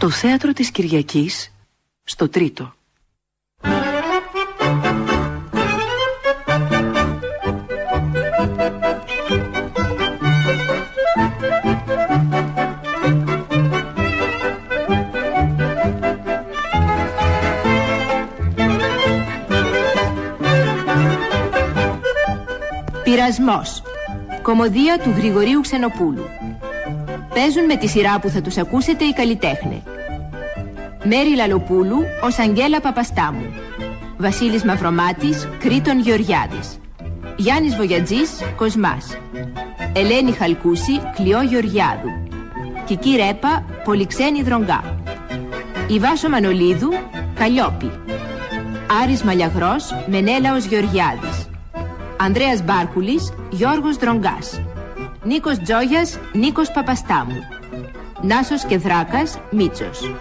Το θέατρο της Κυριακής στο Τρίτο. Πειρασμός. Κωμωδία του Γρηγορίου Ξενοπούλου. Παίζουν με τη σειρά που θα τους ακούσετε οι καλλιτέχνες: Μέρη Λαλοπούλου ως Αγγέλα Παπαστάμου, Βασίλης Μαυρομάτης, Κρήτον Γεωργιάδης, Γιάννης Βογιατζής, Κοσμάς, Ελένη Χαλκούση, Κλειό Γεωργιάδου, Κική Ρέπα, Πολυξένη Δρονγκά, Ιβάσο Μανολίδου, Καλλιόπη, Άρης Μαλιαγρός, Μενέλαος Γεωργιάδης, Ανδρέας Μπάρκουλης, Γιώργος Δρονγκάς, Νίκος Τζόγιας, Νίκος Παπαστάμου, Νάσος Κεδράκας, Μίτσος,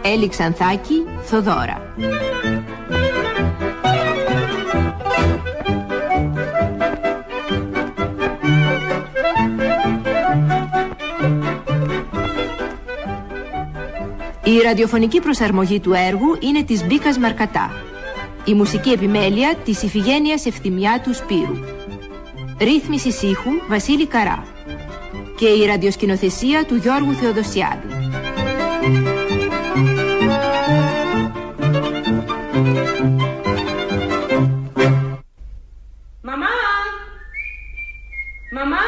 Έλλη Ξανθάκη, Θοδώρα. Η ραδιοφωνική προσαρμογή του έργου είναι της Μπίκας Μαρκατά. Η μουσική επιμέλεια της Ιφηγένειας Ευθυμιάτου Σπύρου. Ρύθμιση ήχου Βασίλη Καρά. Και η ραδιοσκηνοθεσία του Γιώργου Θεοδοσιάδη. Μαμά! Μαμά!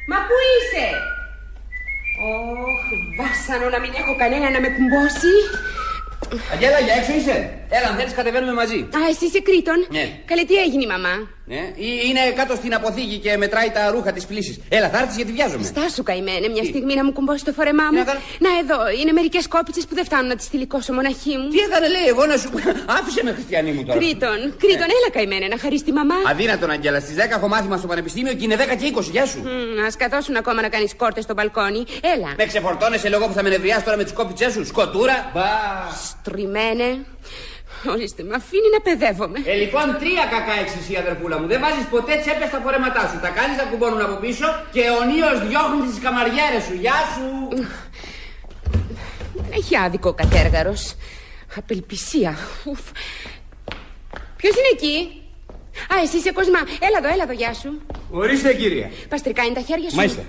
Μα πού είσαι? Βάσανο να μην έχω κανένα να με κουμπώσει. Αγγέλα, για έξω είσαι? Έλα, αν θέλεις κατεβαίνουμε μαζί. Α, εσύ είσαι Κρήτον? Ναι. Καλέ, τι έγινε η μαμά? Ναι, είναι κάτω στην αποθήκη και μετράει τα ρούχα της πλήσης. Έλα, θα έρθεις γιατί βιάζομαι. Στάσου καημένε, μια στιγμή να μου κουμπώσει το φορεμά μου. Να εδώ, είναι μερικές κόπιτσες που δεν φτάνουν να τις τυλικώσω, μοναχή μου. Τι έκανε, λέει, εγώ να σου. Άφησε με, χριστιανή μου τώρα. Κρήτον, έλα καημένε, να χαρείς τη μαμά. Αδύνατον, Αγγέλα, στις 10 έχω μάθημα στο πανεπιστήμιο και είναι 10 και 20, γεια σου. Ας καθόσουν ακόμα να κάνεις κόρτες στο μπαλκόνι, έλα. Με ξεφορτώνεσαι λόγω που θα με νευριάσει τώρα με τις κόπιτσές σου, σκοτούρα. Στριμμένε. Ορίστε, με αφήνει να παιδεύομαι. Λοιπόν, 3 κακά έχεις εσύ, αδερφούλα μου. Δεν βάζεις ποτέ τσέπες στα φορέματά σου. Τα κάνεις να κουμπώνουν από πίσω και αιωνίως διώχνεις τις καμαριέρες σου. Γεια σου. Δεν έχει άδικο ο κατέργαρος. Απελπισία. Ποιος είναι εκεί? Α, εσύ είσαι Κοσμά. Έλα εδώ, γεια σου. Ορίστε, κυρία. Παστρικά είναι τα χέρια σου? Μάλιστα.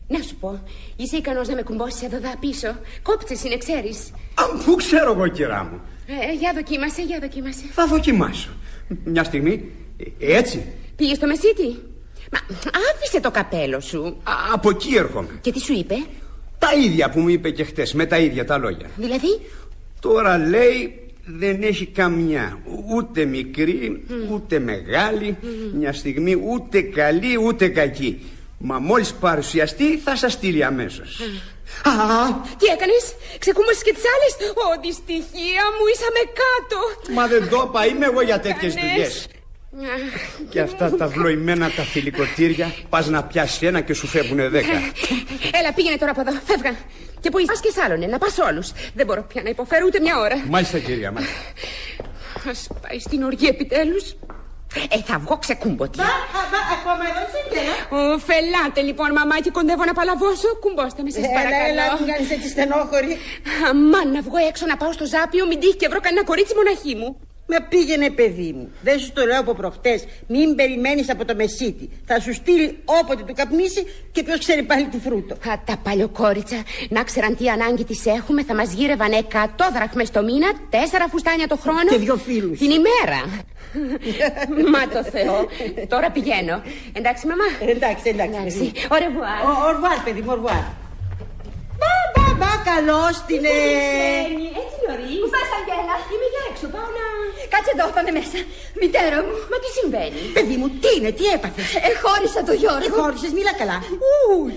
Να σου πω, είσαι ικανός να με κουμπώσεις εδώ πίσω? Κόπιτσες είναι, ξέρεις. Πού ξέρω εγώ, κυρά μου. Για δοκίμασε. Θα δοκιμάσω. Μια στιγμή, έτσι. Πήγες στο μεσίτη? Μα άφησε το καπέλο σου. Από εκεί έρχομαι. Και τι σου είπε? Τα ίδια που μου είπε και χτες, με τα ίδια τα λόγια. Δηλαδή? Τώρα λέει δεν έχει καμιά. Ούτε μικρή, ούτε μεγάλη. Μια στιγμή ούτε καλή, ούτε κακή. Μα μόλις παρουσιαστεί θα σας στείλει αμέσως. Τι έκανες? Ξεκούμωσες και τις άλλες? Δυστυχία μου, είσαμε κάτω. Μα δεν το είπα, είμαι εγώ για τέτοιες δουλειές. Και αυτά τα βλοημένα τα θηλυκοτήρια. Πας να πιάσεις ένα και σου φεύγουνε 10. Έλα, πήγαινε τώρα από εδώ, φεύγα. Και που πας και σ' άλλον, να πας όλους. Δεν μπορώ πια να υποφέρω ούτε μια ώρα. Μάλιστα, κυρία, μάλιστα. Ας πάει στην οργή επιτέλους. Θα βγω ξεκούμποτη. Ακόμα εδώ είσαι? Φελάτε λοιπόν, μαμάκι, κοντεύω να παλαβώσω. Κουμπώστε με, σας παρακαλώ. Έλα, μην κάνεις έτσι στενόχωρη. Αμάν, να βγω έξω να πάω στο Ζάπιο, μην τύχει και βρω κανένα κορίτσι μοναχή μου. Με πήγαινε, παιδί μου. Δεν σου το λέω από προχτές. Μην περιμένεις από το μεσίτη. Θα σου στείλει όποτε του καπνίσει και ποιος ξέρει πάλι τι φρούτο. Τα παλιοκόριτσα, να ξέραν τι ανάγκη τις έχουμε, θα μας γύρευαν 100 δραχμές το μήνα, 4 φουστάνια το χρόνο. Και 2 φίλους. Την ημέρα. Μα το Θεό. Τώρα πηγαίνω. Εντάξει, μαμά? Εντάξει. Au revoir. Au revoir, παιδί μου, au revoir. Μπα, καλώς την. Έτσι νωρίς? Πού πας, Αγγέλα? Είμαι για έξω, πάω να. Κάτσε εδώ, πάμε μέσα. Μητέρα μου. Μα τι συμβαίνει? Παιδί μου, τι είναι, τι έπαθες? Χώρισα το Γιώργο. Χώρισες, μίλα καλά.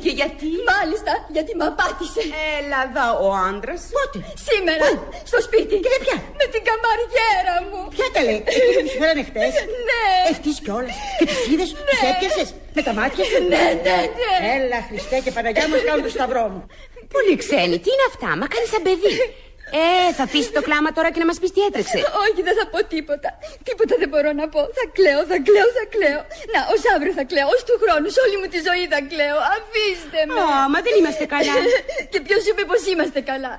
Και γιατί? Μάλιστα, γιατί με απάτησε. Έλα εδώ ο άντρας. Πότε? Σήμερα, στο σπίτι. Και ποια? Με την καμαριέρα μου. Ποια τα λέει? Εκεί που σου φέρανε χτες? Ναι. Ευτύς κιόλας. Και τις είδες, τις έπιασες με τα μάτια σου? Ναι. Έλα, Χριστέ και Παναγιά μου, κάνω το σταυρό μου. Πολύ ξένη, τι είναι αυτά, μα κάνει σαν παιδί. Θα αφήσει το κλάμα τώρα και να μας πεις τι έτρεξε. Όχι, δεν θα πω τίποτα. Τίποτα δεν μπορώ να πω. Θα κλαίω. Να, ως αύριο θα κλαίω. Ως του χρόνου, σε όλη μου τη ζωή θα κλαίω. Αφήστε με. Μα δεν είμαστε καλά. Και ποιος είπε πως είμαστε καλά?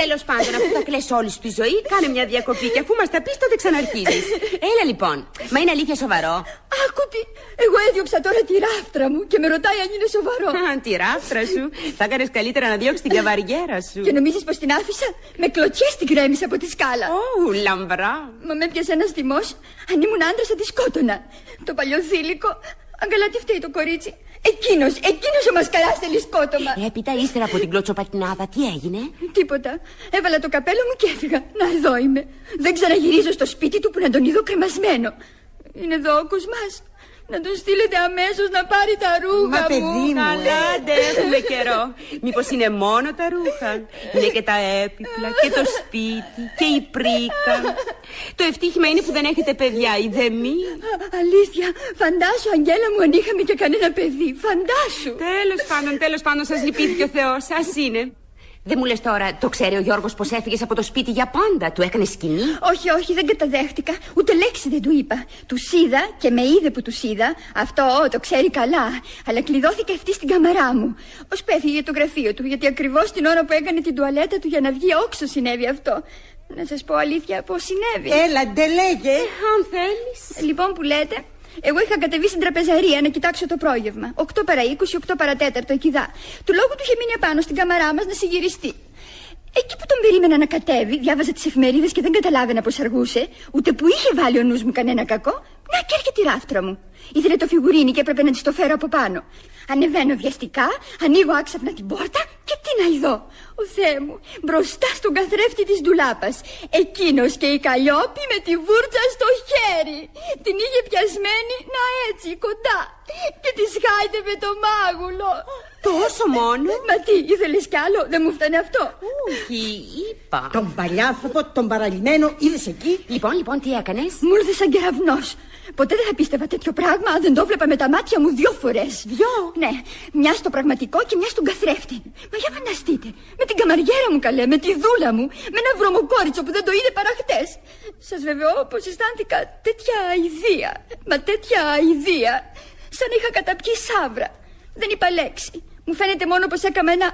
Τέλος πάντων, αφού θα κλαις όλη σου τη ζωή, κάνε μια διακοπή. Και αφού μας τα πεις, τότε ξαναρχίζεις. Έλα λοιπόν. Μα είναι αλήθεια σοβαρό? Άκουτη, εγώ έδιωξα τώρα τη ράφτρα μου και με ρωτάει αν είναι σοβαρό. Τη ράφτρα σου. Θα έκανες καλύτερα να διώξεις την καβαριέρα σου. Και νομίζεις πως την άφησα? Με κλωτσιές την κρέμισα από τη σκάλα. Λαμπρά. Μα με πιάσε ένας θυμός. Αν ήμουν άντρας θα τη σκότωνα. Το παλιό θήλικο. Αγκαλά τι φταίει το κορίτσι. Εκείνος ο μασκαράς θέλει σκότωμα. Έπειτα ύστερα από την κλωτσοπατινάδα τι έγινε? Τίποτα. Έβαλα το καπέλο μου και έφυγα. Να, εδώ είμαι. Δεν ξαναγυρίζω στο σπίτι του που να τον είδω κρεμασμένο. Είναι εδώ ο Κοσμάς. Να τον στείλετε αμέσως να πάρει τα ρούχα Μα παιδί μου, καλά, δεν έχουμε καιρό. Μήπως είναι μόνο τα ρούχα? Είναι και τα έπιπλα και το σπίτι και η πρίκα. Το ευτύχημα είναι που δεν έχετε παιδιά, ειδεμή. Αλήθεια, φαντάσου Αγγέλα μου αν είχαμε και κανένα παιδί. Φαντάσου. Τέλος πάντων σας λυπήθηκε ο Θεός. Ας είναι. Δεν μου λες τώρα, το ξέρει ο Γιώργος πως έφυγες από το σπίτι για πάντα? Του έκανε σκηνή? Όχι, δεν καταδέχτηκα. Ούτε λέξη δεν του είπα. Τους είδα και με είδε που τους είδα. Αυτό το ξέρει καλά. Αλλά κλειδώθηκε αυτή στην καμαρά μου. Ως πέφυγε το γραφείο του, γιατί ακριβώς την ώρα που έκανε την τουαλέτα του για να βγει όξο συνέβη αυτό. Να σας πω αλήθεια πως συνέβη. Έλα, ντε λέγε. Αν θέλεις. Λοιπόν που λέτε, εγώ είχα κατεβεί στην τραπεζαρία να κοιτάξω το πρόγευμα. 8 παρά 20, 8 παρά 4 εκεί δά. Του λόγου του είχε μείνει απάνω στην καμαρά μας να συγυριστεί. Εκεί που τον περίμενα να κατέβει, διάβαζα τις εφημερίδες και δεν καταλάβαινα πως αργούσε, ούτε που είχε βάλει ο νους μου κανένα κακό. Να και έρχεται η ράφτρα μου. Ήθελε το φιγουρίνι και έπρεπε να της το φέρω από πάνω. Ανεβαίνω βιαστικά, ανοίγω άξαφνα την πόρτα και τι να ειδώ? Ο Θεέ μου, μπροστά στον καθρέφτη της ντουλάπας, εκείνος και η Καλλιόπη με τη βούρτσα στο χέρι. Την είχε πιασμένη, να έτσι, κοντά. Και της χάιδευε το μάγουλο. Τόσο μόνο? Μα τι, ήθελες κι άλλο? Δεν μου φτάνε αυτό? Όχι, είπα. Τον παλιάνθρωπο, τον παραλυμένο, είδες εκεί? Λοιπόν, τι έκανες? Μου ήρθε σαν κεραυνός. Ποτέ δεν θα πίστευα τέτοιο πράγμα αν δεν το βλέπα με τα μάτια μου 2 φορές. 2? Ναι, μια στο πραγματικό και μια στον καθρέφτη. Μα για φανταστείτε, με την καμαριέρα μου καλέ, με τη δούλα μου, με ένα βρωμοκόριτσο που δεν το είδε παρά χτες. Σας βεβαιώ πως αισθάνθηκα τέτοια αηδία. Μα τέτοια αηδία, σαν είχα καταπιεί σαύρα. Δεν είπα λέξη. Μου φαίνεται μόνο πως έκανα ένα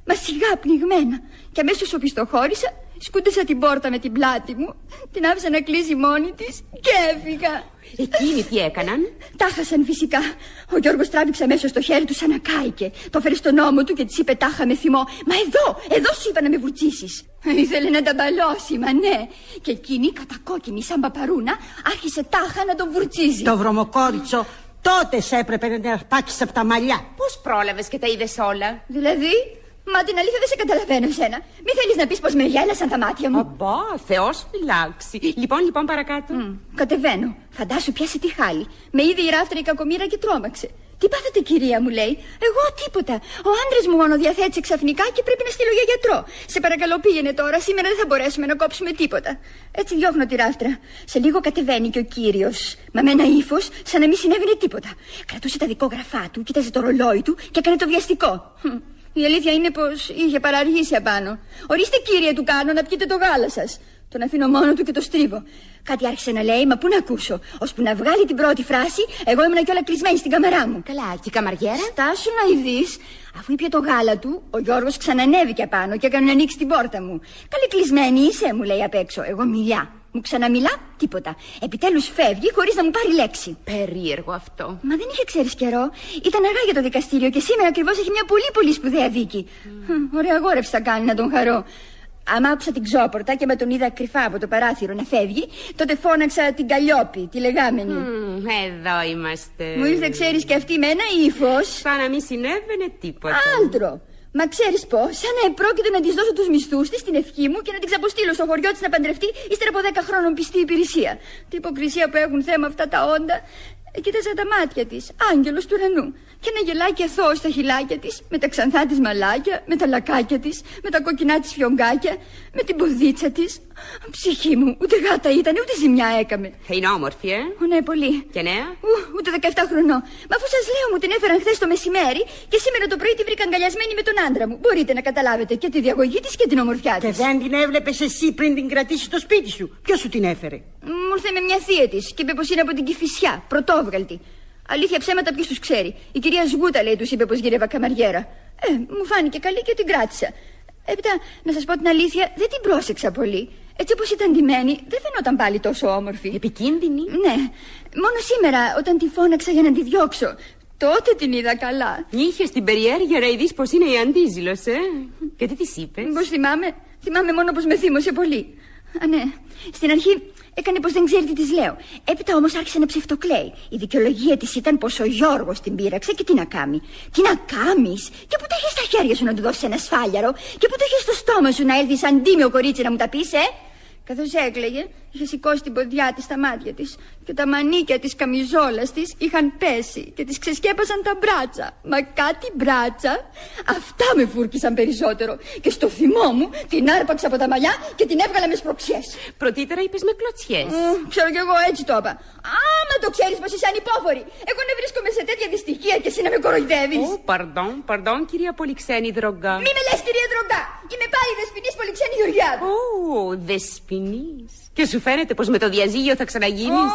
μα σιγά πνιγμένα. Και αμέσως οπισθοχώρησα, σκούτεσα την πόρτα με την πλάτη μου, την άφησα να κλείσει μόνη της και έφυγα. Εκείνοι τι έκαναν? Τα χάσαν φυσικά. Ο Γιώργος τράβηξε αμέσως στο χέρι του σαν να κάηκε. Το έφερε στον ώμο του και της είπε τάχα με θυμό: Μα εδώ σου είπα να με βουρτσίσεις. Ήθελε να τα μπαλώσει, μα ναι. Και εκείνη κατακόκκινη σαν παπαρούνα άρχισε τάχα να τον βουρτσίζει. Το βρωμοκόριτσο τότε σε έπρεπε να την αρπάξεις από τα μαλλιά. Πώς πρόλαβες και τα είδες όλα? Δηλαδή? Μα την αλήθεια δεν σε καταλαβαίνω εσένα. Μη θέλεις να πεις πως με γέλασαν τα μάτια μου? Αμπά, Θεός φυλάξει. Λοιπόν, παρακάτω. Κατεβαίνω. Φαντάσου πιάσε τη χάλη. Με είδε η ράφτρα η κακομοίρα και τρόμαξε. Τι πάθατε κυρία μου, λέει? Εγώ τίποτα. Ο άντρας μου μόνο διαθέτησε ξαφνικά και πρέπει να στείλω για γιατρό. Σε παρακαλώ πήγαινε τώρα, σήμερα δεν θα μπορέσουμε να κόψουμε τίποτα. Έτσι διώχνω τη ράφτρα. Σε λίγο κατεβαίνει και ο κύριος. Μα με ένα ύφος σαν να μην συνέβαινε τίποτα. Κρατούσε τα δικόγραφά του, κοίταζε το ρολόι του και έκανε το βιαστικό. Η αλήθεια είναι πως είχε παραργήσει απάνω. Ορίστε κύριε, του κάνω να πιείτε το γάλα σας. Τον αφήνω μόνο του και το στρίβω. Κάτι άρχισε να λέει, μα πού να ακούσω? Ώσπου να βγάλει την πρώτη φράση, εγώ ήμουν κι όλα κλεισμένη στην καμαρά μου. Καλά, και η καμαριέρα? Στάσου να ειδείς. Αφού ήπια το γάλα του, ο Γιώργος ξανανέβηκε απάνω και έκανε να ανοίξει την πόρτα μου. Καλή κλεισμένη είσαι, μου λέει απ' έξω. Εγώ μιλιά. Μου ξαναμιλά, τίποτα. Επιτέλους φεύγει χωρίς να μου πάρει λέξη. Περίεργο αυτό. Μα δεν είχε, ξέρεις, καιρό. Ήταν αργά για το δικαστήριο και σήμερα ακριβώς έχει μια πολύ σπουδαία δίκη. Ωραία αγόρευση θα κάνει να τον χαρώ. Άμα άκουσα την ξόπορτα και με τον είδα κρυφά από το παράθυρο να φεύγει, τότε φώναξα την Καλλιόπη, τη λεγάμενη. Εδώ είμαστε. Μου ήρθε, ξέρεις, και αυτή με ένα ύφος. Σαν να μην συνέβαινε τίποτα. Άλτρο. Μα ξέρεις πώς, σαν να επρόκειτο να της δώσω τους μισθούς της, την ευχή μου και να την ξαποστείλω στο χωριό της να παντρευτεί ύστερα από 10 χρόνων πιστή υπηρεσία. Τι υποκρισία που έχουν θέμα αυτά τα όντα. Κοίταζα τα μάτια της, άγγελος του ουρανού. Και ένα γελάκι αθώο στα χειλάκια της, με τα ξανθά της μαλάκια, με τα λακάκια της, με τα κοκκινά της φιωγκάκια, με την ποδίτσα της. Ψυχή μου, ούτε γάτα ήταν, ούτε ζημιά έκαμε. Είναι όμορφη, Ναι, πολύ. Και νέα? Ούτε 17 χρονών. Μα αφού σας λέω, μου την έφεραν χθες το μεσημέρι και σήμερα το πρωί τη βρήκα αγκαλιασμένη με τον άντρα μου. Μπορείτε να καταλάβετε και τη διαγωγή της και την ομορφιά της. Και δεν την έβλεπες εσύ πριν την κρατήσεις στο σπίτι σου? Ποιος σου την έφερε? Μου ήρθε με μια θεία της και είπε πως είναι από την Κηφισιά, πρωτόβγαλτη. Αλήθεια, ψέματα ποιος τους ξέρει. Η κυρία Σγούτα, λέει, τους είπε πως γύρευα καμαριέρα. Μου φάνηκε καλή και την κράτησα. Έπειτα, να σας πω την αλήθεια, δεν την πρόσεξα πολύ. Έτσι όπως ήταν ντυμένη, δεν φαινόταν πάλι τόσο όμορφη. Επικίνδυνη? Ναι. Μόνο σήμερα, όταν τη φώναξα για να τη διώξω, τότε την είδα καλά. Είχε την περιέργεια να ειδείς πως είναι η Αντίζηλος, Και τι της είπες? Πως θυμάμαι? Θυμάμαι μόνο πως με θύμωσε πολύ. Ναι. Στην αρχή έκανε πως δεν ξέρει τι της λέω. Έπειτα όμως άρχισε να ψευτοκλαίει. Η δικαιολογία της ήταν πως ο Γιώργος την πείραξε και τι να κάνει. Τι να κάμεις? Και που τα έχεις στα χέρια σου να του δώσεις ένα σφάλιαρο? Και που τα έχεις στο στόμα σου να έλθεις σαν τίμιο κορίτσι να μου τα πεις, Καθώς έκλαιγε, είχε σηκώσει την ποδιά της στα μάτια της και τα μανίκια της καμιζόλας της είχαν πέσει και της ξεσκέπασαν τα μπράτσα. Μα κάτι μπράτσα, αυτά με φούρκισαν περισσότερο. Και στο θυμό μου την άρπαξα από τα μαλλιά και την έβγαλα με σπροξιές. Πρωτήτερα είπες με κλωτσιές. Ξέρω κι εγώ, έτσι το είπα. Άμα το ξέρεις πως είσαι ανυπόφορη. Εγώ να βρίσκομαι σε τέτοια δυστυχία και εσύ να με κοροϊδεύεις. Πардόν, κυρία Πολυξένη Δρογκά. Μη με λες, κυρία Δρογκά. Είμαι πάλι Δεσποινής Πολυξένη Γεωργιάδου. Δεσποινής. Και σου φαίνεται πως με το διαζύγιο θα ξαναγίνεις?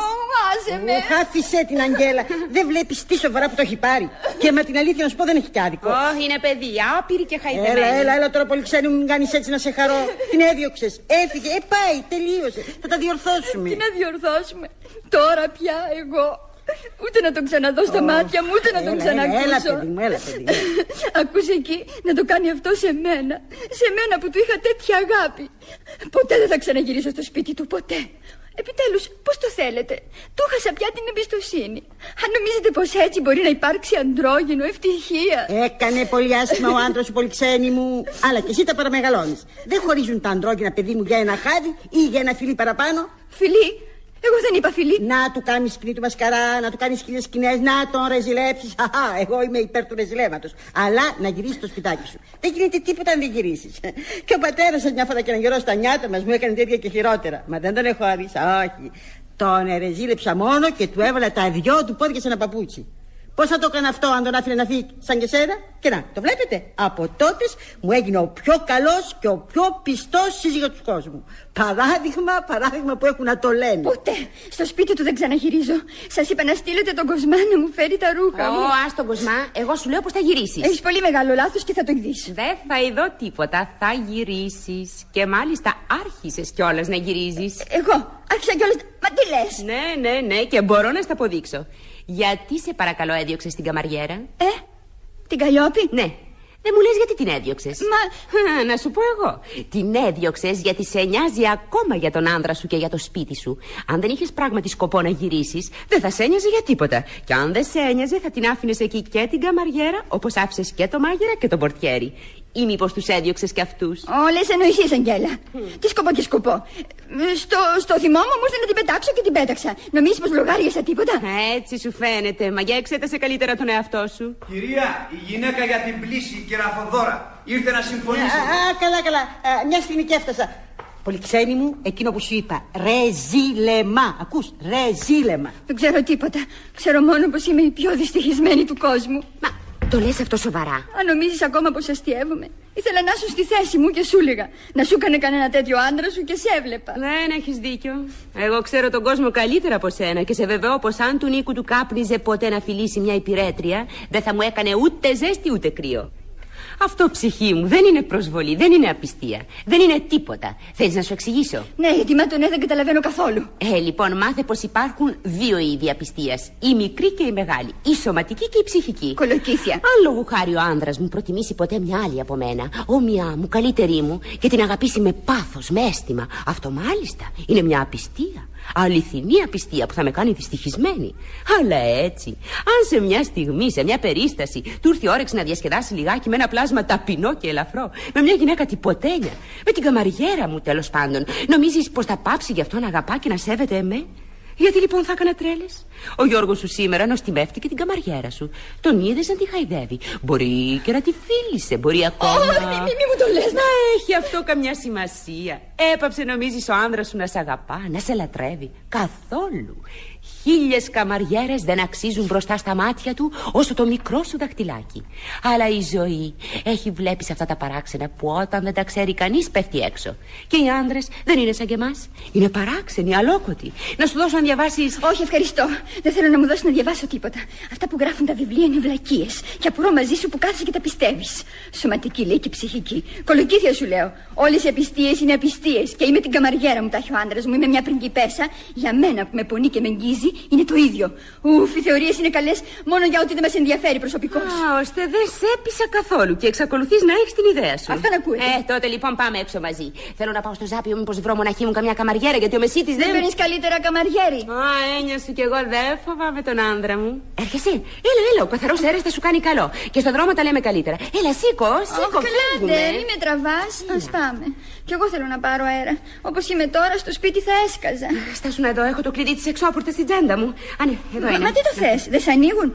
Άσε με. Άφησε την Αγγέλα. Δεν βλέπεις τι σοβαρά που το έχει πάρει? Και με την αλήθεια να σου πω, δεν έχει κι άδικο. Είναι παιδί, άπειρη και χαϊδεμένη. Έλα τώρα, Πολυξένη μου, μην κάνεις έτσι να σε χαρώ. Την έδιωξες, έφυγε, πάει, τελείωσε. Θα τα διορθώσουμε. Τι να διορθώσουμε? Τώρα πια εγώ ούτε να τον ξαναδώ στα μάτια μου, ούτε να τον ξανακούσω. Έλα, παιδί μου. Ακούς εκεί να το κάνει αυτό σε μένα. Σε μένα που του είχα τέτοια αγάπη. Ποτέ δεν θα ξαναγυρίσω στο σπίτι του, ποτέ. Επιτέλους, πώς το θέλετε? Του χάσα πια την εμπιστοσύνη. Αν νομίζετε πως έτσι μπορεί να υπάρξει αντρόγυνο, ευτυχία. Έκανε πολύ άσχημα ο άντρας σου, Πολυξένη μου. Αλλά και εσύ τα παραμεγαλώνεις. Δεν χωρίζουν τα αντρόγυνα, παιδί μου, για ένα χάδι ή για ένα φιλί παραπάνω. Φιλί? Εγώ δεν είπα φιλί. Να του κάνεις σκηνή του μασκαρά, να του κάνεις χίλιες σκηνές, να τον ρεζιλέψεις. Εγώ είμαι υπέρ του ρεζιλέματος. Αλλά να γυρίσεις στο σπιτάκι σου. Δεν γίνεται τίποτα αν δεν γυρίσεις. Και ο πατέρας σας μια φορά και έναν καιρό στα νιάτα μας μου έκανε τέτοια και χειρότερα. Μα δεν τον έχω αρίσει. Όχι. Τον ρεζίλεψα μόνο και του έβαλα τα δυο του πόδια σε ένα παπούτσι. Πώς θα το έκανε αυτό αν τον άφηνε να φύγει σαν και σένα? Και να, το βλέπετε, από τότε μου έγινε ο πιο καλός και ο πιο πιστός σύζυγος του κόσμου. Παράδειγμα που έχουν να το λένε. Ποτέ στο σπίτι του δεν ξαναγυρίζω. Σας είπα να στείλετε τον Κοσμά να μου φέρει τα ρούχα μου. Ας τον Κοσμά, εγώ σου λέω πως θα γυρίσεις. Έχεις πολύ μεγάλο λάθος και θα το ειδείς. Δεν θα ειδώ τίποτα, θα γυρίσεις. Και μάλιστα άρχισες κιόλας να γυρίζεις. Εγώ άρχισα κιόλας. Μα τι λες? Ναι, και μπορώ να στα αποδείξω. Γιατί σε παρακαλώ έδιωξες την καμαριέρα? Την Καλλιόπη? Ναι. Δεν μου λες γιατί την έδιωξες? Μα... να σου πω εγώ. Την έδιωξες γιατί σε νοιάζει ακόμα για τον άνδρα σου και για το σπίτι σου. Αν δεν είχες πράγματι σκοπό να γυρίσεις, δεν θα σε ένοιαζε για τίποτα. Και αν δεν σε ένοιαζε, θα την άφηνες εκεί και την καμαριέρα, όπως άφησες και το μάγειρα και τον πορτιέρι. Ή μήπως τους έδιωξες κι αυτούς? Όλες εννοήσεις, Αγγέλα. Τι σκοπό και σκοπό. Στο θυμό μου ήρθε να την πετάξω και την πέταξα. Νομίζεις πως λογάριασα τίποτα? Έτσι σου φαίνεται. Μα για εξέτασε καλύτερα τον εαυτό σου. Κυρία, η γυναίκα για την πλήση, η κεραφοδόρα, ήρθε να συμφωνήσει. Καλά. Μια στιγμή και έφτασα. Πολυξένη μου, εκείνο που σου είπα. Ρεζίλεμα. Ακούς, ρεζίλεμα. Δεν ξέρω τίποτα. Ξέρω μόνο πως είμαι η πιο δυστυχισμένη του κόσμου. Μα το λες αυτό σοβαρά? Αν νομίζεις ακόμα πως αστιεύομαι? Ήθελα να σου στη θέση μου και σου έλεγα. Να σου έκανε κανένα τέτοιο άντρα σου και σε έβλεπα. Δεν έχεις δίκιο. Εγώ ξέρω τον κόσμο καλύτερα από σένα και σε βεβαιώ πως αν του Νίκου του κάπνιζε ποτέ να φιλήσει μια υπηρέτρια, δεν θα μου έκανε ούτε ζέστη ούτε κρύο. Αυτό, ψυχή μου, δεν είναι προσβολή, δεν είναι απιστία. Δεν είναι τίποτα. Θέλεις να σου εξηγήσω? Ναι, γιατί με τον δεν καταλαβαίνω καθόλου. Λοιπόν, μάθε πως υπάρχουν δύο είδη απιστίας. Η μικρή και η μεγάλη. Η σωματική και η ψυχική. Κολοκύθια. Αν λόγου χάρη ο άνδρας μου προτιμήσει ποτέ μια άλλη από μένα, όμοιά μου, καλύτερη μου, και την αγαπήσει με πάθος, με αίσθημα, αυτό μάλιστα είναι μια απιστία. Αληθινή απιστία που θα με κάνει δυστυχισμένη. Αλλά έτσι, αν σε μια στιγμή, σε μια περίσταση, του ήρθε η όρεξη να διασκεδάσει λιγάκι με ένα πλάσμα ταπεινό και ελαφρό, με μια γυναίκα τυποτένια, με την καμαριέρα μου τέλος πάντων, νομίζεις πως θα πάψει γι' αυτό να αγαπά και να σέβεται εμέ? Γιατί λοιπόν θα έκανα τρέλες? Ο Γιώργος σου σήμερα νοστιμεύτηκε την καμαριέρα σου. Τον είδες να τη χαϊδεύει. Μπορεί και να τη φίλησε. Μπορεί ακόμα. Μη μου το λες. Να έχει αυτό καμιά σημασία? Έπαψε νομίζεις ο άνδρας σου να σε αγαπά, να σε λατρεύει? Καθόλου. 1000 καμαριέρες δεν αξίζουν μπροστά στα μάτια του όσο το μικρό σου δαχτυλάκι. Αλλά η ζωή έχει, βλέπεις, αυτά τα παράξενα που όταν δεν τα ξέρει κανείς πέφτει έξω. Και οι άντρες δεν είναι σαν και εμάς. Είναι παράξενοι, αλόκοτοι. Να σου δώσω να διαβάσεις? Όχι, ευχαριστώ. Δεν θέλω να μου δώσει να διαβάσω τίποτα. Αυτά που γράφουν τα βιβλία είναι βλακίες. Και απορώ μαζί σου που κάθεσαι και τα πιστεύεις. Σωματική λέει και ψυχική. Κολοκύθια σου λέω. Όλες οι απιστίες είναι απιστίες. Και είμαι την καμαριέρα μου, τα έχει ο άντρας μου. Είμαι μια πριγκιπέσα. Για μένα που με πονεί και με αγγίζει είναι το ίδιο. Οι θεωρίες είναι καλές μόνο για ό,τι δεν μας ενδιαφέρει προσωπικώς. Ώστε δεν σε έπεισα καθόλου και εξακολουθείς να έχεις την ιδέα σου. Αυτά να ακούετε. Τότε λοιπόν πάμε έξω μαζί. Θέλω να πάω στο Ζάπιο, μήπως βρω μοναχή μου καμιά καμαριέρα, γιατί ο Μεσίτης δεν παίρνεις καλύτερα καμαριέρι? Έννοια σου κι εγώ δεν φοβάμαι τον άνδρα μου. Έρχεσαι? Έλα, ο καθαρός αέρας θα σου κάνει καλό. Και στον δρόμο τα λέμε καλύτερα. Έλα, σήκω, φεύγουμε. Μη με τραβάς, ας πάμε. Κι εγώ θέλω να πάρω αέρα. Όπως είμαι τώρα, στο σπίτι θα έσκαζα. Στάσου να δω, έχω το κλειδί της εξώπορτας στην τσάντα μου. Ναι, εδώ είναι. Μα τι το θες, δεν σ' ανοίγουν?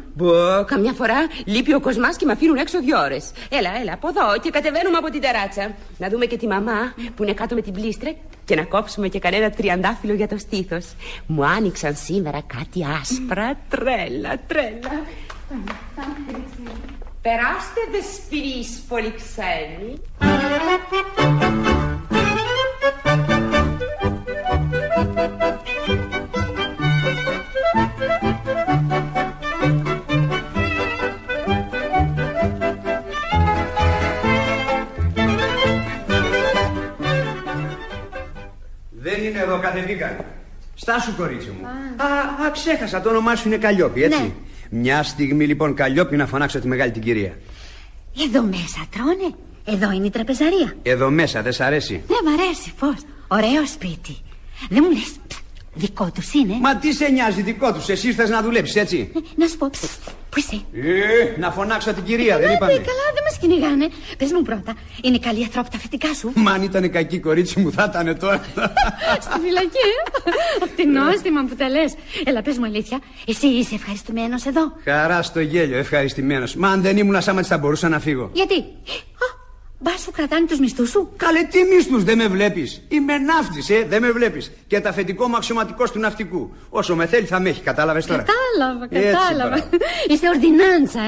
Καμιά φορά λείπει ο Κοσμάς και με αφήνουν έξω 2 ώρες. Έλα, από εδώ και κατεβαίνουμε από την τεράτσα. Να δούμε και τη μαμά που είναι κάτω με την πλήστρα και να κόψουμε και κανένα τριαντάφυλλο για το στήθος. Μου άνοιξαν σήμερα κάτι άσπρα. Τρέλα. Περάστε δεσποινείς πολυξένοι. Δεν είναι εδώ, κατεβήκαν. Στάσου, κορίτσι μου. Ξέχασα, το όνομά σου είναι Καλλιόπη, έτσι? Ναι. Μια στιγμή λοιπόν, Καλλιόπη, να φωνάξω τη μεγάλη την κυρία. Εδώ μέσα τρώνε? Εδώ είναι η τραπεζαρία. Εδώ μέσα, δεν σ' αρέσει? Ναι, μ' αρέσει, πώς. Ωραίο σπίτι. Δεν μου λες δικό τους είναι? Μα τι σε νοιάζει δικό τους, εσύ ήρθες να δουλέψεις, έτσι? Να σου πω, πού είσαι? Να φωνάξω την κυρία, δεν είπαμε? Καλά, δεν μας κυνηγάνε. Πες μου πρώτα, είναι καλή ανθρώπη τα φυτικά σου? Μα αν ήταν κακή, κορίτσι μου, θα ήταν τώρα. Στη φυλακή, τι νόστιμα που τα λες. Έλα, πες μου αλήθεια, εσύ είσαι ευχαριστημένος εδώ? Χαρά στο γέλιο, ευχαριστημένος. Μα αν δεν ήμουν σαν θα μπορούσα να φύγω. Γιατί? Μπα σου κρατάνε τους μισθούς σου? Καλέ, τι μισθούς, δεν με βλέπεις? Είμαι ναύτης, δεν με βλέπεις? Και το αφεντικό μου αξιωματικός του ναυτικού. Όσο με θέλει θα με έχει, κατάλαβες τώρα? Κατάλαβα. Είστε ορδινάντσα,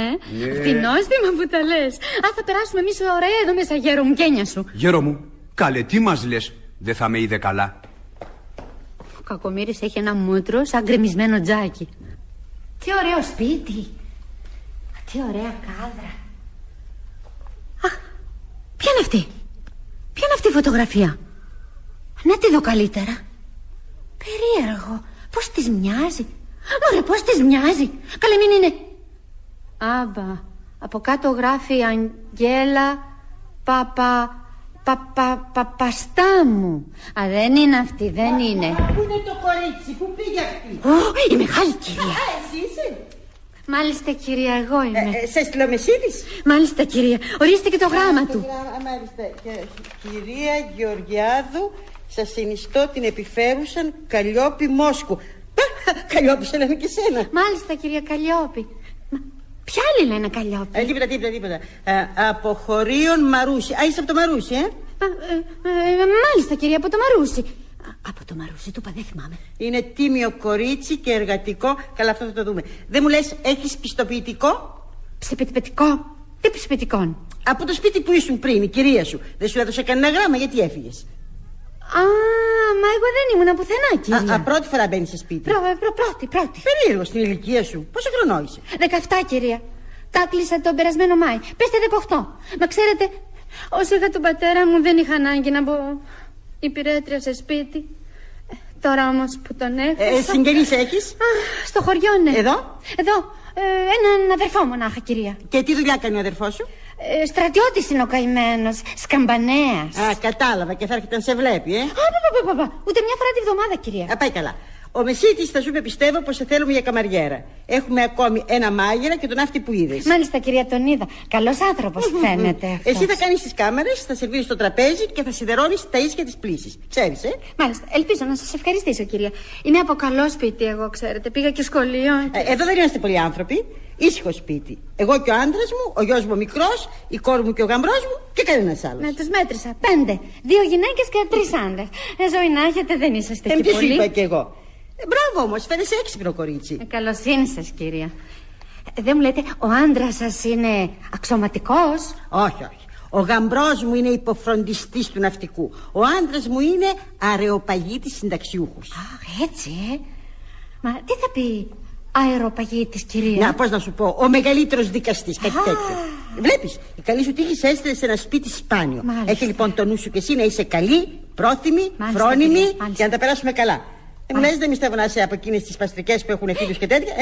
Τι νόστιμα που τα λες. Θα περάσουμε εμείς ωραία εδώ μέσα, γέρο μου, κένια σου. Γέρο μου, καλέ, τι μας λες? Δεν θα με είδε καλά? Ο κακομοίρης έχει ένα μούτρο σαν γκρεμισμένο τζάκι. Τι ωραίο σπίτι. Τι ωραία κάδρα. Ποια είναι αυτή? Ποια είναι αυτή η φωτογραφία? Να τη δω καλύτερα. Περίεργο. Πώς της μοιάζει. Μωρέ, πώς της μοιάζει. Καλέ, μην είναι. Άμπα. Από κάτω γράφει Αγγέλα Παπαστάμου. Δεν είναι αυτή, δεν είναι. Πού είναι το κορίτσι, πού πήγε αυτή? Η μεγάλη κυρία. Εσύ είσαι? Μάλιστα, κυρία, εγώ είμαι. Σε στείλω Μεσίτης? Μάλιστα, κυρία, ορίστε και το γράμμα του. Μάλιστα. Κυρία Γεωργιάδου, σας συνιστώ την επιφέρουσαν Καλλιόπη Μόσκου. Καλλιόπη, σε λένε και σένα. Μάλιστα, κυρία Καλλιόπη. Ποια άλλη λένε Καλλιόπη? Τίποτα. Από χωρίον Μαρούσι. Είσαι από το Μαρούσι, Μάλιστα, κυρία, από το Μαρούσι. Από το Μαρούσι του δεν θυμάμαι. Είναι τίμιο κορίτσι και εργατικό. Καλά, αυτό θα το δούμε. Δεν μου λες, έχεις πιστοποιητικό? Πιστοποιητικό? Τι πιστοποιητικό? Από το σπίτι που ήσουν πριν, η κυρία σου. Δεν σου έδωσε κανένα γράμμα, γιατί έφυγες? Μα εγώ δεν ήμουν πουθενά, κυρία. Πρώτη φορά μπαίνεις σε σπίτι? Πρώτη. Περίεργο στην ηλικία σου. Πόσο χρονό είσαι? 17, κυρία. Τα κλείσα τον περασμένο Μάη. Πέστε 18. Μα ξέρετε, όσο είχα τον πατέρα μου δεν είχα ανάγκη να μπω υπηρέτρια σε σπίτι. Τώρα όμως που τον έχασα... Συγγενείς έχεις? Στο χωριό, ναι. Εδώ? Έναν αδερφό μονάχα, κυρία. Και τι δουλειά κάνει ο αδερφός σου? Στρατιώτης είναι ο καημένος, σκαμπανέας. Κατάλαβα, και θα έρχεται να σε βλέπει, Ούτε μια φορά τη βδομάδα, κυρία. Πάει καλά. Ο Μεσίτης θα σου είπε, πιστεύω, πως σε θέλουμε για καμαριέρα. Έχουμε ακόμη ένα μάγειρα και τον αυτή που είδες. Μάλιστα, κυρία, τον είδα. Καλός άνθρωπος φαίνεται αυτός. Εσύ θα κάνεις τις κάμερες, θα σερβίρεις το τραπέζι και θα σιδερώνεις τα ίσια της πλήσης. Ξέρεις, Μάλιστα, ελπίζω να σας ευχαριστήσω, κυρία. Είμαι από καλό σπίτι, εγώ, ξέρετε. Πήγα και σχολείο. Εδώ δεν είμαστε πολλοί άνθρωποι. Ήσυχο σπίτι. Εγώ και ο άντρας μου, ο γιος μου ο μικρός, η κόρη μου και ο γαμπρός μου και κανένας άλλος. Ναι, τους μέτρησα. 5. 2 γυναίκες και 3 άντρες. Ζωή να έχετε, δεν είσαστε και τι πολύ. σου είπα κι εγώ. Μπράβο όμως, φαίνεσαι έξυπνο κορίτσι. Καλοσύνη σας, κυρία. Δεν μου λέτε, ο άντρας σας είναι αξιωματικός? Όχι, όχι. Ο γαμπρός μου είναι υποφροντιστής του ναυτικού. Ο άντρας μου είναι αρεοπαγίτης συνταξιούχος. Αχ, έτσι, Μα τι θα πει αεροπαγίτης, κυρία? Να, πώς να σου πω, ο μεγαλύτερος δικαστής, κάτι τέτοιο. Βλέπεις, η καλή σου τύχη σε έστειλε σε ένα σπίτι σπάνιο. Μάλιστα. Έχει λοιπόν το νου σου και εσύ να είσαι καλή, πρόθυμη, Μάλιστα, φρόνιμη κυρία, για να τα περάσουμε καλά. Δεν μου λες, δεν πιστεύω να είσαι από εκείνες τις παστρικές που έχουν φίλους και τέτοια,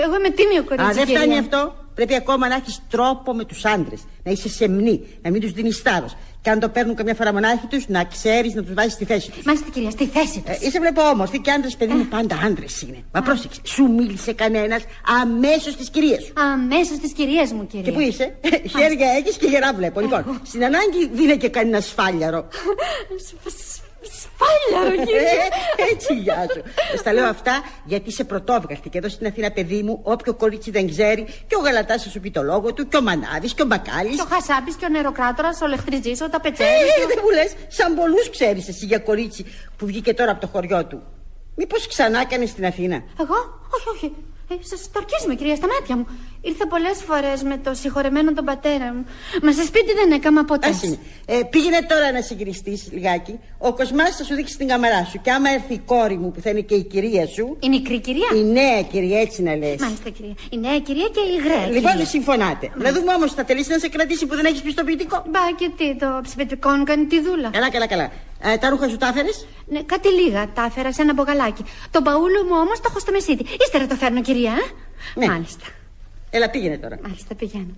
Εγώ είμαι τίμιο κορίτσι. Α, δεν φτάνει κυρία. αυτό. Πρέπει ακόμα να έχεις τρόπο με τους άντρες. Να είσαι σεμνή, να μην τους δίνεις θάρρος. Και αν το παίρνουν καμιά φορά μονάχοι τους, να ξέρεις να τους βάζεις στη θέση τους. Μάλιστα, κυρία, στη θέση τους. Είσαι βλέπω όμορφη και άντρες, παιδί μου, πάντα άντρες είναι. Μα πρόσεξε, σου μίλησε κανένας αμέσως της κυρίας σου? Αμέσως της κυρίας μου, κυρία. Και πού είσαι? Χέρια έχεις και γερά βλέπω. Λοιπόν, στην ανάγκη δίνε και κανένα σφάλιαρο. Σφάλιαρο, κυρία. Έτσι, γεια σου. Στα λέω αυτά γιατί είσαι πρωτόβγαλτη. Και εδώ στην Αθήνα, παιδί μου, όποιο κορίτσι δεν ξέρει, και ο Γαλατάς θα σου πει το λόγο του, και ο Μανάβης, και ο Μπακάλης. Και ο Χασάπης, και ο Νεροκράτορας, ο Λεχτριζής, ο Ταπετσέρης. Δεν μου λες, σαν πολλούς ξέρεις εσύ για κορίτσι που βγήκε τώρα από το χωριό του. Μήπως ξανά κάνεις στην Αθήνα? Εγώ? Όχι, όχι. Σας τορκίζουμε, κυρία, στα μάτια μου. Ήρθα πολλές φορές με το συγχωρεμένο τον πατέρα μου. Μα σε σπίτι δεν έκαμα ποτέ. Ας είναι. Πήγαινε τώρα να συγκριστείς λιγάκι. Ο Κοσμάς θα σου δείξει την καμαρά σου. Και άμα έρθει η κόρη μου που θα είναι και η κυρία σου. Η μικρή κυρία? Η νέα κυρία, έτσι να λες. Μάλιστα, κυρία. Η νέα κυρία και η γραία. Λοιπόν, συμφωνάτε. Να δούμε όμως, θα θελήσει να σε κρατήσει που δεν έχεις πιστοποιητικό? Μπα και τι, το ψηφετικό μου κάνει τη δούλα. Καλά. Τα ρούχα σου τα έφερες? Ναι, κάτι λίγα τα έφερα σε ένα μπογαλάκι. Το μπαούλο μου όμως το έχω στο μεσίτη. Ύστερα το φέρνω, κυρία. Ναι. Μάλιστα. Έλα, πήγαινε τώρα. Μάλιστα, πηγαίνω.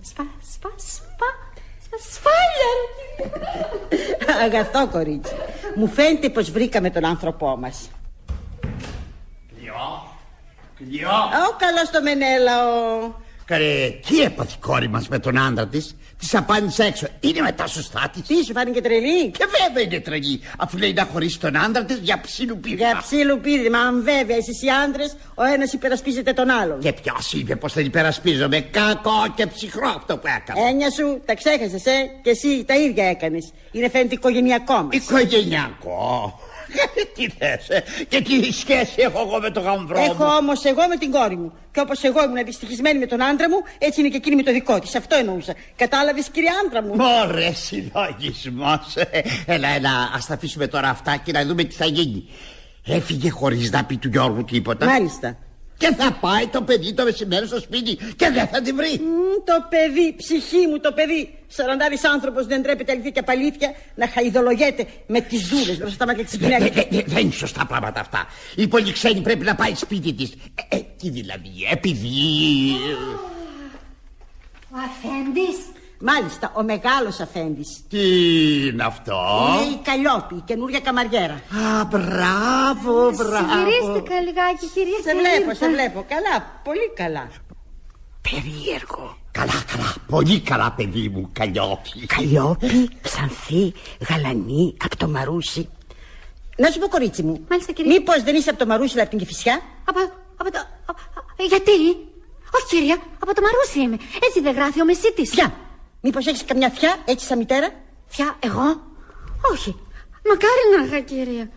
Σφάλιαρο, κυρία. Αγαθό κορίτσι. Μου φαίνεται πως βρήκαμε τον άνθρωπό μας. Κλειό. Ω, καλώς το Μενέλαο. Καρέ, τι έπαθε η κόρη μας με τον άντρα της? Της απάντησε έξω. Είναι μετά σωστά της? Τι, σου φάνηκε τρελή? Και βέβαια είναι τρελή, αφού λέει να χωρίσει τον άντρα της για ψιλοπίδημα. Για ψιλοπίδημα, αν βέβαια εσείς οι άντρες, ο ένας υπερασπίζεται τον άλλον. Και ποιος είπε πως δεν υπερασπίζομαι? Κακό και ψυχρό αυτό που έκανα. Έννοια σου, τα ξέχασες, και εσύ τα ίδια έκανες. Είναι φαίνεται οικογενειακό μας. Οικογενειακό. Τι θες, και τι σχέση έχω εγώ με τον γαμβρό μου? Έχω όμως εγώ με την κόρη μου. Και όπως εγώ ήμουν δυστυχισμένη με τον άντρα μου, έτσι είναι και εκείνη με το δικό της. Αυτό εννοούσα. Κατάλαβες, κύριε άντρα μου? Μωρέ, συλλογισμός. Έλα, ας τα αφήσουμε τώρα αυτά και να δούμε τι θα γίνει. Έφυγε χωρίς να πει του Γιώργου τίποτα? Μάλιστα. Και θα πάει το παιδί το μεσημέρι στο σπίτι και δεν θα την βρει. Το παιδί, ψυχή μου, το παιδί. Σαραντάρης άνθρωπος δεν τρέπεται αλήθεια και απαλήθεια να χαϊδολογέται με τις δούλες μπροστά στα μάτια της γυναίκας. Δεν είναι σωστά πράγματα αυτά. Η πολυξένη πρέπει να πάει σπίτι της. Τι δηλαδή, επειδή... Ο αφέντης. Μάλιστα, ο μεγάλος αφέντης. Τι είναι αυτό? Είναι η Καλλιόπη, η καινούρια καμαριέρα. Α, μπράβο. Συγχυρίστηκα λιγάκι, κυρία. Σε βλέπω. Καλά, πολύ καλά. Περίεργο. Καλά, πολύ καλά, παιδί μου, Καλλιόπη. Καλλιόπη, ξανθή, γαλανή, από το Μαρούσι. Να σου πω, κορίτσι μου. Μάλιστα, κυρία. Μήπως δεν είσαι από το Μαρούσι, αλλά από την Κηφισιά? Από το... Γιατί? Όχι, κυρία, από το Μαρούσι είμαι. Έτσι δεν γράφει ο Μεσίτης. Φιά. Μήπως έχεις καμιά φιά, έτσι σαν μητέρα? Φιά, εγώ? Όχι. Μακάρι να είχα, κυρία.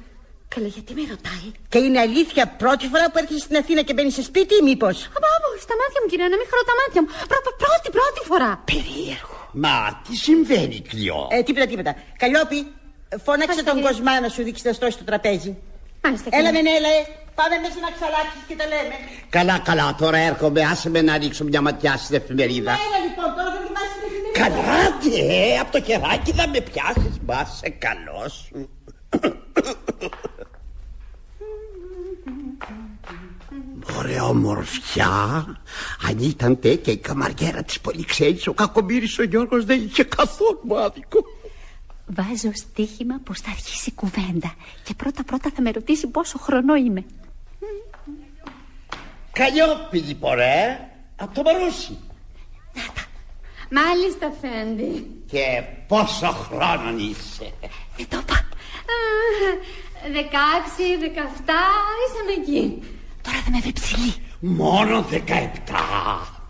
Καλά, γιατί με ρωτάει? Και είναι αλήθεια πρώτη φορά που έρχεσαι στην Αθήνα και μπαίνεις σε σπίτι ή μήπως? Στα μάτια μου, κυρία, να μην χαρώ τα μάτια μου. Πρώτη φορά. Περίεργο. Μα τι συμβαίνει, Κλειό? Τίποτα. Καλλιόπη, φώναξε τον Κοσμά να σου δείξει να στρώσει το τραπέζι. Μάλιστα, Έλα, Μενέλα, πάμε μέσα να ξαλάξεις και τα λέμε. Καλά, τώρα έρχομαι. Άσε με να ρίξω μια ματιά στην εφημερίδα. Έλα λοιπόν, τώρα θα διαβάσεις την εφημερίδα. Καλά, από το χεράκι θα με πιάσεις. Μπα σε καλό σου. Ωραία ομορφιά. Αν ήταν τέτοια η καμαριέρα της πολυξένης, ο κακομοίρης ο Γιώργος δεν είχε καθόλου άδικο. Βάζω στοίχημα πως θα αρχίσει κουβέντα. Και πρώτα θα με ρωτήσει πόσο χρονό είμαι. Καλλιόπη, πορέ, από το Μαρούσι. Μάλιστα, Φέντη. Και πόσο χρόνων είσαι? Δεν το είπα. 16, 17, ήσαμε εκεί. Τώρα θα με βρει ψηλή. Μόνο 17.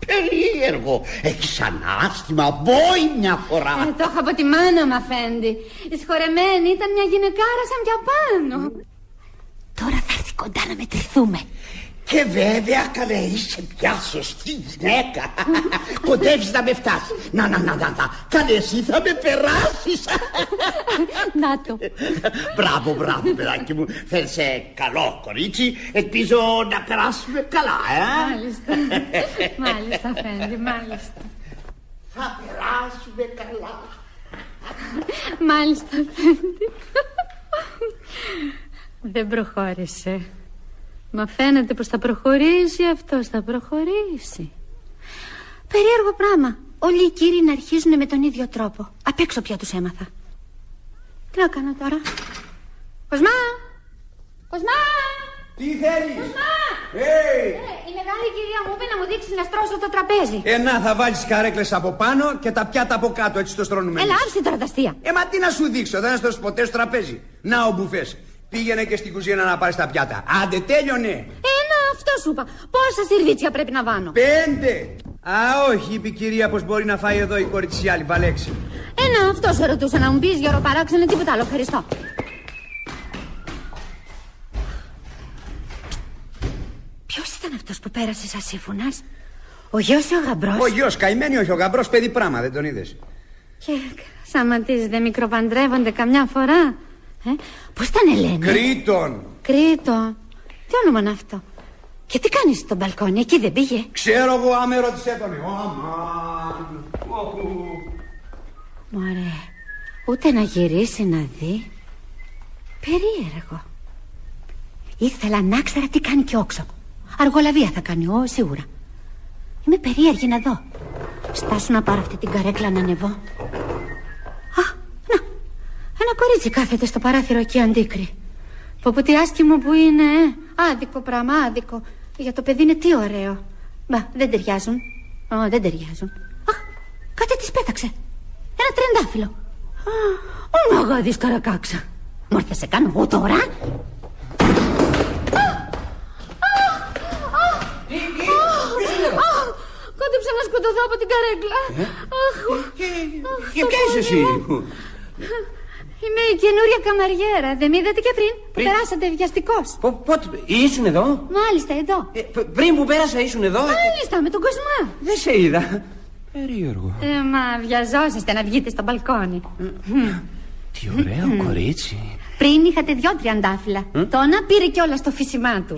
Περίεργο. Έχεις ανάστημα, μπόι μια φορά. Το είχα από τη μάνα μου, Αφέντη. Η συγχωρεμένη ήταν μια γυναικάρα σαν πια πάνω. Τώρα θα έρθει κοντά να μετρηθούμε. Και βέβαια, καλέ, είσαι πια σωστή γυναίκα. Κοντεύεις να με φτάσει. Να. Καλέ, εσύ θα με περάσεις. Να το. Μπράβο, παιδάκι μου. Φέρεις καλό κορίτσι. Ελπίζω να περάσουμε καλά, Μάλιστα, Αφέντη, μάλιστα. Θα περάσουμε καλά. Μάλιστα, Αφέντη. Δεν προχώρησε. Μα φαίνεται πως θα προχωρήσει, αυτός θα προχωρήσει. Περίεργο πράγμα. Όλοι οι κύριοι να αρχίζουν με τον ίδιο τρόπο. Απ' έξω πια τους έμαθα. Τι να κάνω τώρα? Κοσμά! Τι θέλεις? Κοσμά! Η μεγάλη κυρία μου είπε να μου δείξει να στρώσω το τραπέζι. Να, θα βάλεις καρέκλες από πάνω και τα πιάτα από κάτω, έτσι το στρώνουμε. Έλα, άφησε τώρα τα αστεία. Μα τι να σου δείξω, δεν στρώσεις ποτέ στο τραπέζι. Να ο μπουφές. Πήγαινε και στην κουζίνα να πάρεις τα πιάτα. Άντε, τέλειωνε. Αυτό σου είπα. Πόσα σερβίτσια πρέπει να βάνω? 5. Όχι, είπε η κυρία πως μπορεί να φάει εδώ η κόρη της η άλλη. Βάλε 6. Αυτό σε ρωτούσα να μου πεις, Γιώργο, παράξενε, τίποτα άλλο. Ευχαριστώ. Ποιος ήταν αυτός που πέρασε σαν σύμφωνας? Ο γιος ή ο γαμπρός? Ο γιος, καημένη, όχι ο γαμπρός, παιδί πράγμα, δεν τον είδες? Και σαματίζεις, δεν μικροπαντρεύονται καμιά φορά? Πώς ήταν, Ελένη? Κρήτον. Τι όνομα είναι αυτό? Και τι κάνεις στο μπαλκόνι, εκεί δεν πήγε? Ξέρω εγώ, άμα ρώτησε τον. Αμάν. Μωρέ, ούτε να γυρίσει να δει. Περίεργο. Ήθελα να ξέρω τι κάνει και όξο. Αργολαβία θα κάνει, σίγουρα. Είμαι περίεργη να δω. Στάσου να πάρω αυτή την καρέκλα να ανεβώ. Να, ένα κορίτσι κάθεται στο παράθυρο εκεί αντίκρι. Πω τι άσχημο που είναι, Άδικο πράγμα, άδικο. Για το παιδί είναι τι ωραίο. Μπα, δεν ταιριάζουν. Δεν ταιριάζουν. Κάτι της πέταξε. Ένα τριαντάφυλλο. Ω μαγάδης καρακάξα. Μου ήρθε σε κάνω εγώ τώρα? Κόντεψα να σκοτωθώ από την καρέκλα. Και ποια είσαι εσύ? Είμαι η καινούρια καμαριέρα. Δεν με είδατε και πριν? Που περάσατε βιαστικός. Πότε ήσουν εδώ? Μάλιστα, εδώ. Πριν που πέρασα ήσουν εδώ? Μάλιστα, με τον Κοσμά. Δεν σε είδα. Περίεργο. Μα βιαζόσαστε να βγείτε στο μπαλκόνι. Τι ωραίο κορίτσι. Πριν είχατε 2 τριαντάφυλλα. Το να πήρε κιόλας το φύσιμά του.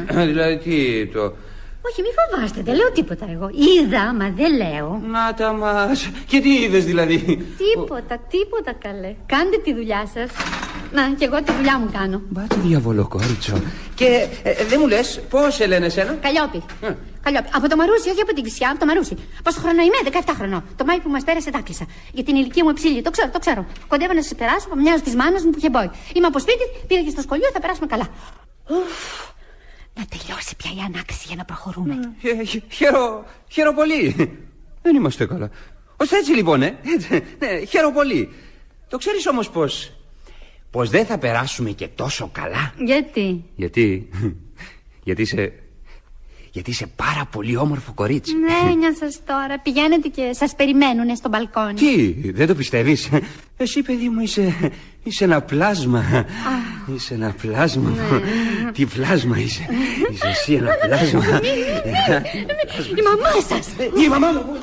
Δηλαδή τι το... Όχι, μη φοβάστε, δεν λέω τίποτα εγώ. Είδα, μα δεν λέω. Να τα μας. Και τι είδες δηλαδή? Τίποτα καλέ. Κάντε τη δουλειά σας. Να, κι εγώ τη δουλειά μου κάνω. Μπα τι διαβολοκόριτσο. Και δεν μου λες πώς σε λένε εσένα? Καλλιόπη. Από το Μαρούσι, όχι από την Ξιά, από το Μαρούσι. Πόσο χρόνο είμαι? 17 χρονών. Το Μάη που μας πέρασε τα κλείσα. Για την ηλικία μου υψηλή, το ξέρω. Κοντεύω να σας περάσω από μοιάζω της μάνας μου που είχε μπόι. Είμαι από σπίτι, πήγα και στο σχολείο, θα περάσουμε καλά. Να τελειώσει πια η ανάκριση για να προχωρούμε. Χαίρο πολύ. Δεν είμαστε καλά. Ως έτσι λοιπόν, ναι, χαίρο πολύ. Το ξέρεις όμως πως δεν θα περάσουμε και τόσο καλά? Γιατί είσαι πάρα πολύ όμορφο κορίτσι. Ναι, νιώσα τώρα. Πηγαίνετε και σας περιμένουνε στο μπαλκόνι. Τι, δεν το πιστεύεις? Εσύ παιδί μου είσαι ένα πλάσμα. Είσαι ένα πλάσμα. Τι πλάσμα είσαι? Είσαι εσύ ένα πλάσμα. Η μαμά σας. Η μαμά μου.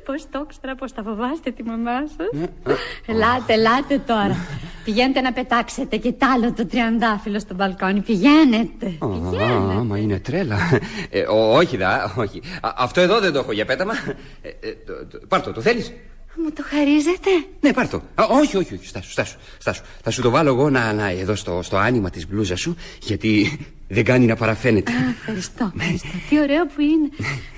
Πώς το ήξερα, πως θα φοβάστε τη μαμά σας. Ελάτε τώρα. Πηγαίνετε να πετάξετε και τ' άλλο το τριαντάφυλλο στο μπαλκόνι. Πηγαίνετε. Μα είναι τρέλα. Όχι. Αυτό εδώ δεν το έχω για πέταμα. Πάρ' το θέλεις? Μου το χαρίζετε? Ναι, πάρ' το. Όχι, στάσου. Θα σου το βάλω εγώ εδώ στο άνοιγμα της μπλούζας σου, γιατί δεν κάνει να παραφαίνεται. Ευχαριστώ. Τι ωραίο που είναι.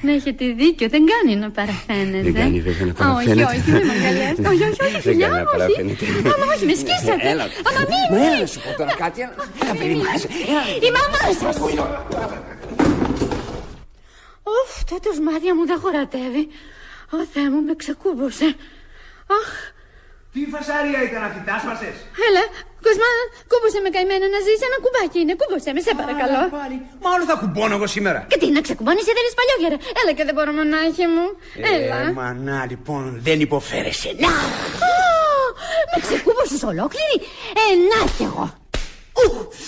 Να έχετε δίκιο, δεν κάνει να παραφαίνεται. Δεν κάνει βέβαια να παραφαίνεται. Όχι, δεν με αγκαλιάζετε. Όχι, δεν κάνει να παραφαίνεται. Όχι, με σκίσατε. Έλα να σου πω τώρα κάτι. Η μαμά σας. Τότε μάτια μου δεν χωρατεύει. Ω Θεέ μου, με ξεκούμπωσε. Τι φασαρία ήταν αυτή, τα άσπασες? Έλα, Κοσμά, κούμπωσε με καημένα να ζεις. Ένα κουμπάκι είναι, κούμπωσε με, σε παρακαλώ. Μα όλο θα κουμπώνω εγώ σήμερα. Και τι να ξεκουμπώνεις, θέλεις παλιόγερα. Έλα και δεν μπορώ, μονάχη μου. Έλα. Μανά, λοιπόν, δεν υποφέρεσαι. Να! Με ξεκούμπωσες ολόκληρη. Να κι εγώ.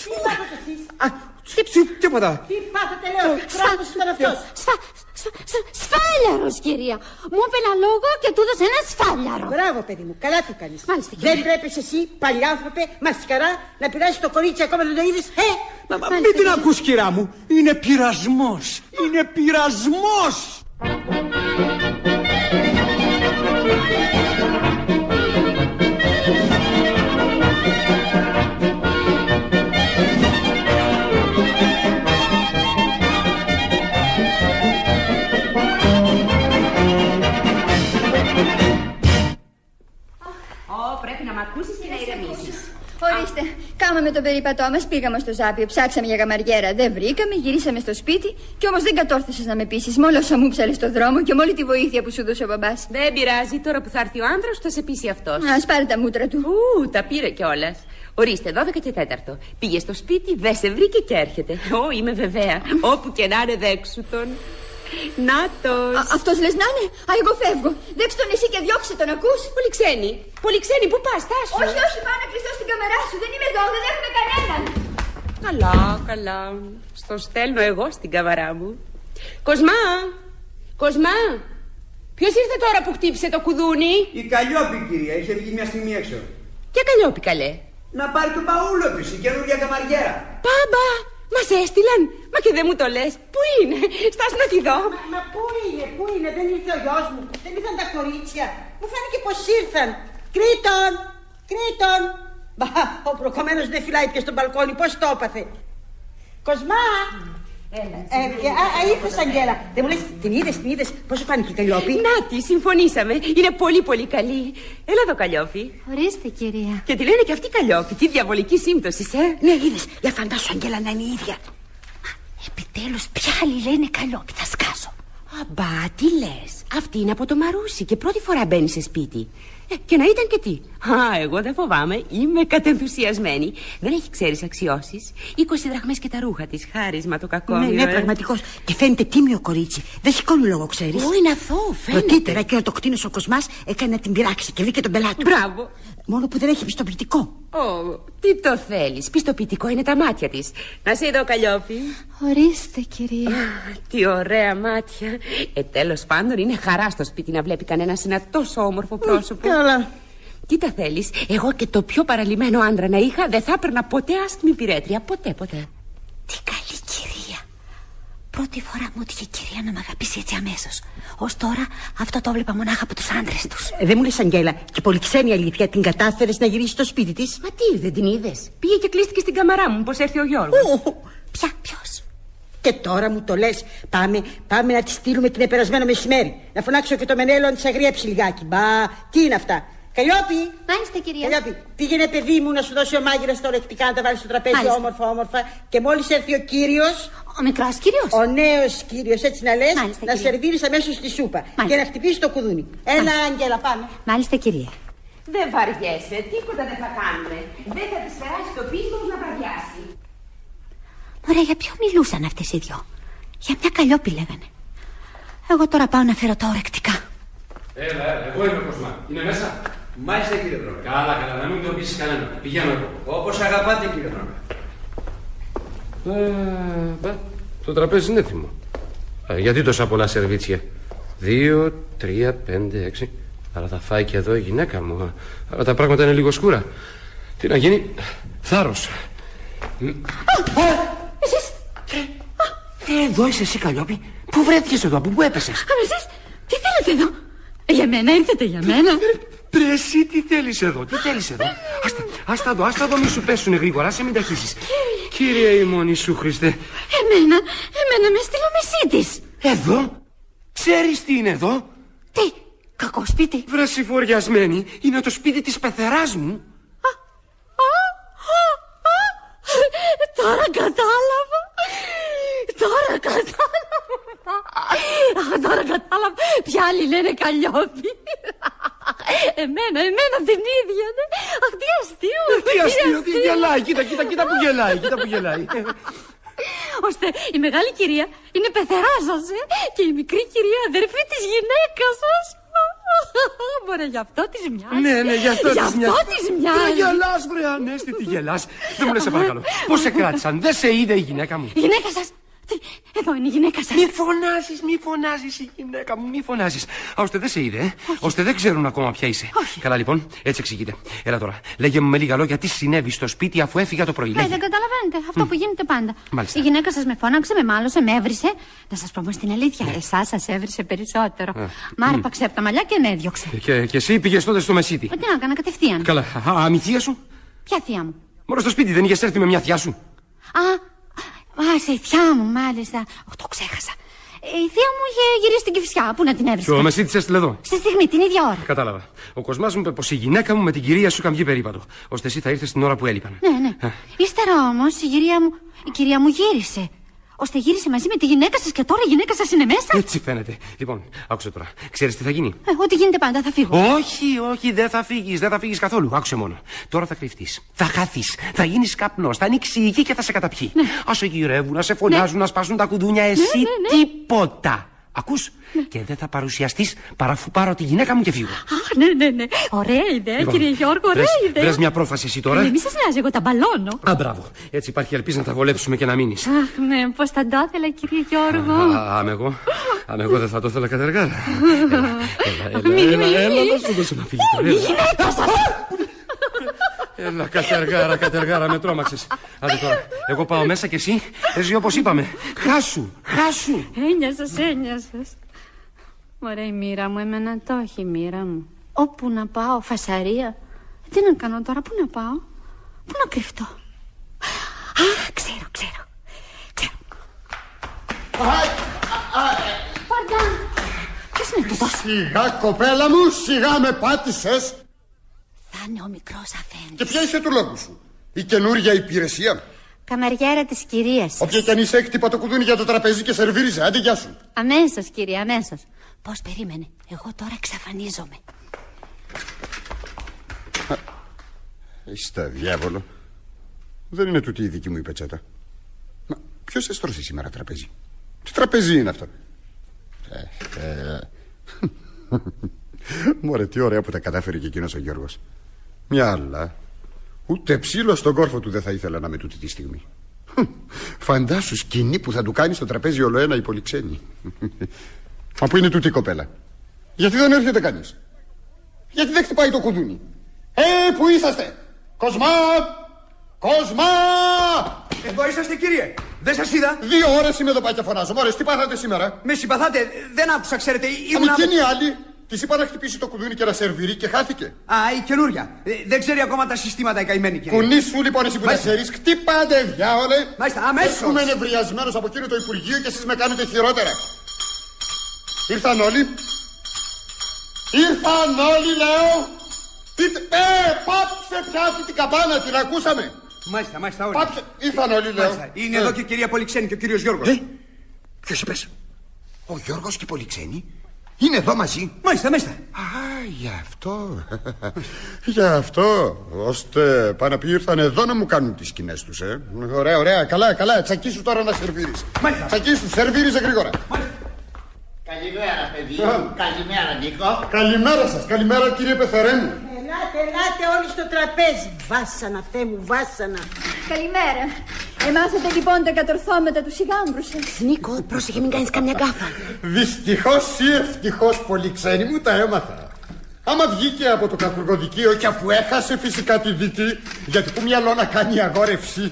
Τι πάθατε εσείς? Τίποτα. Τι πάθατε, λέω. Κράτος ήταν αυτός. Σφάλιαρος, κυρία. Μου είπε ένα λόγο και του έδωσε ένα σφάλιαρο. Μπράβο, παιδί μου, καλά του κάνεις. Μάλιστα, κυρία. Δεν πρέπει εσύ, παλιάνθρωπε, μασκαρά, να πειράσει το κορίτσι ακόμα δεν το είδες. Μην την ακούς, κυρά μου. Είναι πειρασμός. Είναι πειρασμός. Πρέπει να μ' ακούσεις και να ηρεμήσεις. Ορίστε, κάμαμε τον περίπατό μας, πήγαμε στο Ζάπιο, ψάξαμε για γαμαριέρα, δεν βρήκαμε, γυρίσαμε στο σπίτι και όμως δεν κατόρθωσες να με πείσεις. Με όλα όσα μου ψάλες στον δρόμο και με όλη τη βοήθεια που σου δώσε ο μπαμπάς. Δεν πειράζει, τώρα που θα έρθει ο άντρας σου θα σε πείσει αυτός. Ας πάρει τα μούτρα του. Τα πήρε κιόλας. Ορίστε, 12 και 4. Πήγε στο σπίτι, δεν σε βρήκε και έρχεται. Είμαι βεβαία. Όπου και να είναι, δέξου τον. Νάτος. Αυτός λες να είναι? Εγώ φεύγω. Δέξου τον εσύ και διώξε τον, ακούς? Πολύ ξένη, πού πας, στάσου. Όχι, πάω να κλειστώ στην καμερά σου. Δεν είμαι εδώ, δεν έχουμε κανέναν. Καλά. Στο στέλνω εγώ στην καμαρά μου. Κοσμά. Ποιος ήρθε τώρα που χτύπησε το κουδούνι? Η Καλλιόπη, κυρία, είχε βγει μια στιγμή έξω. Ποια Καλλιόπη, καλέ? Να πάρει τον παούλο της, η καινούργια καμαριέρα. Πάμπα, μας έστειλαν. Μα και δεν μου το λες. Πού είναι? Στάσου να τη δω. Μα πού είναι, δεν ήρθε ο γιος μου. Δεν ήρθαν τα κορίτσια. Μου φάνηκε πως ήρθαν. Κρήτον. Μπα, ο προκομμένος δεν φυλάει πια στο μπαλκόνι. Πώς το έπαθε? Κοσμά. Ήρθες, Αγγέλα. Δεν μου λες, την είδες, πώς σου φάνηκε η Καλλιόπη? Να τη, συμφωνήσαμε. Είναι πολύ καλή. Έλα εδώ, Καλλιόπη. Ορίστε, κυρία. Και τη λένε και αυτή Καλλιόπη. Τι διαβολική σύμπτωση, Ναι, είδες. Για φαντάσου, Αγγέλα, να είναι η ίδια. Επιτέλους, ποια άλλη λένε Καλλιόπη, θα σκάσω. Αμπά, τι λες? Αυτή είναι από το Μαρούσι και πρώτη φορά μπαίνει σε σπίτι. Και να ήταν και τι. Εγώ δεν φοβάμαι, είμαι κατενθουσιασμένη. Δεν έχει, ξέρεις, αξιώσεις. 20 δραχμές και τα ρούχα της, χάρισμα το κακόμοιρο. Ναι, πραγματικός. Και φαίνεται τίμιο κορίτσι. Δεν σηκώνει λόγο, ξέρεις. Είναι αθώο, φαίνεται. Πρωτήτερα, εκείνο το κτίνος ο Κοσμάς έκανε να την πειράξει και βρήκε τον πελάτη του. Μπράβο. Μόνο που δεν έχει πιστοποιητικό. Τι το θέλεις? Πιστοποιητικό είναι τα μάτια της. Να σε δω, Καλλιόπη. Ορίστε, κυρία. Τι ωραία μάτια. Τέλος πάντων, είναι χαρά στο σπίτι να βλέπει κανένας ένα τόσο όμορφο πρόσωπο. Καλά. Τι τα θέλεις? Εγώ και το πιο παραλυμμένο άντρα να είχα, δεν θα έπαιρνα ποτέ άσχημη πυρέτρια. Ποτέ. Τι καλή κυρία. Πρώτη φορά μου έτυχε κυρία να μ' αγαπήσει έτσι αμέσως. Ως τώρα αυτό το έβλεπα μονάχα από τους άντρες τους. Δεν μου λες, Αγγέλα, και πολύ ξένη αλήθεια, την κατάφερες να γυρίσει στο σπίτι της? Μα τι, δεν την είδες? Πήγε και κλείστηκε στην καμαρά μου, πως έρθει ο Γιώργος. Ποιος? Και τώρα μου το λες. Πάμε να τη στείλουμε την επερασμένο μεσημέρι. Να φωνάξω και το Μενέλο να της αγριέψει λιγάκι. Μπα, τι είναι αυτά? Καλλιόπη! Μάλιστα, κυρία. Καλλιόπη, πήγαινε, παιδί μου, να σου δώσει ο μάγειρας τα ορεκτικά να τα βάλει στο τραπέζι. Μάλιστα. Όμορφα. Και μόλις έρθει ο κύριος. Ο μικρός κύριος. Ο νέος κύριος, έτσι να λες. Μάλιστα, να κυρία. σερβίρεις αμέσως τη σούπα. Μάλιστα. Και να χτυπήσει το κουδούνι. Έλα, Αγγέλα, πάμε. Μάλιστα, κυρία. Δεν βαριέσαι, τίποτα δεν θα κάνουμε. Δεν θα της περάσει το πείσμα να βαριάσει. Ωραία, για ποιο μιλούσαν αυτές οι δυο? Για μια Καλλιόπη λέγανε. Εγώ τώρα πάω να φέρω τα ορεκτικά. Έλα, εγώ είμαι ο Κοσμά. Είναι μέσα? Μάλιστα, κύριε Δρόκα. Καλά, να μην το πείσεις κανένα. Πηγαίνω εγώ. Όπως αγαπάτε, κύριε Δρόκα. Το τραπέζι είναι έτοιμο. Γιατί τόσα πολλά σερβίτσια? 2, 3, 5, 6. Αλλά θα φάει και εδώ η γυναίκα μου. Αλλά τα πράγματα είναι λίγο σκούρα. Τι να γίνει? Θάρρος. Εσείς? Εδώ είσαι εσύ, Καλλιόπη. Πού βρέθηκες εδώ, από πού έπεσες? Εσείς? Τι θέλετε εδώ? Για μένα ήρθετε, για μένα. Εσύ τι θέλεις εδώ, τι θέλεις εδώ? Άστα εδώ, μη σου πέσουνε γρήγορα, σε μην ταχύσεις. Κύριε η μόνη Ιησού Χριστέ. Εμένα με στείλω μεσίτης. Εδώ? Ξέρεις τι είναι εδώ? Τι, κακό σπίτι? Βρε συφοριασμένη, είναι το σπίτι της πεθεράς μου. Τώρα κατάλαβα. Τώρα κατάλαβα. Ποια άλλοι λένε Καλλιόπη. Εμένα την ίδια, ναι. Αχ, τι αστείο. Τι αστείο, τι γελάει. Κοίτα που γελάει. Ώστε η μεγάλη κυρία είναι πεθερά σας, και η μικρή κυρία αδερφή της γυναίκας σας. Μπορεί, γι' αυτό της μοιάζει. Ναι, γι' αυτό της μοιάζει. Τι γελάς, βρε Ανέστη, τι γελάς? Δεν μου λες, σε παρακαλώ, πώς σε κράτησαν? Δεν σε είδε η γυναίκα μου? Η γυναίκα σας? Εδώ είναι η γυναίκα σας. Μη φωνάζεις η γυναίκα μου, μη φωνάζεις. Ώστε δεν σε είδε, ώστε δεν ξέρουν ακόμα ποια είσαι. Όχι. Καλά λοιπόν, έτσι εξηγείται. Έλα τώρα, λέγε μου με λίγα λόγια τι συνέβη στο σπίτι αφού έφυγα το πρωί. Δεν καταλαβαίνετε, αυτό που γίνεται πάντα. Μάλιστα. Η γυναίκα σας με φώναξε, με μάλωσε, με έβρισε. Να σας πω όμως την αλήθεια, εσάς σας έβρισε περισσότερο. Μ' άρπαξε από τα μαλλιά και με έδιωξε. Και εσύ πήγες τότε στο μεσίτη? Τι να έκανα, κατευθείαν. Καλά, η θεία σου? Ποια θεία μου? Μόνο στο σπίτι δεν είχες έρθει με μια θεία σου? Σε θεία μου, μάλιστα. Το ξέχασα. Η θεία μου είχε γυρίσει στην Κηφισιά. Πού να την έβρισκα? Και ο Μεσίτης έστειλε εδώ. Στη στιγμή, την ίδια ώρα. Κατάλαβα. Ο Κοσμάς μου είπε πως η γυναίκα μου με την κυρία σου είχαν βγει περίπατο. Ώστε εσύ θα ήρθες την ώρα που έλειπαν. Ναι. Ύστερα όμως η κυρία μου γύρισε. Ώστε γύρισε μαζί με τη γυναίκα σας και τώρα η γυναίκα σας είναι μέσα. Έτσι φαίνεται. Λοιπόν, άκουσε τώρα. Ξέρεις τι θα γίνει? Ό,τι γίνεται πάντα, θα φύγω. Όχι, δεν θα φύγεις καθόλου. Άκουσε μόνο. Τώρα θα κρυφτείς. Θα χαθείς. Θα γίνεις καπνός. Θα ανοίξει η γη και θα σε καταπιεί. Α σε γυρεύουν, να σε φωνάζουν, να σπάσουν τα κουδούνια. Εσύ τίποτα. Ακούς? Και δεν θα παρουσιαστείς παρά αφού πάρω τη γυναίκα μου και φύγω. Ναι. Ωραία ιδέα, λοιπόν, κύριε Γιώργο, ωραία ιδέα. Βρες μια πρόφαση εσύ τώρα. Μη σας νοιάζει, εγώ τα μπαλώνω. Μπράβο. Έτσι υπάρχει ελπίση να τα βολέψουμε και να μείνεις. Αχ, ναι, πώς θα το ήθελα, κύριε Γιώργο. Άμε εγώ δεν θα το ήθελα κατεργάρα. Έλα, να σου δώσω να φύγει τώρα. Η γυναίκα σας! Έλα, κατεργάρα, με τρόμαξες. Άντε τώρα, εγώ πάω μέσα και εσύ, ζει όπως είπαμε. Χάσου. Ένιωσες. Ωραία η μοίρα μου, εμένα το έχει η μοίρα μου. Όπου να πάω, φασαρία. Τι να κάνω τώρα, πού να πάω, πού να κρυφτώ? Ξέρω. Παντά, ποιος είναι τούτος? Σιγά, κοπέλα μου, σιγά με πάτησες. Θα είναι ο μικρός αφέντης. Και ποια είσαι του λόγου σου? Η καινούργια υπηρεσία? Καμαριέρα της κυρίας. Όποια κι αν είσαι, έκτυπα το κουδούνι για το τραπέζι και σερβίριζε. Άντε, γεια σου. Αμέσως, κύριε, αμέσως. Πώς, περίμενε, εγώ τώρα εξαφανίζομαι. Είστε διάβολο. Δεν είναι τούτη η δική μου η πετσέτα. Μα ποιος έστρωσε σήμερα τραπέζι? Τι τραπέζι είναι αυτό? Μωρέ, τι ωραία που τα κατάφερε και εκείνος ο Γιώργος. Μια άλλα. Ούτε ψήλο στον κόρφο του δεν θα ήθελα να με τούτη τη στιγμή. Φαντάσου σκηνή που θα του κάνει στο τραπέζι ολοένα η πολυξένη. Μα πού είναι τούτη η κοπέλα? Γιατί δεν έρχεται κανείς? Γιατί δεν χτυπάει το κουδούνι? Πού είσαστε? Κοσμά! Εδώ είσαστε, κύριε. Δεν σας είδα. 2 ώρες είμαι εδώ πάει και φωνάζω. Μωρές, τι πάθατε σήμερα? Με συμπαθάτε, δεν άκουσα, ξέρετε. Εκείνη η άλλη της είπα να χτυπήσει το κουδούνι και να σερβιρεί και χάθηκε. Η καινούρια. Δεν ξέρει ακόμα τα συστήματα η καημένη, κύριε. Κουνήσου λοιπόν εσύ που τα ξέρεις. Χτύπατε, διάολε. Μάλιστα, αμέσως. Είμαι νευριασμένος από εκείνο το Υπουργείο και εσείς με κάνετε χειρότερα. Ήρθαν όλοι, λέω. Πάψε πια αυτή την καμπάνα, την ακούσαμε. Μάλιστα, όλοι. Πάψε, ήρθαν όλοι, λέω. Είναι εδώ και η κυρία Πολυξένη και ο κύριος Γιώργος. Ποιος είπες? Ο Γιώργος και η Πολυξένη είναι εδώ μαζί? Μάλιστα. Γι' αυτό. Ώστε πάνω πει ήρθαν εδώ να μου κάνουν τις σκηνές τους. Ωραία, καλά. Τσακίσου τώρα να σερβίρεις. Τσακίσου, σερβίριζε γρήγορα. Καλημέρα, παιδί. Καλημέρα, Νίκο. Καλημέρα σας, καλημέρα, κύριε Πεθερέ μου. Ελάτε όλοι στο τραπέζι. Βάσανα, Θεέ μου, βάσανα. Καλημέρα. Εμάσατε λοιπόν τα κατορθώματα του σιγάμπρου σας. Νίκο, πρόσεχε μην κάνεις καμιά γκάφα. Δυστυχώς ή ευτυχώς, Πολυξένη μου, τα έμαθα. Άμα βγήκε από το κακουργοδικείο και αφού έχασε φυσικά τη δίκη, γιατί που μυαλό να κάνει αγόρευση.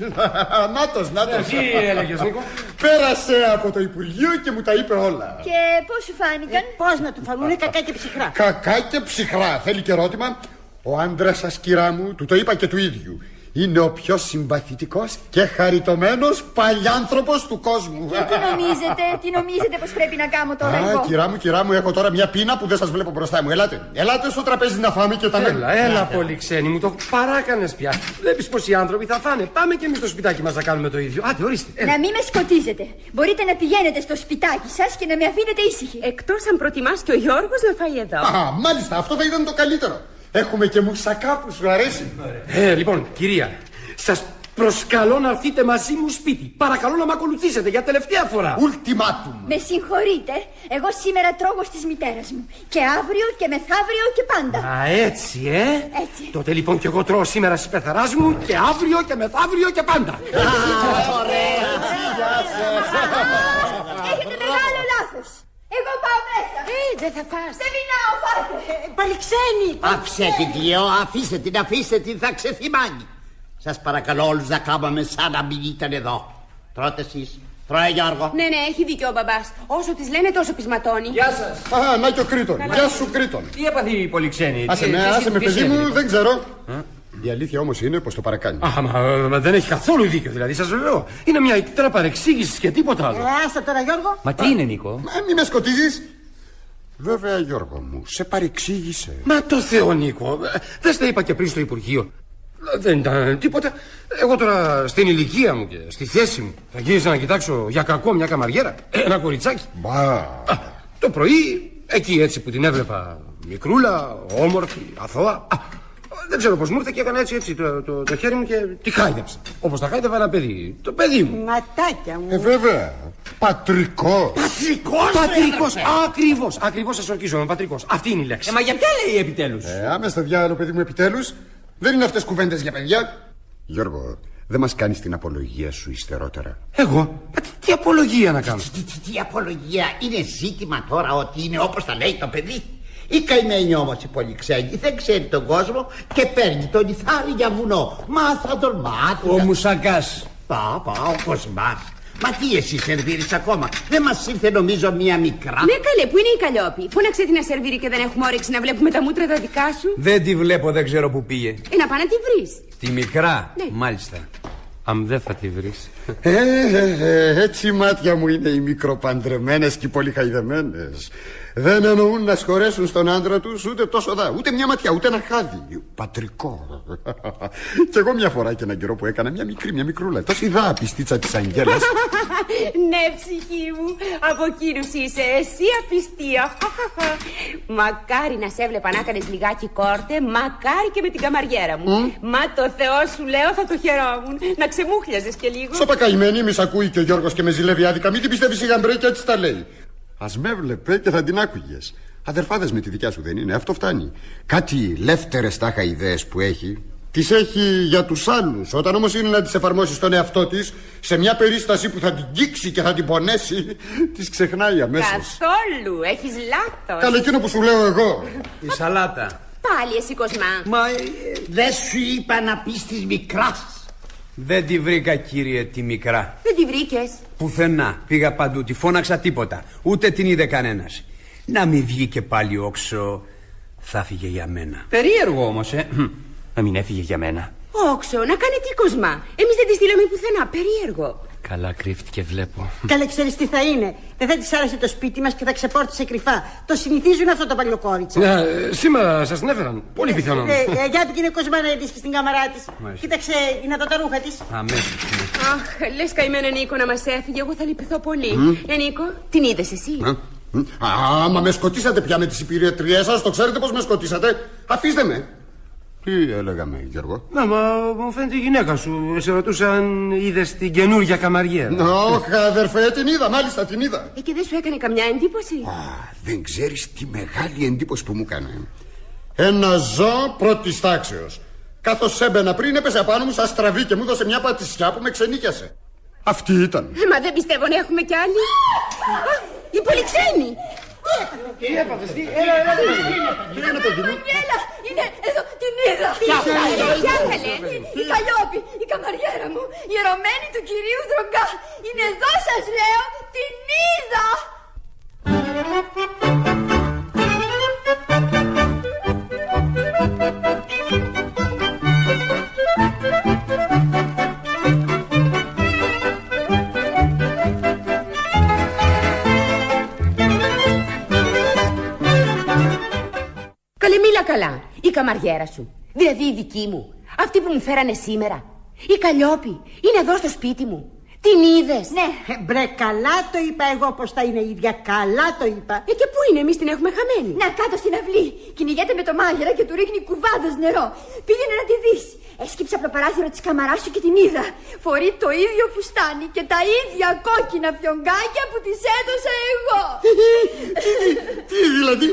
Νάτος. Τι έλεγες, Νίκο? Πέρασε από το Υπουργείο και μου τα είπε όλα. Και πώς σου φάνηκαν? Πώς να του φανούν, κακά και ψυχρά. Κακά και ψυχρά. Θέλει και ερώτημα. Ο άντρας σας, κυρά μου, του το είπα και του ίδιου. Είναι ο πιο συμπαθητικός και χαριτωμένος παλιάνθρωπος του κόσμου. Και τι νομίζετε πως πρέπει να κάνω τώρα εγώ? Κυρά μου, έχω τώρα μια πείνα που δεν σας βλέπω μπροστά μου. Ελάτε στο τραπέζι να φάμε και τα λέμε. Έλα, πολύ ξένη μου, το παράκανες πια. Βλέπεις πως οι άνθρωποι θα φάνε. Πάμε και εμείς στο σπιτάκι μας να κάνουμε το ίδιο. Άντε, ορίστε. Να μην με σκοτίζετε. Μπορείτε να πηγαίνετε στο σπιτάκι σας και να με αφήνετε ήσυχη. Εκτός αν προτιμάς και ο Γιώργος να φάει εδώ. Α, μάλιστα, αυτό θα ήταν το καλύτερο. Έχουμε και μουσακά που σου αρέσει. Λοιπόν, κυρία, σας προσκαλώ να έρθετε μαζί μου σπίτι. Παρακαλώ να με ακολουθήσετε για τελευταία φορά. Ultimatum. Με συγχωρείτε, εγώ σήμερα τρώγω στις μητέρας μου. Και αύριο και μεθαύριο και πάντα. Α, έτσι, Έτσι. Τότε λοιπόν και εγώ τρώω σήμερα στις πεθαράς μου και αύριο και μεθαύριο και πάντα. Ωραία. Έχετε μεγάλο λάθος. Εγώ πάω μέσα. Δεν θα φας. Δεν μηνάω, πάτε. Παλιξένη. Άφησε την, Κλειό, αφήστε την, θα ξεθυμάνει. Σας παρακαλώ όλους να κάνουμε σαν να μην ήταν εδώ. Τρώτε εσείς. Τρώε, Γιώργο. Ναι, έχει δίκιο ο μπαμπάς. Όσο της λένε τόσο πεισματώνει. Γεια σας. Α, να και ο Κρήτον. Γεια σου, Κρήτον. Τι έπαθε η Πολυξένη? Άσε με, παιδί μου, δεν ξέρω. Η αλήθεια όμως είναι πως το παρακάνει. Μα δεν έχει καθόλου δίκιο, δηλαδή, σας βεβαιώ. Είναι μια ικτρά παρεξήγηση και τίποτα άλλο. Άστα τώρα, Γιώργο. Μα τι είναι, Νίκο? Μη με σκοτίζεις. Βέβαια, Γιώργο μου, σε παρεξήγησε. Μα το Θεό, Νίκο, δεν στα είπα και πριν στο Υπουργείο. Δεν ήταν τίποτα. Εγώ τώρα στην ηλικία μου και στη θέση μου θα γύρισα να κοιτάξω για κακό μια καμαριέρα, ένα κοριτσάκι. Μπα. Το πρωί, εκεί έτσι που την έβλεπα, μικρούλα, όμορφη, αθώα. Δεν ξέρω πώς μου ήρθε και έκανα έτσι το χέρι μου και τη χάιδεψα. Όπως τα χάιδευα ένα παιδί. Το παιδί μου. Ματάκια μου. Βέβαια. Πατρικό. Πατρικός. Ακριβώς σας ορκίζομαι. Πατρικός. Αυτή είναι η λέξη. Μα για ποια λέει επιτέλους? Άμε στο διάλογο, παιδί μου, επιτέλους. Δεν είναι αυτές κουβέντες για παιδιά. Γιώργο, δεν μας κάνεις την απολογία σου υστερότερα? Εγώ? Τι απολογία να κάνω? Τι απολογία? Είναι ζήτημα τώρα ότι είναι όπως τα λέει το παιδί. Η καημένη όμως η Πολυξένη δεν ξέρει τον κόσμο και παίρνει τον Ιθάρη για βουνό. Μάθα τον μάθα. Ο Μουσακάς. Πα, ο Κοσμάς. Μα τι εσύ σερβίρεις ακόμα? Δεν μας ήρθε νομίζω μία μικρά? Ναι, καλέ, που είναι η Καλλιόπη? Φώναξε την να σερβίρει και δεν έχουμε όρεξη να βλέπουμε τα μούτρα τα δικά σου. Δεν τη βλέπω, δεν ξέρω που πήγε. Να πάει να τη βρεις. Τη μικρά? Ναι. Μάλιστα. Αν δεν θα τη βρεις. Έτσι μάτια μου είναι οι μικροπαντρεμένες και οι πολυχαϊδεμένες. Δεν εννοούν να σχορέσουν στον άντρα τους ούτε τόσο δα, ούτε μια ματιά, ούτε ένα χάδι. Πατρικό. Κι εγώ μια φορά και έναν καιρό που έκανα μια μικρούλα. Τόση δα πιστίτσα της Αγγέλας. Ναι, ψυχή μου, από εκείνους είσαι εσύ απιστία. Μακάρι να σε έβλεπα να έκανες λιγάκι κόρτε, μακάρι και με την καμαριέρα μου. Μα το Θεό σου λέω θα το χαιρόμουν. Να ξεμούχλιαζες και λίγο. Σοπα καημένη, μη σ' ακούει και ο Γιώργος και με ζηλεύει άδικα. Μην την πιστεύεις η γαμπρέ και έτσι τα λέει. Ας με έβλεπε και θα την άκουγες. Αδερφάδες με τη δικιά σου δεν είναι, αυτό φτάνει. Κάτι λεύτερες τάχα ιδέες που έχει, τις έχει για τους άλλους. Όταν όμως είναι να τις εφαρμόσει στον εαυτό της, σε μια περίσταση που θα την κύξει και θα την πονέσει, τις ξεχνάει αμέσως. Καθόλου, έχεις λάθος. Καλέ, εκείνο που σου λέω εγώ. Η σαλάτα. Πάλι εσύ, Κοσμά. Μα Δεν σου είπα να πεις της μικράς? δεν τη βρήκα, κύριε, τη μικρά. Δεν τη βρήκες? Πουθενά. Πήγα παντού, τη φώναξα τίποτα. Ούτε την είδε κανένας. Να μην βγει και πάλι όξο, θα φύγε για μένα. Περίεργο όμως, να μην έφυγε για μένα. Όξο, να κάνει τι, Κοσμά? Εμείς δεν τη στείλαμε πουθενά, περίεργο. Καλά κρύφτηκε, βλέπω. Καλέ, ξέρεις τι θα είναι? Δεν θα της άρεσε το σπίτι μας και θα ξεπόρτισε κρυφά. Το συνηθίζουν αυτό το παλιοκόριτσα. Σήμερα σας την έφεραν. Πολύ πιθανόν. Για την είναι Κοσμά να ειδήσει στην κάμαρά της. Κοίταξε, είναι εδώ τα ρούχα της. Αμέσως. Αχ, λες καημένα Νίκο να μας έφυγε. Εγώ θα λυπηθώ πολύ. Νίκο, την είδες εσύ? Μα με σκοτίσατε πια με τις υπηρετριές σας. Το ξέρετε πως με σκοτίσατε? Αφήστε με. Τι έλεγαμε, Γιώργο? Μα μου φαίνεται η γυναίκα σου. Σε ρωτούσα αν είδες την καινούργια καμαριέρα. Όχι, αδερφέ, την είδα, μάλιστα την είδα. Και δεν σου έκανε καμιά εντύπωση? Δεν ξέρεις τι μεγάλη εντύπωση που μου έκανε. Ένα ζώο πρώτης τάξεως. Καθώς έμπαινα πριν, έπεσε απάνω μου σαν στραβή και μου έδωσε μια πατησιά που με ξενίκιασε. Αυτή ήταν. Μα δεν πιστεύω να έχουμε κι άλλη. Η Πολυξένη. Τι έπαθες, τι, έλα, τι είναι παιδί μου? Αγγέλα, είναι εδώ, την είδα. Ποια θέλε? Η Καλλιόπη, η καμαριέρα μου, η ερωμένη του κυρίου Δρογκά. Είναι εδώ σας λέω, την είδα. Καλέ, μίλα καλά. Η καμαριέρα σου, δηλαδή η δική μου, αυτή που μου φέρανε σήμερα, η Καλλιόπη, είναι εδώ στο σπίτι μου. Την είδες? Ναι. Μπρε, καλά το είπα εγώ πως θα είναι η ίδια. Καλά το είπα. Και πού είναι, εμείς την έχουμε χαμένη. Να, κάτω στην αυλή. Κυνηγέται με το μάγειρα και του ρίχνει κουβάδες νερό. Πήγαινε να τη δεις. Έσκυψε από το παράθυρο της καμαράς σου και την είδα. Φορεί το ίδιο φουστάνι και τα ίδια κόκκινα φιωγκάκια που της έδωσα εγώ. Τι δηλαδή,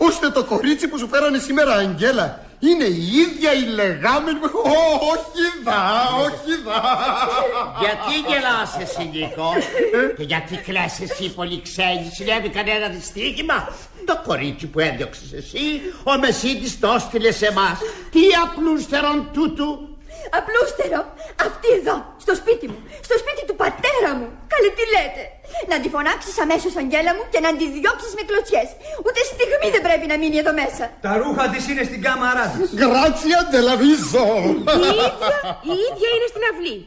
ώστε το κορίτσι που σου φέρανε σήμερα, Αγγέλα, είναι η ίδια η λεγάμενη. Όχι δα, όχι δα. Γιατί γελάς εσύ, Νίκο? Και γιατί κλαις εσύ, Πολυξένη? Συνέβη κανένα δυστύχημα? Το κορίτσι που έδιωξες εσύ, ο Μεσίτης το έστειλε σε εμάς. Τι απλούστερον τούτου? Απλούστερο, αυτή εδώ, στο σπίτι μου, στο σπίτι του πατέρα μου. Καλέ, τι λέτε? Να τη φωνάξεις αμέσως, Αγγέλα μου, και να τη διώξεις με κλωτσιές. Ούτε στιγμή δεν πρέπει να μείνει εδώ μέσα. Τα ρούχα της είναι στην κάμαρά της. Γκράτσια ντελαβίζο. Η ίδια είναι στην αυλή.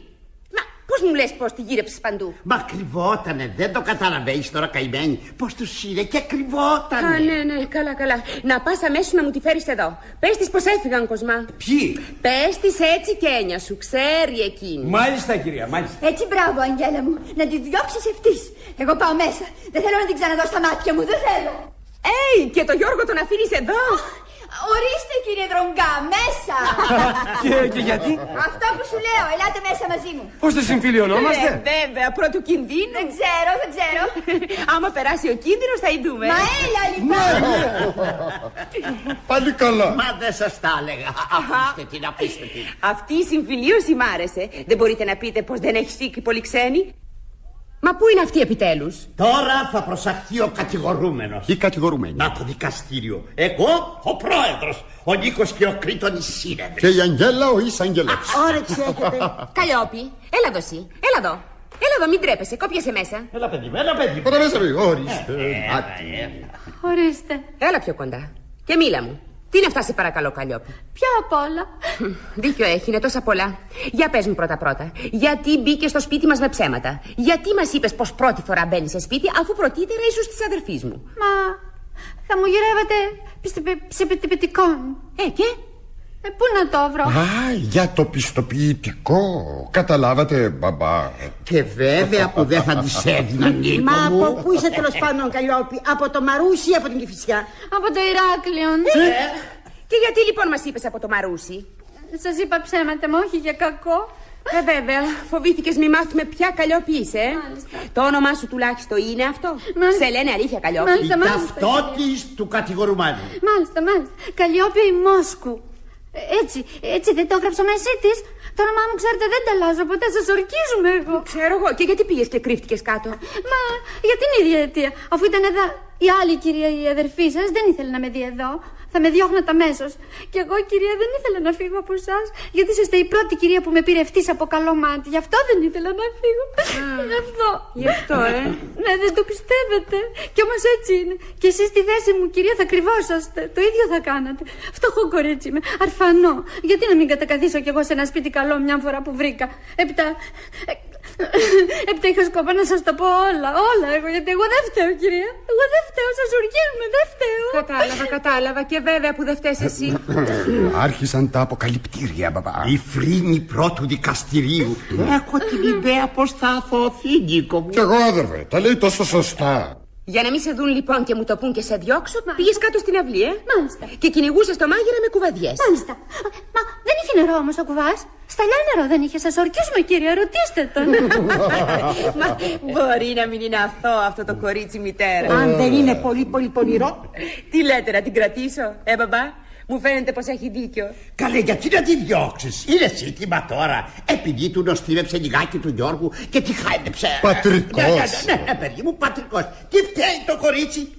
Μα πώς μου λες πως τη γύρεψες παντού? Μα κρυβότανε, δεν το καταλαβαίνεις τώρα, καημένη? Πως τους είναι και κρυβότανε. Α, ναι, καλά, καλά. Να πας αμέσως να μου τη φέρεις εδώ. Πες της πως έφυγαν, Κοσμά. Ποιοι? Πες της έτσι και έννοια σου, ξέρει εκείνη. Μάλιστα, κυρία, μάλιστα. Έτσι, μπράβο, Αγγέλα μου, να τη διώξεις ευτής. Εγώ πάω μέσα. Δεν θέλω να την ξαναδώ στα μάτια μου, δεν θέλω. Και το Γιώργο τον αφήνεις εδώ? Ορίστε, κύριε Δρογκά, μέσα. Και γιατί? Αυτό που σου λέω, ελάτε μέσα μαζί μου. Πώς δεν συμφιλιωνόμαστε? Βέβαια, πρώτου κινδύνου. Δεν ξέρω. Άμα περάσει ο κίνδυνος θα ειδούμε. Μα έλα λοιπόν. Πάλι καλά. Μα δεν σας τα έλεγα. Αφήστε την. Αυτή η συμφιλίωση μ' άρεσε. Δεν μπορείτε να πείτε πως δεν έχει σήκει πολύ ξένη? Μα πού είναι αυτή επιτέλους? Τώρα θα προσαχθεί ο κατηγορούμενος. Η κατηγορουμένη. Να το δικαστήριο. Εγώ, ο πρόεδρος. Ο Νίκος και ο Κρήτονης σύνεδροι. Και η Αγγέλα ο Ισαγγελέας. Όρεξη έχετε. Καλλιόπη, έλα εδώ εσύ. Έλα εδώ. Έλα εδώ, μην τρέπεσαι. Κόπιασε μέσα. Έλα παιδί μου, έλα παιδί μου. Τώρα μέσα μου. Ορίστε. Ορίστε. Έλα πιο κοντά. Και μίλα μου. Τι είναι αυτά, σε παρακαλώ, Καλλιόπη? Ποια απ' όλα? Δίκιο έχει, είναι τόσα πολλά. Για πες μου πρώτα. Γιατί μπήκε στο σπίτι μας με ψέματα? Γιατί μας είπες πως πρώτη φορά μπαίνεις σε σπίτι, αφού πρωτήτερα ήσουν της αδερφής μου? Μα θα μου γυρεύατε πιστοποιητικών. Και? Πού να το βρω? Για το πιστοποιητικό. Καταλάβατε, μπαμπά? Και βέβαια που δεν θα της έδιναν, Νίκο Μα μου. από πού είσαι τέλος πάντων, Καλλιόπη? Από το Μαρούσι ή από την Κηφισιά? Από το Ηράκλειον. Και γιατί λοιπόν μας είπες από το Μαρούσι? Σας είπα ψέματα, μα όχι για κακό. Βέβαια, φοβήθηκες μη μάθουμε ποια Καλλιόπη είσαι. Μάλιστα. Το όνομά σου τουλάχιστον είναι αυτό? Μάλιστα. Σε λένε αλήθεια, Καλλιόπη? Μάλιστα. Η ταυτότης του κατηγορουμένου. Μάλιστα. Καλλιόπη Μόσκου. Έτσι δεν το έγραψα μαζί της. Το όνομά μου, ξέρετε, δεν τα αλλάζω ποτέ. Σας ορκίζουμε εγώ. Ξέρω εγώ. Και γιατί πήγες και κρύφτηκες κάτω? Μα για την ίδια αιτία. Αφού ήταν εδώ η άλλη κυρία, η αδερφή σας, δεν ήθελε να με δει εδώ. Θα με διώχνατε αμέσως. Και εγώ, κυρία, δεν ήθελα να φύγω από εσάς. Γιατί είσαστε η πρώτη κυρία που με πήρε ευτής από καλό μάτι. Γι' αυτό δεν ήθελα να φύγω. Γι' αυτό. Ναι, δεν το πιστεύετε. Κι όμως έτσι είναι. Και εσείς στη θέση μου, κυρία, θα κρυβόσαστε. Το ίδιο θα κάνατε. Φτωχό κορίτσι είμαι. Αρφανό. Γιατί να μην κατακαθίσω κι εγώ σε ένα σπίτι καλό μια φορά που βρήκα? Έπειτα είχα σκοπό να σας τα πω όλα. Εγώ, γιατί εγώ δεν φταίω, κυρία. Εγώ δεν φταίω. Σας ορκίζουμε, δεν φταίω. Κατάλαβα. Και βέβαια που δεν φταίς εσύ. Άρχισαν τα αποκαλυπτήρια, μπαμπά. Η φρίνη πρώτου δικαστηρίου. Έχω την ιδέα πως θα αθωωθεί, Νίκο μου. Κι εγώ, αδερφέ, τα λέει τόσο σωστά. Για να μην σε δουν λοιπόν και μου το πούν και σε διώξω, πήγες κάτω στην αυλή, Μάλιστα. Και κυνηγούσες το μάγειρα με κουβαδιές. Μάλιστα. Μα δεν είχε νερό όμως ο κουβάς? Σταλιά νερό δεν είχε? Σας ορκίζουμε, κύριε, ρωτήστε τον. Μα μπορεί να μην είναι αθώο αυτό το κορίτσι, μητέρα? Αν δεν είναι πολύ πονηρό. Τι λέτε, να την κρατήσω, μπαμπά? Μου φαίνεται πως έχει δίκιο. Καλέ, γιατί να τη διώξεις? Είναι σύντημα τώρα. Επειδή του νοστίμεψε λιγάκι του Γιώργου και τη χάιδεψε. Πατρικός. Ναι, παιδί μου, πατρικός. Τι φταίει το κορίτσι?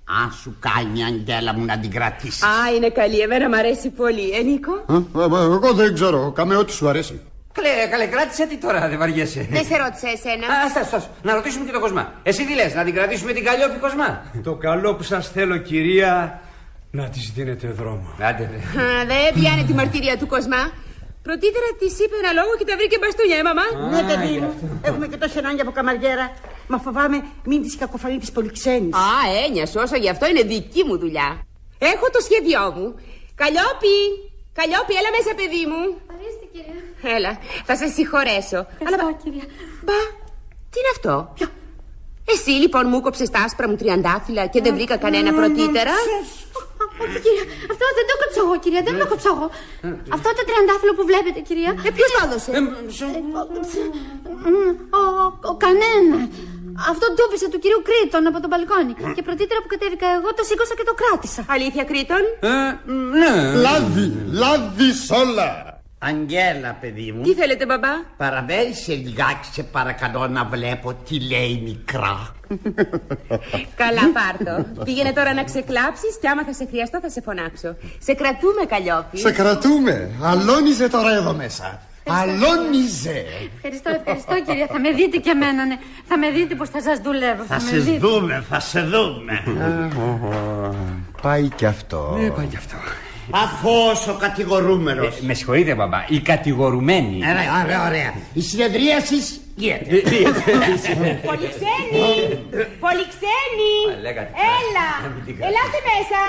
Αν σου κάνει, Αγγέλα μου, να την κρατήσεις. Α, είναι καλή, εμένα μ' αρέσει πολύ. Νίκο? Εγώ δεν ξέρω, κάμε ό,τι σου αρέσει. Καλέ, κράτησε τι τώρα, δεν βαριέσαι. Δεν σε ρώτησε εσένα. Άστα, να ρωτήσουμε και τον Κοσμά. Εσύ τι λες, να την κρατήσουμε την Καλλιόπη, Κοσμά? Το καλό που σας θέλω, κυρία, να της δίνετε δρόμο. Άντε. Δεν πιάνε τη μαρτυρία του Κοσμά. Πρωτήτερα της είπε ένα λόγο και τα βρήκε μπαστούνια, μαμά. Ναι, παιδί μου. Έχουμε και τόση ανάγκη από καμαριέρα. Μα φοβάμαι μην της κακοφανεί της Πολυξένης. Α, έννοια σου, όσο γι' αυτό είναι δική μου δουλειά. Έχω το σχέδιό μου. Καλλιόπη, έλα μέσα, παιδί μου. Ορίστε, κυρία. Έλα, θα σε συγχωρέσω. Ευχαριστώ, κυρία. Μπα, τι είναι αυτό? Ποιο? Εσύ λοιπόν μου κόψες τα άσπρα μου τριαντάφυλλα και δεν βρήκα κανένα πρωτήτερα. Όχι, κυρία, αυτό δεν το κόψω εγώ, κυρία, δεν το κόψω εγώ. Αυτό το τριαντάφυλλο που βλέπετε, κυρία. Ποιος το έδωσε? Κανένα. Αυτό το έπεσε του κυρίου Κρήτον από τον μπαλκόνι. Και πρωτήτερα που κατέβηκα εγώ το σήκωσα και το κράτησα. Αλήθεια, Κρήτον? Ναι. Λάδι όλα. Αγγέλα, παιδί μου. Τι θέλετε, μπαμπά? Παραβαίνεις λιγάκι, σε παρακαλώ, να βλέπω τι λέει μικρά. Καλά, πάρτο. Πήγαινε τώρα να ξεκλάψεις και άμα θα σε χρειαστώ θα σε φωνάξω. Σε κρατούμε, Καλλιόπη. Σε κρατούμε. Αλώνιζε τώρα εδώ μέσα. Αλώνιζε. Ευχαριστώ, κυρία. Θα με δείτε και εμένα, ναι. Θα με δείτε πως θα σας δουλεύω. Θα σε δούμε. Πάει κι αυτό. Ναι, πάει κι αυτό. Αφός ο κατηγορούμενος. Με συγχωρείτε, μπαμπά, η κατηγορουμένη. Ωραία. Η συνεδρίαση γίνεται. Πολυξένη! Έλα! Ελάτε μέσα!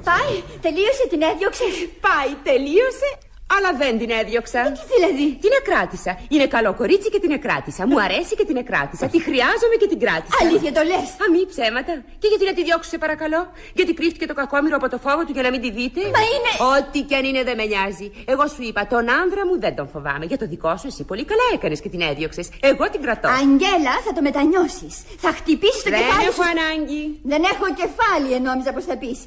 Πάει, τελείωσε, την έδιωξες? Πάει, τελείωσε, αλλά δεν την έδιωξα. Τι δηλαδή? Την εκράτησα. Είναι καλό κορίτσι και την εκράτησα. Μου αρέσει και την εκράτησα. Τη χρειάζομαι και την κράτησα. Αλήθεια το λες? Μη ψέματα. Και γιατί να τη διώξω, σε παρακαλώ? Γιατί κρύφτηκε το κακόμοιρο από το φόβο του για να μην τη δείτε? Μα είναι. Ό,τι κι αν είναι δεν με νοιάζει. Εγώ σου είπα, τον άνδρα μου δεν τον φοβάμαι. Για το δικό σου εσύ πολύ καλά έκανες και την έδιωξες. Εγώ την κρατώ. Αγγέλα, θα το μετανιώσεις. Θα χτυπήσεις το κεφάλι σου. Δεν έχω ανάγκη. Δεν έχω κεφάλι, νόμιζα πως θα πεις.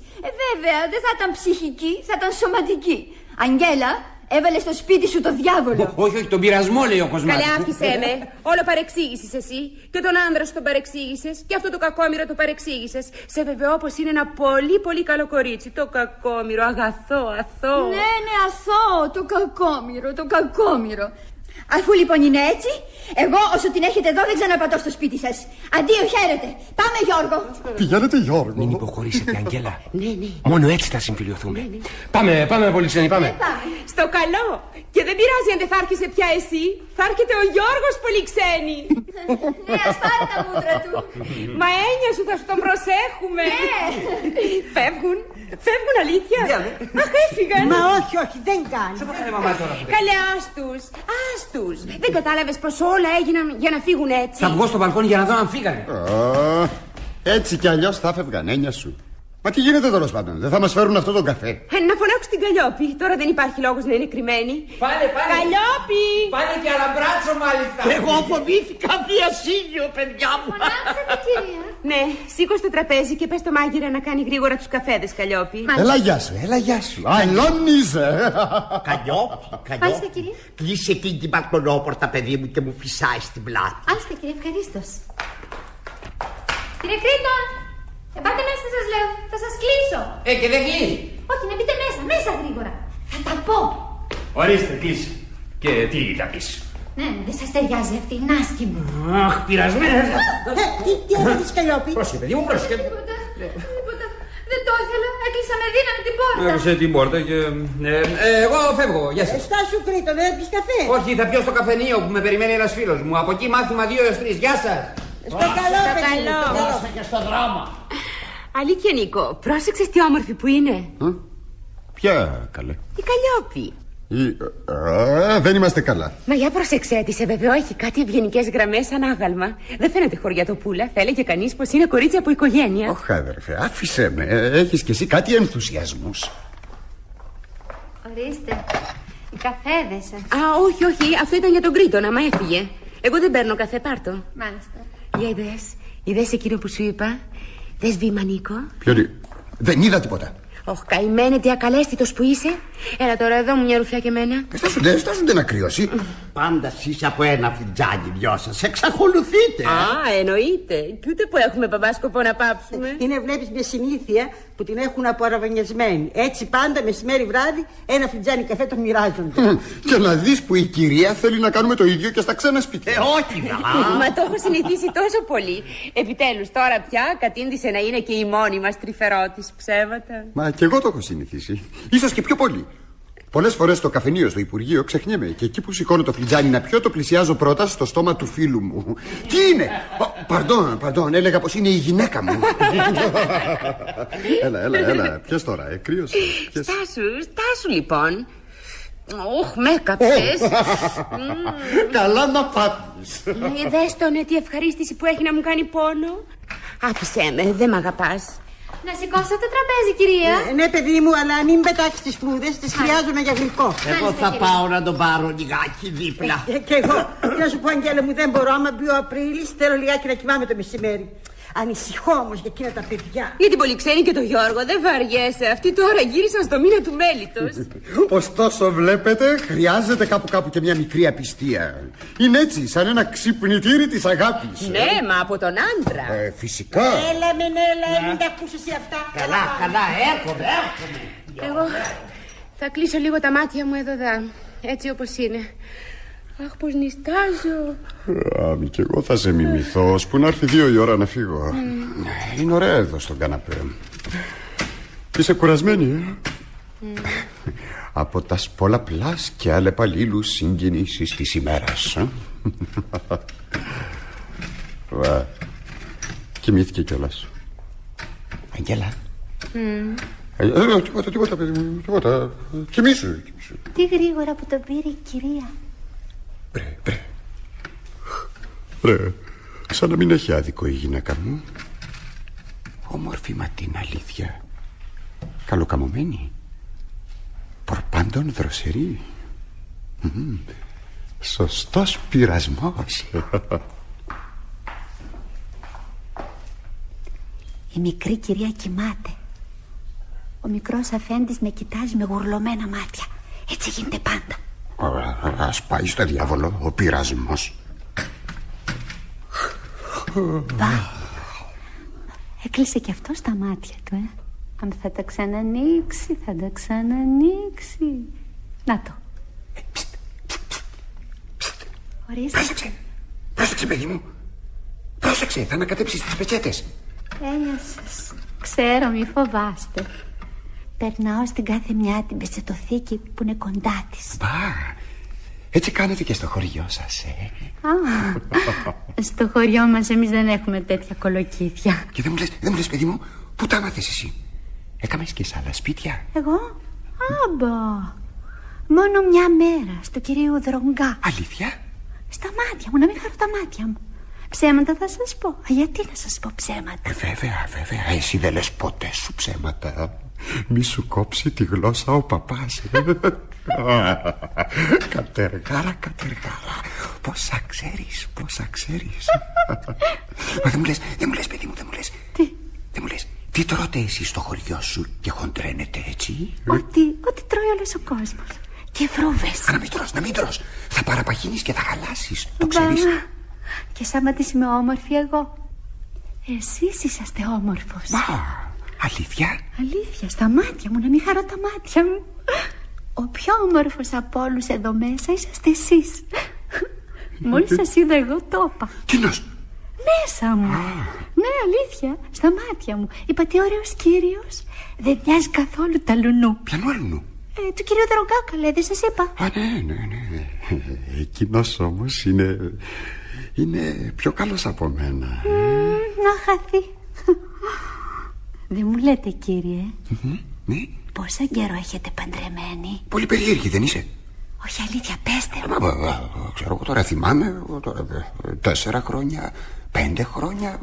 Βέβαια, δεν θα ήταν ψυχική, θα ήταν σωματική. Αγγέλα, έβαλε στο σπίτι σου το διάβολο. Όχι, τον πειρασμό, λέει ο Κοσμάς. Καλέ, άφησέ με. Όλο παρεξήγησες εσύ. Και τον άνδρα σου τον παρεξήγησες. Και αυτό το κακόμοιρο το παρεξήγησες. Σε βεβαιώ πως είναι ένα πολύ πολύ καλό κορίτσι. Το κακόμοιρο, αγαθό, αθώο. Ναι, αθώο, το κακόμοιρο. Αφού λοιπόν είναι έτσι, εγώ όσο την έχετε εδώ δεν ξαναπατώ στο σπίτι σας. Αντίο, χαίρετε. Πάμε, Γιώργο. Πηγαίνετε, Γιώργο. Μην υποχωρήσετε, Αγγέλα. Ναι. Μόνο έτσι θα συμφιλειωθούμε. Πάμε, Πολυξένη, πάμε. Στο καλό. Και δεν πειράζει αν δεν θα έρχεσαι πια εσύ. Θα έρχεται ο Γιώργος Πολυξένη. Ναι, ας πάρει τα μούτρα του. Μα έννοια σου, θα σου τον προσέχουμε. Φεύγουν αλήθεια. Αχ, έφυγαν. Μα όχι, δεν κάνει. Καλέ, άστους. Δεν κατάλαβες πως όλα έγιναν για να φύγουν έτσι? Θα βγω στο μπαλκόνι για να δω αν φύγανε. Έτσι κι αλλιώς θα φεύγαν, έννοια σου. Μα τι γίνεται τέλος πάντων, δεν θα μας φέρουν αυτό τον καφέ? Να φωνάξω την Καλλιόπη. Τώρα δεν υπάρχει λόγος να είναι κρυμμένη. Πάνε. Καλλιόπη! Πάνε και αλαμπράτσο μάλιστα. Εγώ φοβήθηκα διασύγιο, παιδιά μου. Φωνάξατε, κυρία. Ναι, σήκω στο τραπέζι και πες στο μάγειρα να κάνει γρήγορα τους καφέδες, Καλλιόπη. Έλα γεια σου. Αλώνιζε. Καλλιόπη. Μάλιστα, κυρία. Κλείσε εκείνη την μπαλκονόπορτα, παιδί μου, και μου φυσάει στην πλάτη. Άστε, κυρία, ευχαρίστως. Κύριε Κρήτον, πάτε μέσα, σας λέω. Θα σας κλείσω. Και δεν κλείσει. Όχι, να μπείτε μέσα γρήγορα. Θα τα πω. Ορίστε, κλείσει. Και τι θα πεις? Ναι, δεν σας ταιριάζει αυτή, είναι άσχημη. Αχ, πειρασμένα. Τι έλεγες, Καλλιόπη? Πρόσεχε, παιδί μου, πρόσεχε. Τίποτα. Δεν το ήθελα. Έκλεισα με δύναμη την πόρτα. Έκλεισε την πόρτα και... εγώ φεύγω, γεια σας. Στάσου, Κρήτο, δεν έπιες καφέ? Όχι, θα πιω στο καφενείο που με περιμένει ένας φίλος μου. Από εκεί μάθημα 2 έως 3. Γεια σας. Στο καλό, παιδί μου. Δώσα και στο δρόμο. Αλήθεια, Νίκο, πρόσεξες τι όμορφη που είναι? Ποια, καλέ? Η Καλλιόπη. Δεν είμαστε καλά. Μα για πρόσεξε τη, σε βεβαιώ έχει κάτι ευγενικές γραμμές σαν άγαλμα. Δεν φαίνεται χωριατοπούλα. Θα έλεγε κανείς πως είναι κορίτσι από οικογένεια. Όχι, αδερφέ, άφησέ με. Έχεις κι εσύ κάτι ενθουσιασμούς. Ορίστε, οι καφέδες σας. Όχι, αυτό ήταν για τον Κρήτον, άμα έφυγε. Εγώ δεν παίρνω καφέ, πάρτο. Μάλιστα. Για είδες εκείνο που σου είπα? Δες βήμα, Νίκο. Δεν είδα τίποτα. Καημένε, τι ακαλέστητος που είσαι. Έλα τώρα εδώ μου μια ρουφιά και εμένα. Στάσουνται να κρυώσει. Πάντα εσείς από ένα φλιτζάνι δυο σας. Εξακολουθείτε. Α, εννοείται. Και ούτε που έχουμε παπά σκοπό να πάψουμε. Είναι, βλέπεις, μια συνήθεια που την έχουν αποαραβανιασμένη. Έτσι πάντα μεσημέρι βράδυ ένα φλιτζάνι καφέ τον μοιράζονται. Και να δεις που η κυρία θέλει να κάνουμε το ίδιο και στα ξένα σπίτια. Όχι, Μα το έχω συνηθίσει τόσο πολύ. Επιτέλους τώρα πια κατήντησε να είναι και η μόνη μας τρυφερότης ψέματα. Μα και εγώ το έχω συνηθίσει. Ίσως και πιο πολύ. Πολλές φορές στο καφενείο, στο Υπουργείο, ξεχνιέμαι. Και εκεί που σηκώνω το φλιτζάνι να πιω, το πλησιάζω πρώτα στο στόμα του φίλου μου. Τι είναι! Παρντών, έλεγα πως είναι η γυναίκα μου. Έλα, πιες τώρα, κρύωσε. Στάσου λοιπόν. Όχ, με έκαψες. Καλά να πάθεις. Δες τον, τι ευχαρίστηση που έχει να μου κάνει πόνο. Άφησέ με, δεν μ' αγαπάς. Να σηκώσω το τραπέζι, κυρία. Ναι, παιδί μου, αλλά μην πετάξεις τις φλούδες, τις χρειάζομαι για γλυκό. Εγώ θα πάω να τον πάρω λιγάκι δίπλα. Και εγώ. Τι να σου πω, Αγγέλα μου, δεν μπορώ. Άμα μπει ο Απρίλης, θέλω λιγάκι να κοιμάμαι το μεσημέρι. Ανησυχώ όμως για εκείνα τα παιδιά. Για την Πολυξένη και τον Γιώργο δεν βαριέσαι. Αυτοί τώρα γύρισαν στο μήνα του μέλιτος. Ωστόσο βλέπετε, χρειάζεται κάπου και μια μικρή απιστία. Είναι έτσι, σαν ένα ξυπνητήρι της αγάπης. Ναι, μα από τον άντρα. Φυσικά. Έλα, μην τα ακούσεις εσύ αυτά. Καλά, έρχομαι. Εγώ θα κλείσω λίγο τα μάτια μου εδώ δά. Έτσι όπως είναι. Αχ, πως νηστάζω. Κι εγώ θα σε μιμηθώ, ώσπου να έρθει 2 η ώρα να φύγω. Είναι ωραία εδώ στον καναπέ. Είσαι κουρασμένη, από τα πολλαπλάς και αλλεπαλλήλους συγκινήσεις της ημέρας. Κοιμήθηκε κιόλας. Αγγέλα. Τίποτα, παιδί μου, τίποτα. Κοιμήσου. Τι γρήγορα που το πήρε η κυρία. Ρε, σαν να μην έχει άδικο η γυναίκα μου. Όμορφη μα την αλήθεια. Καλοκαμωμένη. Προπάντων δροσερή. Σωστός πειρασμός. Η μικρή κυρία κοιμάται. Ο μικρός αφέντης με κοιτάζει με γουρλωμένα μάτια. Έτσι γίνεται πάντα. Ας πάει στο διάβολο ο πειρασμός. Έκλεισε και αυτό στα μάτια του, Αν θα τα ξανανοίξει, θα τα ξανανοίξει. Να το. Ορίστε. Πρόσεξε, παιδί μου. Πρόσεξε, θα ανακατέψεις τις πετσέτες. Έλα σας. Ξέρω, μη φοβάστε. Περνάω στην κάθε μια την πετσετοθήκη που είναι κοντά της. Έτσι κάνετε και στο χωριό σας, Στο χωριό μας εμείς δεν έχουμε τέτοια κολοκύθια. Και δεν μου λες, παιδί μου, πού τα μάθες εσύ? Έκαμες και σε άλλα σπίτια? Εγώ? Άμπα. Μόνο μια μέρα στο κυρίου Δρογκά. Αλήθεια? Στα μάτια μου, να μην χαρώ τα μάτια μου. Ψέματα θα σας πω. Γιατί να σας πω ψέματα? Βέβαια, εσύ δεν λες ποτέ σου ψέματα. Μη σου κόψει τη γλώσσα ο παπάς. Κατεργάρα. Πόσα ξέρεις. Μα δεν μου λες, παιδί μου, δεν μου λες. Τι? Δεν μου λες, τι τρώτε εσείς στο χωριό σου και χοντρένετε έτσι? Ό,τι τρώει όλος ο κόσμος. Και φρούβες. Να μην τρως. Θα παραπαχύνεις και θα χαλάσεις. Το ξέρεις? Και σαν της είμαι όμορφη εγώ. Εσείς είσαστε όμορφος. Αλήθεια? Αλήθεια, στα μάτια μου, να μην χαρώ τα μάτια μου. Ο πιο όμορφος από όλους εδώ μέσα είσαστε εσείς. Μόλις σας είδα εγώ το είπα. Τίνος? Μέσα μου. Ναι, αλήθεια, στα μάτια μου. Είπα τι ωραίος κύριος. Δεν μοιάζει καθόλου τα λουνού. Ποιανού αλουνού? Του κυρίου Δρογκά, καλέ, δεν σας είπα? Ναι. Εκείνος όμως είναι πιο καλός από μένα. Να χαθεί. Δεν μου λέτε, κύριε, ναι. Πόσα καιρό έχετε παντρεμένοι? Πολύ περίεργη δεν είσαι? Όχι, αλήθεια, πέστε μου. Ξέρω εγώ τώρα, θυμάμαι 4 χρόνια, 5 χρόνια.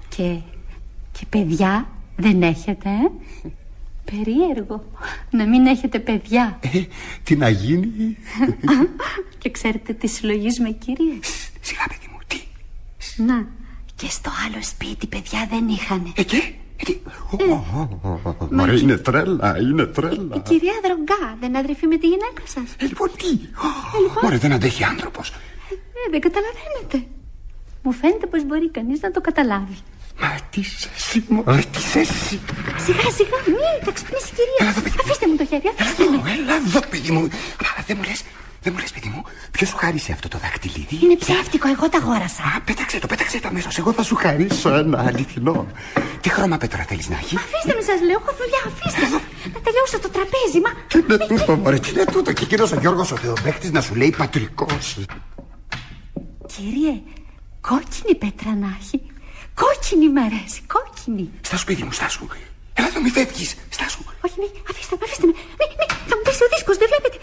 Και παιδιά δεν έχετε? Περίεργο να μην έχετε παιδιά. Τι να γίνει? Και ξέρετε τι συλλογίζουμε, κύριε? Σιγά, παιδί μου, τι? Να, και στο άλλο σπίτι παιδιά δεν είχανε. Και Μωρέ, είναι τρέλα, είναι τρέλα. Κυρία Δρογκά, δεν αδερφή με τη γυναίκα σας? Λοιπόν, τι? Μωρέ, δεν αντέχει άνθρωπος. Δεν καταλαβαίνετε. Μου φαίνεται πως μπορεί κανείς να το καταλάβει. Μα τι εσύ, μωρέ, τι εσύ. Σιγά, σιγά, μην θα ξυπνήσει η κυρία. Αφήστε μου το χέρι, αφήστε με. Έλα εδώ, παιδί μου. Δεν μου λες, παιδί μου, ποιος σου χάρισε αυτό το δαχτυλίδι? Είναι ψεύτικο, εγώ τα αγόρασα. Πέταξε το αμέσως. Εγώ θα σου χαρίσω ένα αληθινό. Τι χρώμα πέτρα θέλεις να έχει? Αφήστε με, σας λέω, έχω δουλειά, αφήστε με. Να τελειώσω το τραπέζι, μα. Τι είναι τούτο, μωρέ, τι είναι τούτο? Και εκείνος ο Γιώργος ο Θεοπαίκτης να σου λέει πατρικός. Κύριε, κόκκινη πέτρα να έχει. Κόκκινη μ' αρέσει, κόκκινη. Στάσου, παιδί μου, στάσου. Έλα εδώ, μη φεύγεις, στάσου. Όχι, μη, αφήστε με. Θα μου πέσει ο δίσκος, δεν βλέπετε.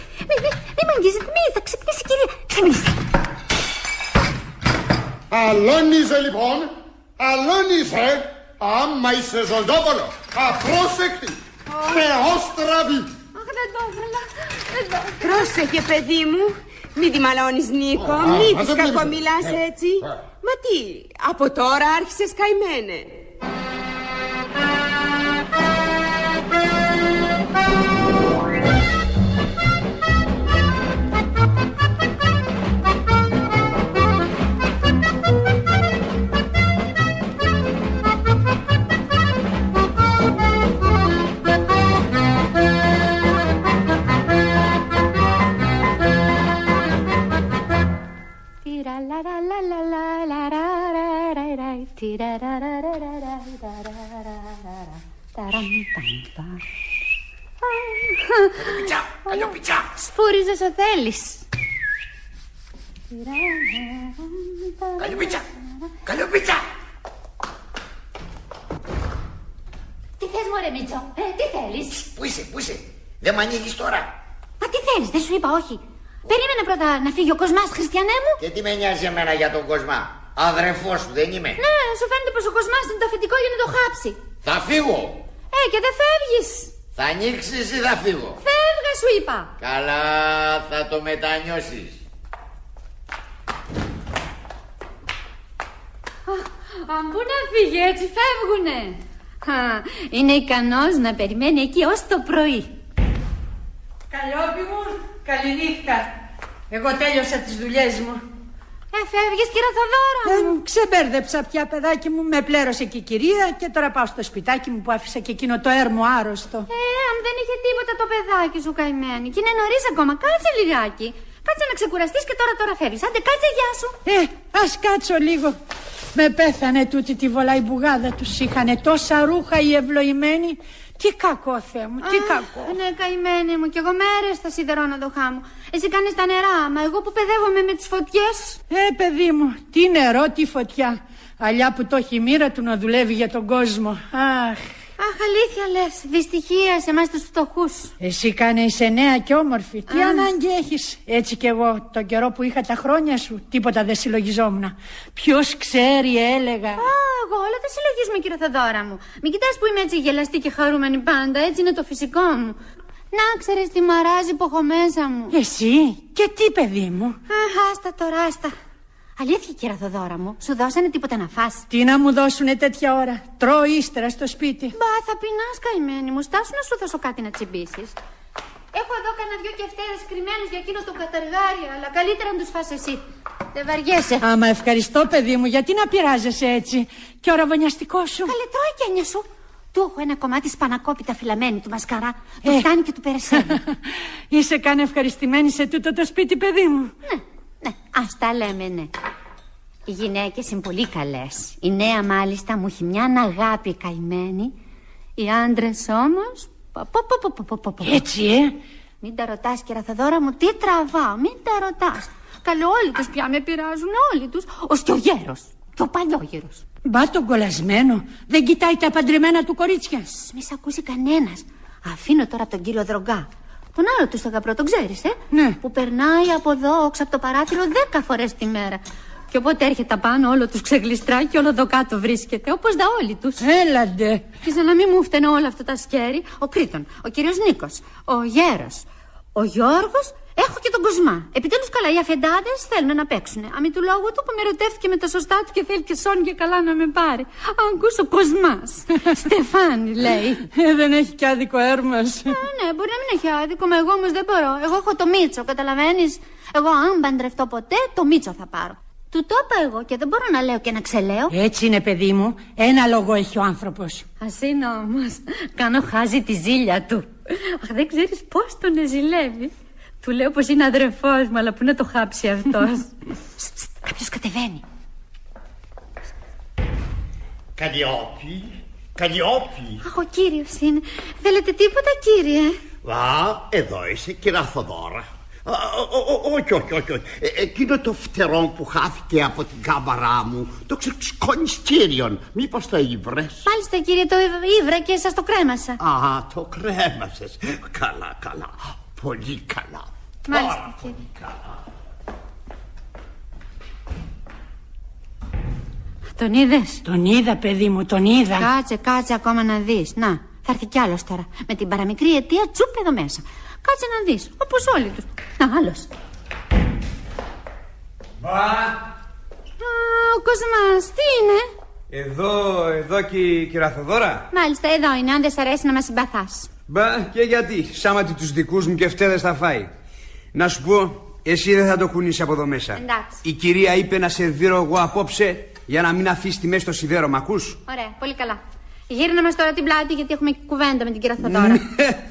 Μη μ' αγγίζετε, θα ξυπνήσει η κυρία. Ξυπνήστε. Αλώνιζε λοιπόν, αλώνιζε. Άμα είσαι ζωντόπολο, απρόσεκτη, θεόστραβη. Αχ, δεν το ήθελα. Πρόσεχε, παιδί μου. Μην τη μαλώνεις, Νίκο. Μην της κακομιλάς έτσι. Μα τι, από τώρα άρχισες καημένε. Καλλιόπιτσα. Σφούριζες ο θέλεις. Καλλιόπιτσα. Τι θες, μωρέ Μίτσο, τι θέλεις? Πού είσαι, δεν μ' ανοίγεις τώρα? Μα τι θέλεις, δεν σου είπα όχι. Περίμενε πρώτα να φύγει ο Κοσμάς, Χριστιανέ μου. Και τι με νοιάζει εμένα για τον Κοσμά? Αδερφός του δεν είμαι? Ναι, σου φαίνεται πως ο Κοσμάς είναι το αφεντικό για να το χάψει. Θα φύγω. Και δεν φεύγεις. Θα ανοίξεις ή θα φύγω? Φεύγα, σου είπα. Καλά, θα το μετανιώσεις. Αν πού να φύγει, έτσι φεύγουνε. Είναι ικανός να περιμένει εκεί ως το πρωί. Καλλιόπη μου, καληνύχτα. Εγώ τέλειωσα τις δουλειές μου. Φεύγεις, κύριε Θοδόρα μου. Ξεμπέρδεψα πια, παιδάκι μου. Με πλέρωσε και η κυρία και τώρα πάω στο σπιτάκι μου που άφησα και εκείνο το έρμο άρρωστο. Αν δεν είχε τίποτα το παιδάκι σου, καημένη. Και είναι νωρίς ακόμα. Κάτσε λιγάκι. Κάτσε να ξεκουραστείς και τώρα φεύγεις. Άντε, κάτσε, γεια σου. Ας κάτσω λίγο. Με πέθανε τούτη τη βολαϊμπουγάδα τους. Είχανε τόσα ρούχα οι ευλογημένοι. Τι κακό, Θεέ μου, τι κακό. Ναι, καημένη μου, κι εγώ μέρες θα σιδερώνω το χάμο. Εσύ κάνεις τα νερά, μα εγώ που παιδεύομαι με τις φωτιές. Παιδί μου, τι νερό, τι φωτιά. Αλλιά που το έχει η μοίρα του να δουλεύει για τον κόσμο. Αχ, αλήθεια λες, δυστυχία σε εμάς τους φτωχούς. Εσύ κάνε είσαι νέα και όμορφη. Τι ανάγκη έχεις? Έτσι κι εγώ τον καιρό που είχα τα χρόνια σου τίποτα δεν συλλογιζόμουν. Ποιος ξέρει, έλεγα. Εγώ όλα τα συλλογίζουμε, κύριε Θοδόρα μου. Μην κοιτάς που είμαι έτσι γελαστή και χαρούμενη πάντα. Έτσι είναι το φυσικό μου. Να ξέρεις τι μαράζει που έχω μέσα μου. Εσύ και τι, παιδί μου? Άστα τώρα, άστα. Αλήθεια, κύριε Θοδόρα μου, σου δώσανε τίποτα να φας? Τι να μου δώσουνε τέτοια ώρα? Τρώω ύστερα στο σπίτι. Μπα, θα πεινάς, καημένη μου. Στάσου να σου δώσω κάτι να τσιμπήσεις. Έχω εδώ κανένα δυο κεφτέδες κρυμμένους για εκείνο το καταργάρι, αλλά καλύτερα να τους φας εσύ. Δεν βαριέσαι. Άμα ευχαριστώ, παιδί μου, γιατί να πειράζεσαι έτσι? Και ο ραβωνιαστικός σου? Καλέ, τρώει και έννοια σου. Του έχω ένα κομμάτι σπανακόπιτα φυλαμένη του μασκαρά. Του φτάνει και του περισσεύει. Είσαι καν ευχαριστημένη σε τούτο το σπίτι, παιδί μου? Ναι, ας τα λέμε, ναι. Οι γυναίκες είναι πολύ καλές. Η νέα μάλιστα μου έχει μια αγάπη καημένη. Οι άντρες όμως... Έτσι, Μην τα ρωτάς, κύριε Θοδόρα μου, τι τραβάω, μην τα ρωτάς. Καλό, όλοι τους πια με πειράζουν, όλοι τους. Ως και ο γέρος, και ο παλιόγερος. Μπα τον κολλασμένο, δεν κοιτάει τα παντρεμένα του κορίτσια. Μη σ' ακούσει κανένας. Αφήνω τώρα τον κύριο Δρογκά. Τον άλλο του στο γαπρό, τον ξέρεις, Ναι. Που περνάει από εδώ, όξω από το παράθυρο 10 φορές τη μέρα. Και όποτε έρχεται απάνω, όλο τους ξεγλιστράει και όλο εδώ κάτω βρίσκεται. Όπως τα όλοι τους. Έλαντε. Και σαν να μην μου φταίνε όλα αυτά τα σκέρι, ο Κρήτον, ο κύριος Νίκος, ο Γέρος, ο Γιώργος, Έχω και τον Κοσμά. Επιτέλους καλά, οι αφεντάδες θέλουν να παίξουν. Αμή του λόγου του που με ερωτεύτηκε με τα σωστά του και θέλει και σώνει και καλά να με πάρει. Ακούς ο Κοσμάς. Στεφάνι λέει. Δεν έχει και άδικο Έρμας. Ναι, μπορεί να μην έχει άδικο, μα εγώ όμως δεν μπορώ. Εγώ έχω το Μίτσο, καταλαβαίνεις. Εγώ αν παντρευτώ ποτέ, το Μίτσο θα πάρω. Του το είπα εγώ και δεν μπορώ να λέω και να ξελέω. Έτσι είναι, παιδί μου. Ένα λόγο έχει ο άνθρωπος. Ας είναι όμως. Κάνω χάζει τη ζήλια του. Αχ, δεν ξέρεις πώς τον ζηλεύει. Του λέω πως είναι αδερφός μου, αλλά πού να το χάψει αυτός. Κάποιος κατεβαίνει. Καλλιόπη. Αχ, ο κύριος είναι. Θέλετε τίποτα, κύριε? Εδώ είσαι, κυρία Θοδώρα. Όχι. Εκείνο το φτερό που χάθηκε από την κάμαρά μου, το ξεκονιστήριον. Μήπως το ήβρες? Μάλιστα, κύριε, το ήβρα και σας το κρέμασα. Α, το κρέμασες. Καλά. Πολύ καλά. Μάλιστα, κύριε. Πολύ καλά. Τον είδες? Τον είδα, παιδί μου, τον είδα. Κάτσε ακόμα να δεις. Να, θα έρθει κι άλλος τώρα. Με την παραμικρή αιτία τσουπ εδώ μέσα. Κάτσε να δεις, όπως όλοι τους. Άλλος. Ο Κοσμάς, τι είναι? Εδώ και η κυρία Θοδώρα. Μάλιστα, εδώ είναι, αν δεν σ' αρέσει να με συμπαθάς. Μπα, και γιατί, σάματι τους δικούς μου και φταίδες θα φάει. Να σου πω, εσύ δεν θα το κουνήσεις από εδώ μέσα. Εντάξει. Η κυρία είπε να σε δείρω εγώ απόψε για να μην αφήσει τη μέση στο σιδέρωμα, ακούς? Ωραία, πολύ καλά. Γύρνα μας τώρα την πλάτη γιατί έχουμε κουβέντα με την κυρία Θοδώρα.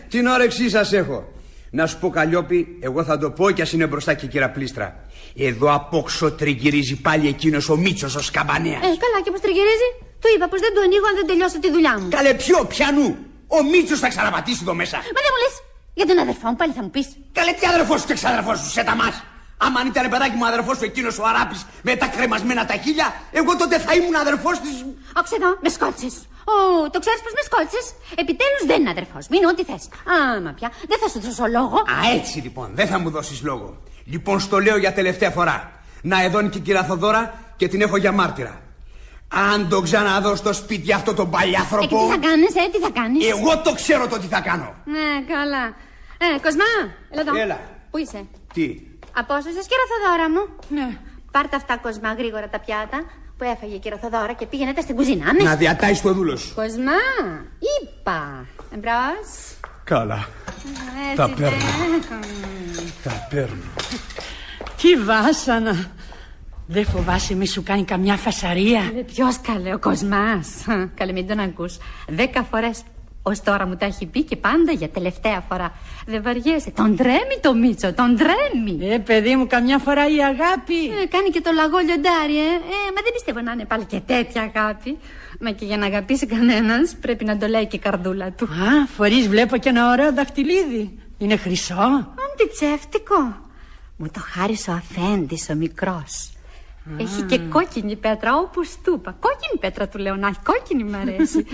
Την όρεξή σας έχω. Να σου πω, Καλλιόπη, εγώ θα το πω κι ας είναι μπροστά και η κυρία Πλήστρα. Εδώ απόξω τριγυρίζει πάλι εκείνος ο Μίτσος ο σκαμπανέας. Καλά, και πως τριγυρίζει? Του είπα πως δεν του ανοίγω αν δεν τελειώσω τη δουλειά μου. Καλέ, πιανού? Ο Μίτσος θα ξαναπατήσει εδώ μέσα. Μα δεν μου λες για τον αδερφό μου, πάλι θα μου πεις. Καλέ, τι αδερφός σου και εξαδερφός σου, σε τα μας. Άμα αν ήταν παιδάκι μου αδερφός σου εκείνος ο Αράπης με τα κρεμασμένα τα χείλια, εγώ τότε θα ήμουν αδερφός της. Άκουσε εδώ, με σκότωσες. Το ξέρεις πως με σκότωσες? Επιτέλους δεν είναι αδερφός μου, είναι ό,τι θες. Άμα πια, δεν θα σου δώσω λόγο. Έτσι λοιπόν, δεν θα μου δώσεις λόγο. Λοιπόν, στο λέω για τελευταία φορά. Να εδώ είναι και η κυρία Θοδώρα και την έχω για μάρτυρα. Αν το ξαναδώ στο σπίτι αυτό τον παλιάνθρωπο. Και τι θα κάνεις, τι θα κάνεις? Εγώ το ξέρω το τι θα κάνω. Ναι, καλά. Κοσμά, έλα εδώ. Έλα. Πού είσαι? Τι? Απόσωσες, κυρία Θοδώρα μου? Ναι. Πάρτε αυτά, Κοσμά, γρήγορα τα πιάτα που έφαγε η κυρία Θοδώρα και πήγαινε στην κουζίνα. Να διατάσεις το δούλο σου. Κοσμά, είπα. Εμπρός. Καλά. Τα παίρνω. Τι βάσανα. Δεν φοβάσαι μη σου κάνει καμιά φασαρία? Ποιος καλέ, ο Κοσμάς? Καλέ, μην τον ακούς. 10 φορές ως τώρα μου τα έχει πει και πάντα για τελευταία φορά. Δεν βαριέσαι. Τον τρέμει το Μίτσο, τον τρέμει. Παιδί μου, καμιά φορά η αγάπη. Κάνει και το λαγό λιοντάρι, μα δεν πιστεύω να είναι πάλι και τέτοια αγάπη. Μα και για να αγαπήσει κανένας πρέπει να το λέει και η καρδούλα του. Φορείς βλέπω και ένα ωραίο δαχτυλίδι. Είναι χρυσό? Αντιτσεύτικο. Μου το χάρισε ο αφέντης ο μικρός. Έχει και κόκκινη πέτρα, όπως του είπα. Κόκκινη πέτρα του λέω να έχει, κόκκινη μ' αρέσει.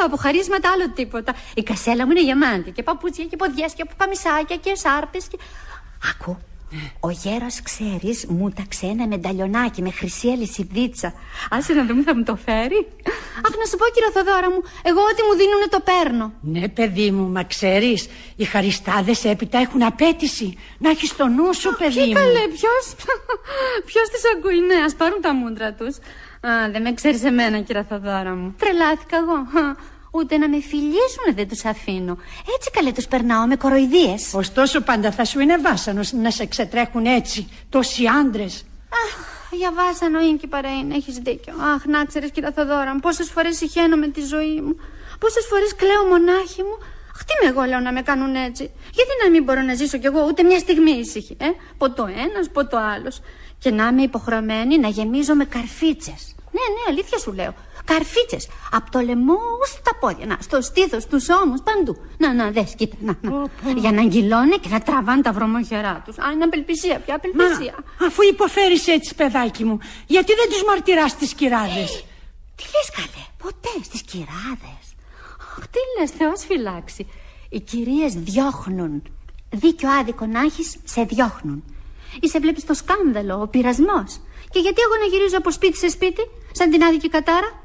Από χαρίσματα άλλο τίποτα. Η κασέλα μου είναι γεμάτη. Και παπούτσια και ποδιές και παμισάκια και σάρπες και... Άκου, ο γέρος ξέρεις μου ταξε ένα μενταλιονάκι με χρυσή αλυσιδίτσα. Άσε να δούμε, θα μου το φέρει. Αχ, να σου πω, κύριε Θοδώρα μου, εγώ ό,τι μου δίνουνε το παίρνω. Ναι, παιδί μου, μα ξέρεις, οι χαριστάδες έπειτα έχουν απέτηση. Να έχεις το νου σου, παιδί μου. Καλέ, ποιος τις ακούει? Ναι, ας πάρουν τα μούτρα τους. Δεν με ξέρεις εμένα, κύριε Θοδώρα μου. Τρελάθηκα εγώ. Ούτε να με φιλήσουν δεν τους αφήνω. Έτσι καλέ τους περνάω με κοροϊδίες. Ωστόσο πάντα θα σου είναι βάσανος να σε ξετρέχουν έτσι τόσοι άντρες. Αχ, για βάσανο είναι και παρά είναι, έχεις δίκιο. Αχ, να ξέρεις, κύριε Θοδώρα μου, πόσες φορές συχαίνω με τη ζωή μου. Πόσες φορές κλαίω μονάχη μου. Αχ, τι με εγώ λέω να με κάνουν έτσι. Γιατί να μην μπορώ να ζήσω κι εγώ ούτε μια στιγμή ήσυχη, Ποτό ένας, ποτό άλλος. Και να είμαι υποχρεωμένη να γεμίζω με καρφίτσες. Ναι, αλήθεια σου λέω. Καρφίτσες, από το λαιμό στα πόδια, να, στο στήθος, τους ώμους, παντού. Να, δες, κοίτα, να. Για να αγγυλώνε και να τραβάνε τα βρωμοχερά τους. Είναι απελπισία πια, απελπισία. Μα, αφού υποφέρεις έτσι, παιδάκι μου, γιατί δεν τους μαρτυράς στις κυράδες? Τι λες καλέ, ποτέ στις κυράδες? Αχ, τι λες, Θεός φυλάξει. Οι κυρίες διώχνουν. Δίκιο άδικο να έχεις, σε διώχνουν. Ή σε βλέπεις το σκάνδαλο, ο πειρασμός. Και γιατί εγώ να γυρίζω από σπίτι σε σπίτι, σαν την άδικη κατάρα,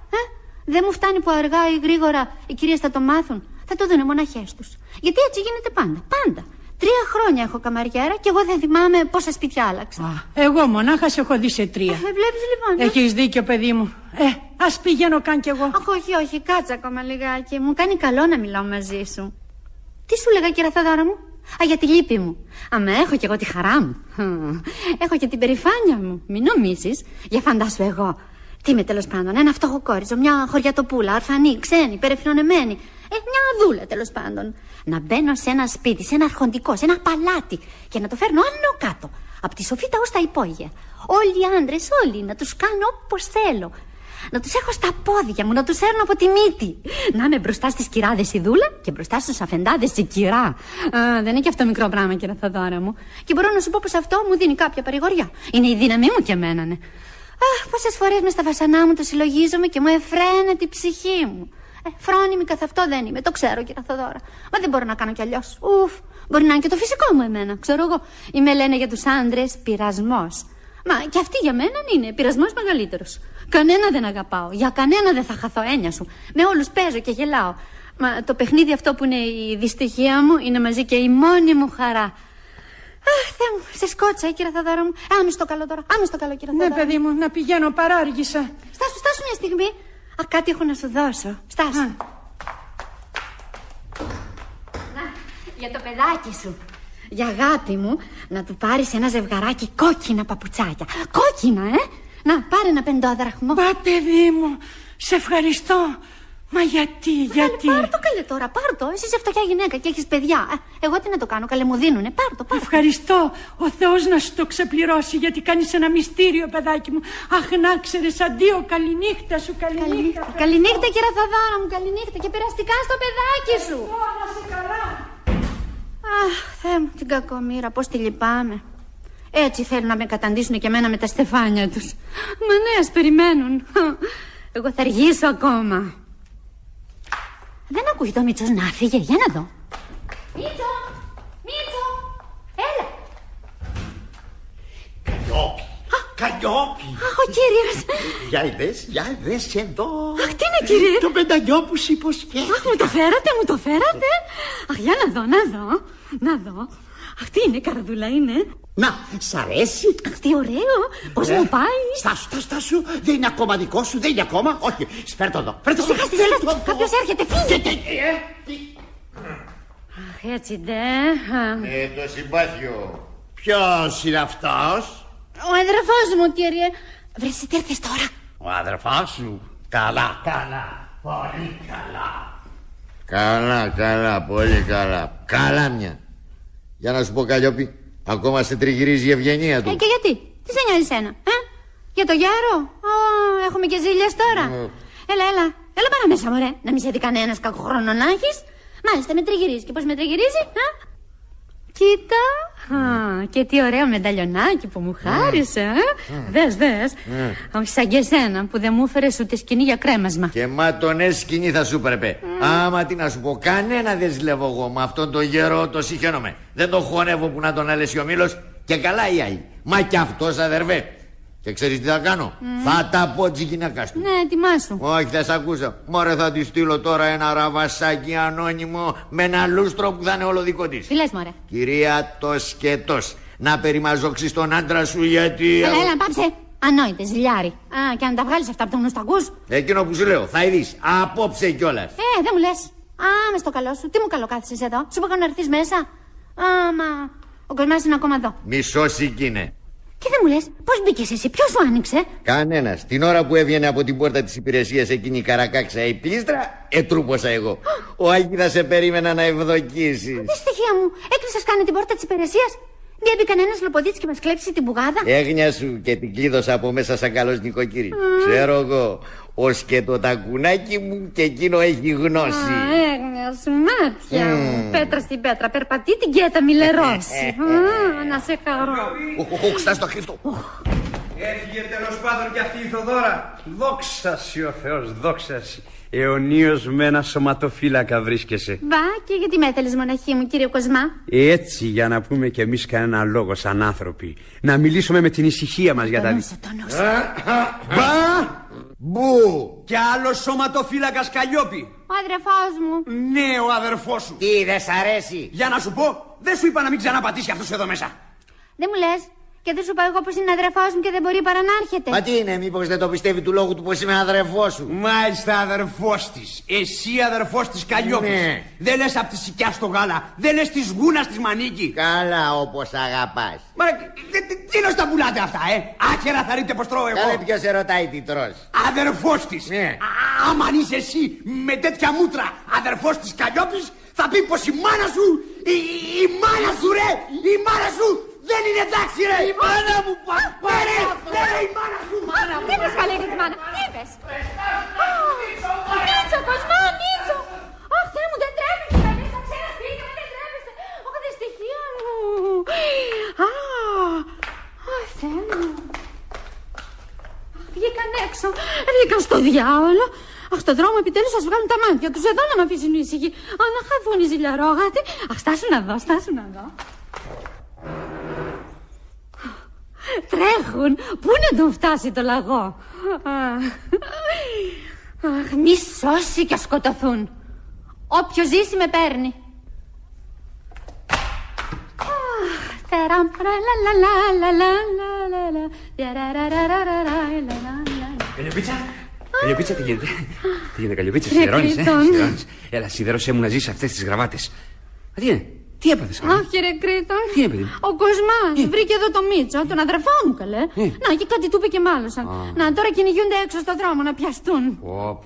Δεν μου φτάνει που αργά ή γρήγορα οι κυρίες θα το μάθουν. Θα το δούνε μοναχές τους. Γιατί έτσι γίνεται πάντα. Πάντα. 3 χρόνια έχω καμαριέρα και εγώ δεν θυμάμαι πόσα σπίτια άλλαξα. Εγώ μονάχα σε έχω δει σε 3. Βλέπεις λοιπόν. Έχεις δίκιο, παιδί μου. Ας πηγαίνω καν κι εγώ. Αχ, όχι, κάτσε ακόμα λιγάκι. Μου κάνει καλό να μιλάω μαζί σου. Τι σου λέγα, κύριε Θαδόρα μου? Για τη λύπη μου. Αμέ, έχω κι εγώ τη χαρά μου. Έχω και την περηφάνεια μου. Μην νομίζεις. Για φαντάσου εγώ. Τι είμαι τέλος πάντων? Ένα φτωχοκόριζο, μια χωριατοπούλα, ορφανή, ξένη, περηφανωμένη. Μια αδούλα τέλος πάντων. Να μπαίνω σε ένα σπίτι, σε ένα αρχοντικό, σε ένα παλάτι και να το φέρνω άνω κάτω. Από τη σοφίτα ως τα υπόγεια. Όλοι οι άντρες, όλοι, να τους κάνω όπως θέλω. Να τους έχω στα πόδια μου, να τους έρνω από τη μύτη. Να είμαι μπροστά στις κυράδες η δούλα και μπροστά στους αφεντάδες η κυρά. Δεν είναι και αυτό μικρό πράγμα, κύριε Θαδόρα μου. Και μπορώ να σου πω πως αυτό μου δίνει κάποια παρηγοριά. Είναι η δύναμή μου και εμένα, ναι. Πόσες φορές μες στα βασανά μου το συλλογίζομαι και μου εφραίνεται τη ψυχή μου. Φρόνιμη καθ' αυτό δεν είμαι, το ξέρω, κύριε Θαδόρα. Μα δεν μπορώ να κάνω κι αλλιώς. Μπορεί να είναι και το φυσικό μου εμένα, ξέρω εγώ. Είμαι, λένε για τους άντρες, πειρασμός. Μα και αυτή για μένα είναι πειρασμός μεγαλύτερος. Κανένα δεν αγαπάω, για κανένα δεν θα χαθώ, έννοια σου. Με όλους παίζω και γελάω. Μα το παιχνίδι αυτό που είναι η δυστυχία μου είναι μαζί και η μόνη μου χαρά. Θεέ μου, σε σκότσα, κύριε Θαδόρα μου. Άμε στο καλό τώρα, άμε στο καλό, κύριε Θαδόρα. Ναι, παιδί μου, να πηγαίνω, παράργησα. Στάσου μια στιγμή. Κάτι έχω να σου δώσω. Στάσου. Να, για το παιδάκι σου. Για αγάπη μου, να του πάρεις ένα ζευγαράκι κόκκινα παπουτσάκια. Κόκκινα, Να, πάρε ένα 50 δραχμό. Μα, παιδί μου, σε ευχαριστώ. Μα γιατί? Πάρ' το, καλέ τώρα, πάρ' το. Εσύ είσαι φτωχιά γυναίκα και έχεις παιδιά. Εγώ τι να το κάνω, καλέ, μου δίνουνε. Πάρ' το. Ευχαριστώ. Ο Θεός να σου το ξεπληρώσει, γιατί κάνεις ένα μυστήριο, παιδάκι μου. Αχ, να ξέρεις, αντίο, καληνύχτα σου, καληνύχτα. Καληνύχτα, κύριε Θαδόρα μου, καληνύχτα και περαστικά στο παιδάκι σου. Να σε καλά. Αχ, Θεέ μου, την κακομοίρα, πώς τη λυπάμαι. Έτσι θέλουν να με καταντήσουν και εμένα με τα στεφάνια τους. Μα ναι, ας περιμένουν. Εγώ θα αργήσω ακόμα. Δεν ακούει το Μίτσος να φύγε, για να δω. Μίτσο, έλα. Καλλιόπη. Αχ, ο κύριος. Για είδες εδώ. Αχ, τι είναι, κύριε? Το πενταγιό που σου υποσχέθηκα. Αχ, μου το φέρατε. Αχ, για να δω. Αχ, τι είναι, καρδούλα είναι? Να, σ' αρέσει? Αχ, τι ωραίο. Πώς μου πάει? Στάσου, δεν είναι ακόμα δικό σου, δεν είναι ακόμα. Όχι, φέρ' το εδώ. Κάποιος έρχεται, φύγε. Αχ, έτσι ντε. Το συμπάθειο. Ποιος είναι αυτός? Ο αδερφός μου, κύριε. Βρες, τι έρθες τώρα? Ο αδερφός σου? Καλά, πολύ καλά. Καλά, πολύ καλά. Καλά μια. Για να σου πω, Καλλιόπη, ακόμα σε τριγυρίζει η ευγενία του. Και γιατί, τι σε νοιάζει σένα, για το γέρο? Έχουμε και ζήλιες τώρα. Έλα πάρα μέσα, μωρέ. Να μην σε δει κανένας κακοχρόνο να έχεις. Μάλιστα, με τριγυρίζει. Και πώς με τριγυρίζει? Κοίτα. Και τι ωραίο μενταλιονάκι που μου χάρισε. Δες. Όχι σαν και εσένα που δεν μου έφερες ούτε σκηνή για κρέμασμα. Και μα τον σκηνή θα σου πρέπει. Άμα τι να σου πω, κανένα δεν ζηλεύω εγώ. Με αυτόν τον γέρο το συχαίνομαι. Δεν τον χωνεύω που να τον αλέσει ο μήλος. Και καλά οι άλλοι. Μα κι αυτός, αδερφέ. Και ξέρεις τι θα κάνω? Θα τα πω της γυναίκας του. Ναι, ετοιμάσου. Όχι, θα σ' ακούσα. Μωρέ, θα τη στείλω τώρα ένα ραβασάκι ανώνυμο με ένα λούστρο που θα είναι όλο δικό της. Τι λες, μωρέ? Κυρία το σκετός, να περιμαζόξεις τον άντρα σου, γιατί... Έλα, πάψε. Ανόητες, ζηλιάρι. Και αν τα βγάλεις αυτά από τον νου, τα ακούς? Εκείνο που σου λέω, θα ειδείς. Απόψε κιόλας. Δεν μου λες. Μες στο καλό σου. Τι μου καλό κάθεσες εδώ? Σου είπα να έρθεις μέσα. Μα ο κοσμάς είναι ακόμα εδώ. Μισός είναι. Και δεν μου λες, πώς μπήκες εσύ, ποιος σου άνοιξε? Κανένας. Την ώρα που έβγαινε από την πόρτα της υπηρεσίας εκείνη η καρακάξα η πλήστρα, ετρούποσα εγώ. Ο Άκη σε περίμενα να ευδοκίσει. Τι στοιχεία μου, έκλεισες κάνει την πόρτα της υπηρεσίας? Δεν μπει κανένας λοποδίτης και μας κλέψει την πουγάδα? Έγνοια σου και την κλείδωσα από μέσα σαν καλός νοικοκύρη. Ξέρω εγώ. Ως και το τακουνάκι μου και εκείνο έχει γνώση. Έγνοια σου, μάτια μου. Πέτρα στην πέτρα, περπατεί την κέτα μιλερώσει. Να σε χαρώ. Στάσου το χρήφτο. Έφυγε τέλος πάντων κι αυτή η Θοδόρα. Δόξα σοι ο Θεός, δόξα σοι. αιωνίως με ένα σωματοφύλακα βρίσκεσαι. Μπα, και γιατί με έθελες, μοναχή μου, κύριε Κοσμά? Έτσι, για να πούμε κι εμείς κανένα λόγο σαν άνθρωποι. Να μιλήσουμε με την ησυχία μας για τα Μπα! Μπου! Κι άλλο σωματοφύλακας Καλλιόπη. Ο αδερφός μου. Ναι, ο αδερφός σου. Τι, δεν σ' αρέσει? Για να σου πω, δεν σου είπα να μην ξαναπατήσει αυτός εδώ μέσα. Δεν μου λες? Και δεν σου πάω εγώ πως είναι αδερφός μου και δεν μπορεί παρά να έρχεται. Μα τι είναι, μήπως δεν το πιστεύει του λόγου του πως είμαι αδερφός σου? Μάλιστα, αδερφός της. Εσύ αδερφός της Καλλιόπης. Ναι. Δεν λες απ' τη σικιά στο γάλα. Δεν λες της γούνας της Μανίκη. Καλά, όπως αγαπάς. Μα τι είναι στα πουλάτε αυτά, Άχερα θα ρίτε πως τρώω εγώ. Κάνε ποιος σε ρωτάει τι τρως. Αδερφός της. Ναι. Άμα είσαι εσύ με τέτοια μούτρα αδερφός της Καλλιόπης, θα πει πως η μάνα σου, η μάνα σου ρε, η μάνα σου δεν είναι εντάξει ρε. Η μάνα μου ρε, η μάνα σου. Τι είπες καλέ για τη μάνα? Τι είπες? Νίτσο, Κοσμά, Νίτσο. Αχ, Θεέ μου, δεν τρέπεστε. Θα μπεις στα ξένα σπίτια, δεν τρέπεστε. Αχ, δυστυχία μου. Αχ, Θεέ μου. Βγήκαν έξω, βγήκαν στο διάολο. Αχ, στον δρόμο επιτέλους θα σου βγάλουν τα μάτια τους εδώ να με αφήσουν ήσυχοι. Α, να χαθούν οι ζηλιαρόγατοι. Αχ, στάσου να δω, στάσου να δω. Τρέχουν. Πού να τον φτάσει το λαγό? Αχ, μη σώσει και σκοτωθούν. Όποιος ζήσει με παίρνει. Καλλιοπίτσα, Καλλιοπίτσα, τι γίνεται? Τι γίνεται, Καλλιοπίτσα, σιδερώνεις, Έλα, σιδέρωσέ μου να ζήσεις αυτές τις γραβάτες. Τι είναι? Τι έπαθες? Αχ, κύριε Κρήτον. Τι έπαθε? Ο Κοσμάς βρήκε εδώ το Μίτσο, τον αδερφό μου καλέ. Να, και κάτι του είπε και μάλωσαν. Να, τώρα κυνηγούνται έξω στον δρόμο να πιαστούν. Πω,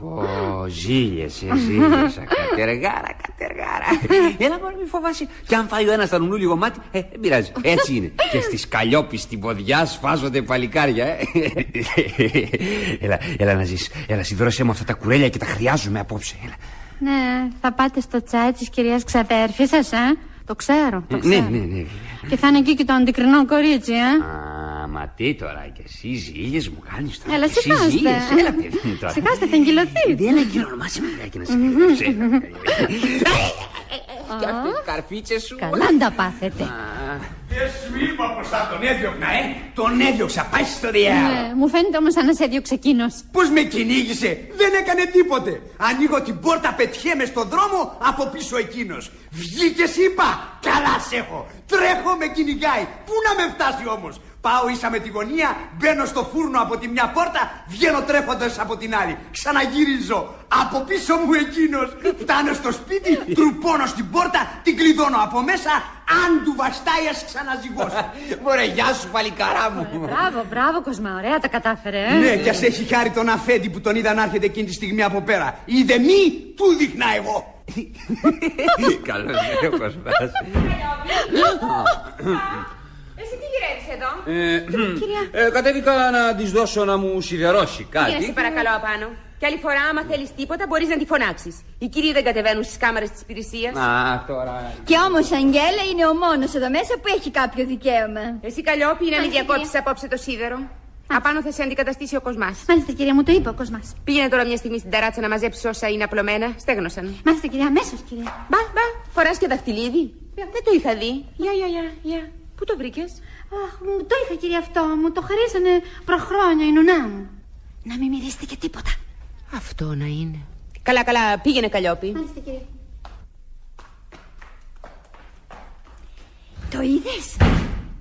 ζήλιεσαι. Κατεργάρα. Έλα μόνο, μη φοβάσαι. Κι αν φάει ο ένας τα νουνού λίγο μάτι, δεν πειράζει. Έτσι είναι. Και στις Καλλιόπης στην ποδιά σφάζονται παλικάρια. Έλα να ζεις. Έλα, σιδέρωσέ μου αυτά τα κουρέλια και τα χρειάζομαι απόψε. Ναι, θα πάτε στο τσάι της κυρίας ξαδέρφης σας, Το ξέρω. Ναι. Και θα είναι εκεί και το αντικρινό κορίτσι, Μα τι τώρα, και εσύ ζήλιες μου κάνεις τώρα. Έλα, σηκάστε. Έλα, παιδί μου τώρα. Σηκάστε, θα εγκυλωθείτε. Έλα, γύρω-ονομάσαι και να σε κλειδώσει. Και αυτές οι καρφίτσες σου. Καλά τα πάθετε. Δεν σου είπα πως θα τον έδιωχνα, Τον έδιωξα, πάει στο διάολο. Μου φαίνεται όμως σαν να σε έδιωξε εκείνος. Πώς με κυνήγησε, δεν έκανε τίποτε. Ανοίγω την πόρτα, πετιέμαι στον δρόμο, από πίσω εκείνος. Βγήκες είπα, καλά σ' έχω. Τρέχω, με κυνηγάει. Πού να με φτάσει όμως? Πάω ίσα με τη γωνία, μπαίνω στο φούρνο από τη μια πόρτα, βγαίνω τρέχοντας από την άλλη. Ξαναγυρίζω. Από πίσω μου εκείνος. Φτάνω στο σπίτι, τρουπώνω στην πόρτα, την κλειδώνω από μέσα. Αν του βαστάει, ας ξαναζυγώσω. Μωρέ, γεια σου, παλικαρά μου. Μπράβο, Κοσμά, ωραία τα κατάφερε. Ναι, κι ας έχει χάρη τον αφέντη που τον είδα να έρχεται εκείνη τη στιγμή από πέρα. Είδε μη, του δείχνα εγώ. Καλώς, ο Κοσμάς. Εσύ τι γυρεύεις εδώ? Κατέβηκα να της δώσω να μου σιδερώσει κάτι. Πήγαινε σε παρακαλώ απάνω. Και άλλη φορά, άμα θέλεις τίποτα, μπορείς να τη φωνάξεις. Οι κύριοι δεν κατεβαίνουν στις κάμαρες της υπηρεσίας. Τώρα. Και όμως, Αγγέλα, είναι ο μόνος εδώ μέσα που έχει κάποιο δικαίωμα. Εσύ, Καλλιόπη, να μην διακόψεις απόψε το σίδερο. Απάνω θα σε αντικαταστήσει ο Κοσμάς. Μάλιστα, κυρία, μου το είπε ο Κοσμάς. Πήγαινε τώρα μια στιγμή στην ταράτσα να μαζέψεις όσα είναι απλωμένα. Στέγνωσαν. Μάλιστα, κυρία, αμέσως, κυρία. Μπα, φοράς και δαχτυλίδι. Δεν το είχα δει. Γεια. Πού το βρήκες? Αχ, μου το είχα, κυρία, αυτό. Μου το χαρίσανε προχρόνια η νουνά μου. Να μην μυρίσετε και τίποτα. Αυτό να είναι. Καλά, πήγαινε, Καλλιόπη. Μάλιστα, κυρία. Το είδες?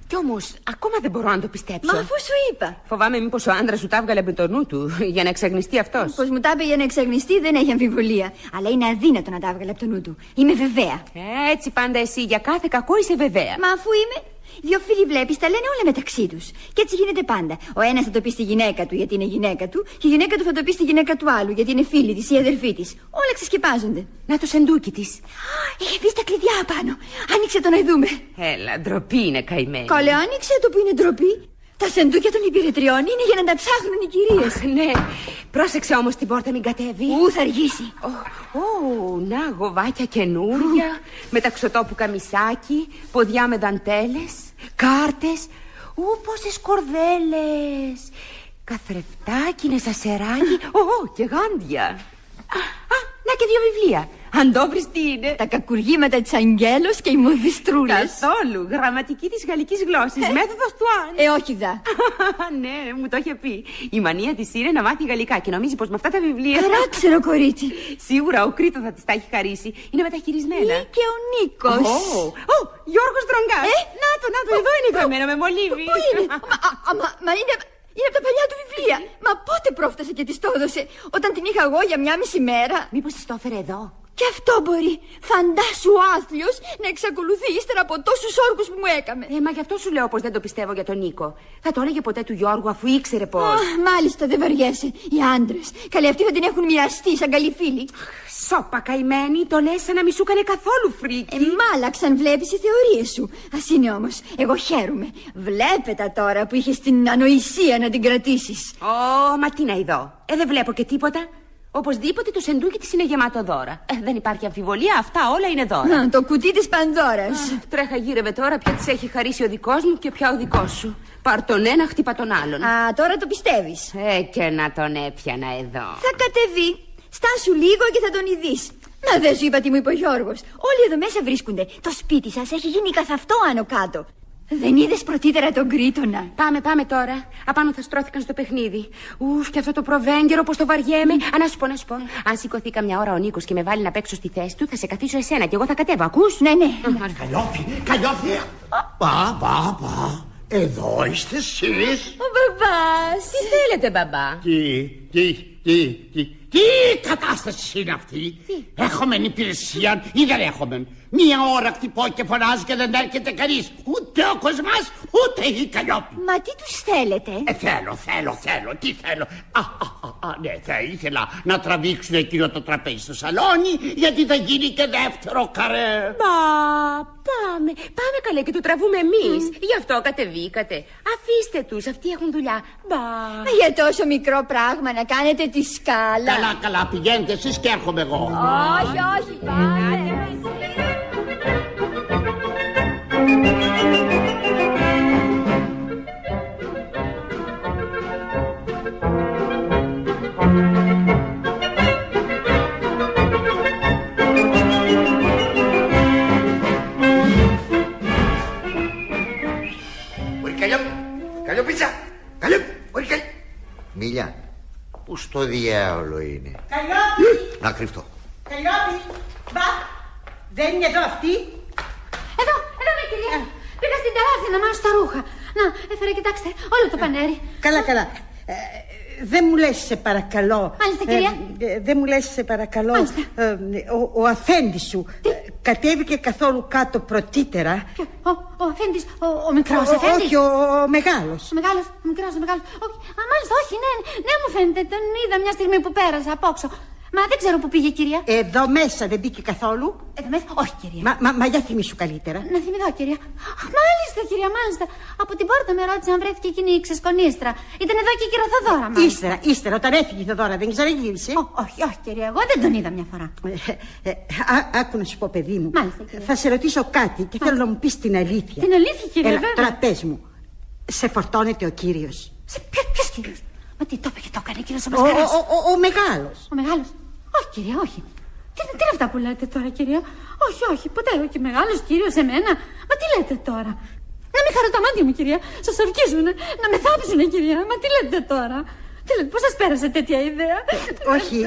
Κι όμως, ακόμα δεν μπορώ να το πιστέψω. Μα αφού σου είπα. Φοβάμαι μήπως ο άντρας σου τα έβγαλε από το νου του για να εξαγνιστεί αυτός. Πως μου τα είπε για να εξαγνιστεί δεν έχει αμφιβολία. Αλλά είναι αδύνατο να τα έβγαλε από το νου του. Είμαι βεβαία. Έτσι πάντα εσύ για κάθε κακό είσαι βεβαία. Μα αφού είμαι. Δύο φίλοι βλέπεις τα λένε όλα μεταξύ τους. Και έτσι γίνεται πάντα. Ο ένας θα το πει στη γυναίκα του γιατί είναι γυναίκα του, και η γυναίκα του θα το πει στη γυναίκα του άλλου γιατί είναι φίλη της ή αδερφή της. Όλα ξεσκεπάζονται. Να το σεντούκι της. Έχει βρει τα κλειδιά απάνω. Άνοιξε το να δούμε. Έλα, ντροπή είναι καημένη. Καλέ, άνοιξε το που είναι ντροπή. Τα σεντούκια των υπηρετριών είναι για να τα ψάχνουν οι κυρίες. Ναι, πρόσεξε όμως την πόρτα, μην κατέβει. Ού, θα αργήσει. Να, γοβάκια καινούρια, μεταξωτόπου καμισάκι, ποδιά με δαντέλες, κάρτες. Πόσες κορδέλες. Καθρεφτάκι, νεσασεράκι, και γάντια. Να και 2 βιβλία. Αν το βρεις τι είναι? Τα κακουργήματα της Αγγέλος και οι μοδιστρούλες. Καθόλου. Γραμματική της γαλλικής γλώσσης. Μέθοδος του Αν. Όχι δα. Ναι, μου το είχε πει. Η μανία της είναι να μάθει γαλλικά και νομίζει πως με αυτά τα βιβλία. Παράξενο κορίτσι. Σίγουρα ο Κρήτο θα της τα έχει χαρίσει. Είναι μεταχειρισμένα. Ή και ο Νίκος. Γιώργος Δρογκάς. Να το, εδώ είναι γραμμένο με μολύβι. Πού είναι? Μα είναι από τα παλιά του βιβλία. Μα πότε πρόφτασε και της το έδωσε? Όταν την είχα εγώ για 1,5 μέρα. Μήπως της το έφερε εδώ? Και αυτό μπορεί. Φαντάσου ο άθλιος να εξακολουθεί ύστερα από τόσους όρκους που μου έκαμε. Μα γι' αυτό σου λέω πως δεν το πιστεύω για τον Νίκο. Θα το έλεγε ποτέ του Γιώργου αφού ήξερε πως. Μάλιστα, δεν βαριέσαι. Οι άντρες. Καλή αυτοί θα την έχουν μοιραστεί σαν καλοί φίλοι. Σώπα καημένη, το λες σαν να μη σου έκανε καθόλου φρίκι. Μ' άλλαξαν, βλέπεις, οι θεωρίες σου. Ας είναι όμως. Εγώ χαίρομαι. Βλέπετε τώρα που είχες την ανοησία να την κρατήσεις. Μα τι να ειδώ. Δεν βλέπω και τίποτα. Οπωσδήποτε το σεντούκι της είναι γεμάτο δώρα. Δεν υπάρχει αμφιβολία, αυτά όλα είναι δώρα. Το κουτί της Πανδώρας. Τρέχα γύρευε τώρα, πια της έχει χαρίσει ο δικός μου και πια ο δικός σου. Πάρ' τον ένα, χτύπα τον άλλον. Τώρα το πιστεύεις. Και να τον έπιανα εδώ. Θα κατεβεί. Στάσου λίγο και θα τον ειδείς. Μα δεν σου είπα τι μου είπε ο Γιώργος. Όλοι εδώ μέσα βρίσκονται. Το σπίτι σας έχει γίνει καθ' αυτό άνω κάτω. Δεν είδες πρωτήτερα τον Κρήτονα? Πάμε τώρα. Απάνω θα στρώθηκαν στο παιχνίδι. Και αυτό το προβέγγερο πως το βαριέμαι. Να σου πω. Αν σηκωθεί καμιά ώρα ο Νίκος και με βάλει να παίξω στη θέση του, θα σε καθίσω εσένα και εγώ θα κατέβω. Ακούς? Ναι. Καλλιόπη. Πα. Εδώ είστε εσείς? Ο μπαμπάς. Τι θέλετε, μπαμπά? Τι κατάσταση είναι αυτή? Έχομεν υπηρεσία ή δεν έχομεν? Μία ώρα χτυπώ και φωνάζει και δεν έρχεται κανείς. Ούτε ο Κοσμάς, ούτε η Καλλιόπη. Μα τι τους θέλετε? Θέλω. Τι θέλω? Ναι, θα ήθελα να τραβήξουν εκείνο το τραπέζι στο σαλόνι, γιατί θα γίνει και δεύτερο καρέ. Πάμε καλέ και το τραβούμε εμείς. Γι' αυτό κατεβήκατε. Αφήστε τους, αυτοί έχουν δουλειά. Για τόσο μικρό πράγμα να κάνετε τη σκάλα. Καλά, πηγαίνετε εσείς και έρχομαι εγώ. Όχι, πάμε. Καλλιόπιτσα! Μίλια, πού στο διάολο είναι? Καλλιόπη! Να κρυφτώ. Καλλιόπη! Δεν είναι εδώ αυτή? Εδώ με κυρία. Πήγα στην τεράστια να μάθω τα ρούχα. Να, έφερα, κοιτάξτε, όλο το πανέρι. Καλά. Δεν μου λες σε παρακαλώ. Μάλιστα, κυρία. Δεν μου λες σε παρακαλώ. Ο αφέντης σου κατέβηκε καθόλου κάτω πρωτήτερα? Ο αφέντης, ο μικρός αφέντης? Όχι, ο μεγάλος. Ο μεγάλος, ο μικρός. Μάλιστα, όχι, ναι, μου φαίνεται. Τον είδα μια στιγμή που πέρασα από όξω. Μα δεν ξέρω που πήγε, κυρία. Εδώ μέσα δεν μπήκε καθόλου? Εδώ μέσα, όχι, κυρία. Μα για θυμίσου καλύτερα. Να θυμηθώ, κυρία. Μάλιστα, κυρία, μάλιστα. Από την πόρτα με ρώτησε αν βρέθηκε εκείνη η ξεσκονίστρα. Ήταν εδώ και η κυροθοδόρα, μάλιστα. Ύστερα, όταν έφυγε η Θοδόρα, δεν ξαναγύρισε? Όχι, κυρία, εγώ δεν τον είδα μια φορά. Άκου να σου πω, παιδί μου. Μάλιστα, κυρία. Θα σε ρωτήσω κάτι και θέλω να μου πεις την αλήθεια. Την αλήθεια, κυρία, βέβαια. Τώρα πες μου, σε φορτώνεται ο κύριος? Ποιος κύριος? Μα τι το είπε και το έκανε, κύριος ο Μασκαράς? Ο μεγάλος. Ο μεγάλος? Όχι, κυρία, όχι. Τι είναι αυτά που λέτε τώρα, κυρία? Όχι, ποτέ. Και μεγάλος κύριος εμένα. Μα τι λέτε τώρα? Να μην χαρώ τα μάτια μου, κυρία. Σας ορκίζουνε. Να με θάψουνε, κυρία. Μα τι λέτε τώρα? Τι λέτε, πώς σας πέρασε τέτοια ιδέα? Όχι,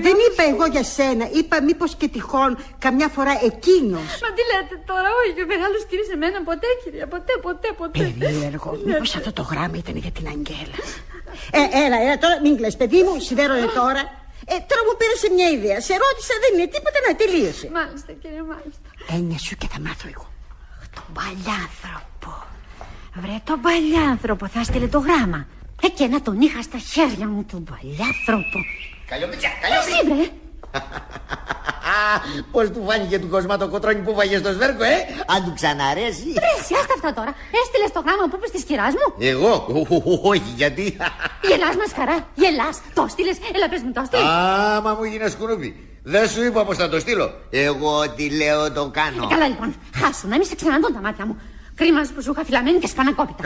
δεν είπα εγώ για σένα. Είπα μήπως και τυχόν καμιά φορά εκείνος. Μα τι λέτε τώρα? Όχι, ο μεγάλος κύριος εμένα ποτέ, κυρία. Ποτέ. Περίεργο. Μήπως αυτό το γράμμα ήταν για την Αγγέλα? Έλα, τώρα μην κλαις, παιδί μου. Σιδέρωνε τώρα. Τώρα μου πέρασε μια ιδέα. Σε ρώτησα, δεν είναι τίποτα, να τελείωσε. Μάλιστα, κύριε, μάλιστα. Έννοια σου και θα μάθω εγώ. Τον παλιάνθρωπο. Βρε, τον παλιάνθρωπο θα στείλε το γράμμα. Και να τον είχα στα χέρια μου, τον παλιάνθρωπο. Καλλιόπιτσα! Εσύ, βρε. Πώς του φάνηκε του Κοσμά το κοτρόνι που φάγε στο σβέρκο, αν του ξαναρέσει. Βρε, άστα αυτά τώρα. Έστειλες το γράμμα που είπες της κυράς μου? Εγώ? Όχι, γιατί? Γελάς, Μασκαρά, γελάς. Το έστειλες, έλα πες μου, το έστειλες? Μα μου γίνες κουνούπι. Δεν σου είπα πως θα το στείλω. Εγώ τι λέω το κάνω. Καλά λοιπόν, χάσου να μην σε ξαναδούν τα μάτια μου. Κρίμα που σου είχα φυλαμένη και σπανακόπιτα.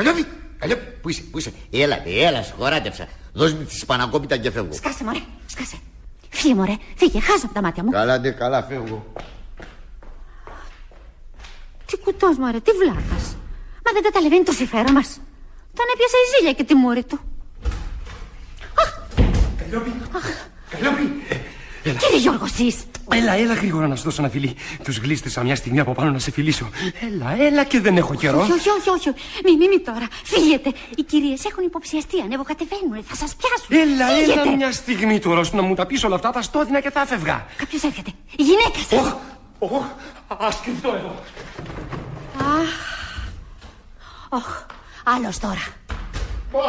Καλλιόπη, πού είσαι? Έλα, σε χωράτευσα. Δώσ' μου τη σπανακόπιτα και φεύγω. Σκάσε, μωρέ, σκάσε. Φύγε μωρέ, φύγε, χάσα από τα μάτια μου. Καλά, ναι, καλά, φεύγω. Τι κουτός μωρέ, τι βλάχας. Μα δεν καταλαβαίνει το συμφέρον μας. Τον έπιασε η ζήλια και τη μούρη του. Καλλιόπη, Καλλιόπη. Κύριε Γιώργο, εσείς. Έλα γρήγορα να σου δώσω ένα φιλί. Τους γλίστησα μια στιγμή από πάνω να σε φιλήσω. Έλα και δεν έχω καιρό. Όχι. Μη τώρα. Φύγετε. Οι κυρίες έχουν υποψιαστεί. Ανεβοκατεβαίνουν. Θα σας πιάσουν. Έλα μια στιγμή τώρα ώστε να μου τα πεις όλα αυτά. Θα στόδινα και θα έφευγα. Κάποιος έρχεται. Η γυναίκα σας. Ας κρυφτώ εδώ. Άλλος τώρα. Μα,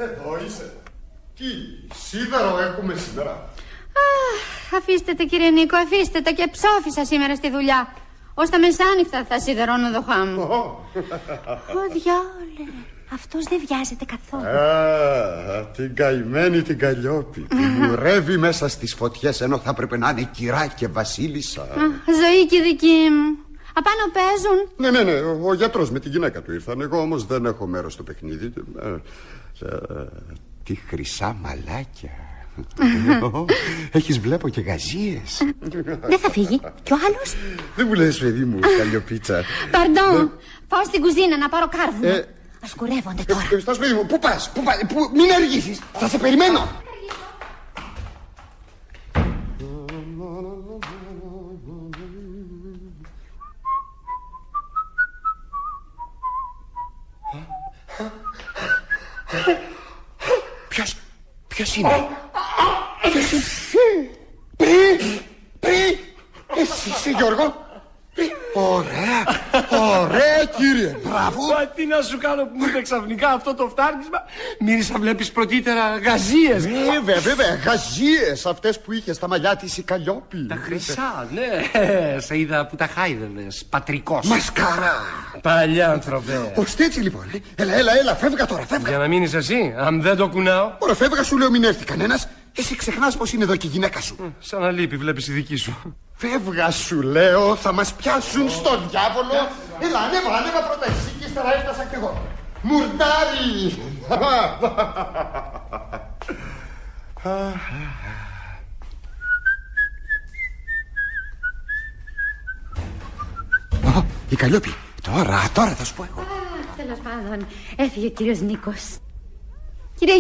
εδώ είσαι. Τι σίδερο έχουμε σήμερα. Αφήστε τα κύριε Νίκο, αφήστε τα, και ψόφισα σήμερα στη δουλειά. Ως τα μεσάνυχτα θα σιδερώνω το χάμο. Ω διάολε, αυτός δεν βιάζεται καθόλου. Την καημένη την Καλλιόπη. Μουρεύει μέσα στις φωτιές ενώ θα έπρεπε να είναι κυρά και βασίλισσα. Ζωή και δική μου. Απάνω παίζουν. Ναι, ο γιατρός με τη γυναίκα του ήρθαν. Εγώ όμως δεν έχω μέρος στο παιχνίδι. Τι χρυσά μαλάκια. Έχεις βλέπω και γαζίες. Δεν θα φύγει. Κι ο άλλος. Δεν μου λες παιδί μου, Καλλιοπίτσα. Παρντών, πάω στην κουζίνα να πάρω κάρβουνο. Ας κουρεύονται τώρα. Στας παιδί μου, πού πας, μην αργήσεις. Θα σε περιμένω. Ποιος είναι? Εσύ είσαι Γιώργο? Ωραία κύριε, μπράβο. Τι να σου κάνω που μου είπε ξαφνικά αυτό το φτάρνισμα. Μύρισα βλέπεις πρωτήτερα γαζίες. Βέβαια, γαζίες. Αυτές που είχε στα μαλλιά της η Καλλιόπη. Τα χρυσά, ναι. Σε είδα που τα χάιδευες, πατρικός. Μασκαρά. Παλιά άνθρωπε. Ώστε έτσι λοιπόν. Έλα, φεύγα τώρα, φεύγα. Για να μείνεις εσύ, αν δεν το κουνάω. Ωραία, φεύγα, σου λέω μην έρθει κανένας. Εσύ ξεχνάς πως είναι εδώ και η γυναίκα σου. Σαν να λείπει, βλέπεις η δική σου. Φεύγα σου λέω, θα μας πιάσουν στον διάβολο. Έλα, ανέβα πρώτα εσύ και ύστερα έφτασα κι εγώ. Μουρντάρι. Η Καλλιόπη, τώρα θα σου πω εγώ. Τέλος πάντων, έφυγε ο κύριος Νίκος. Κύριε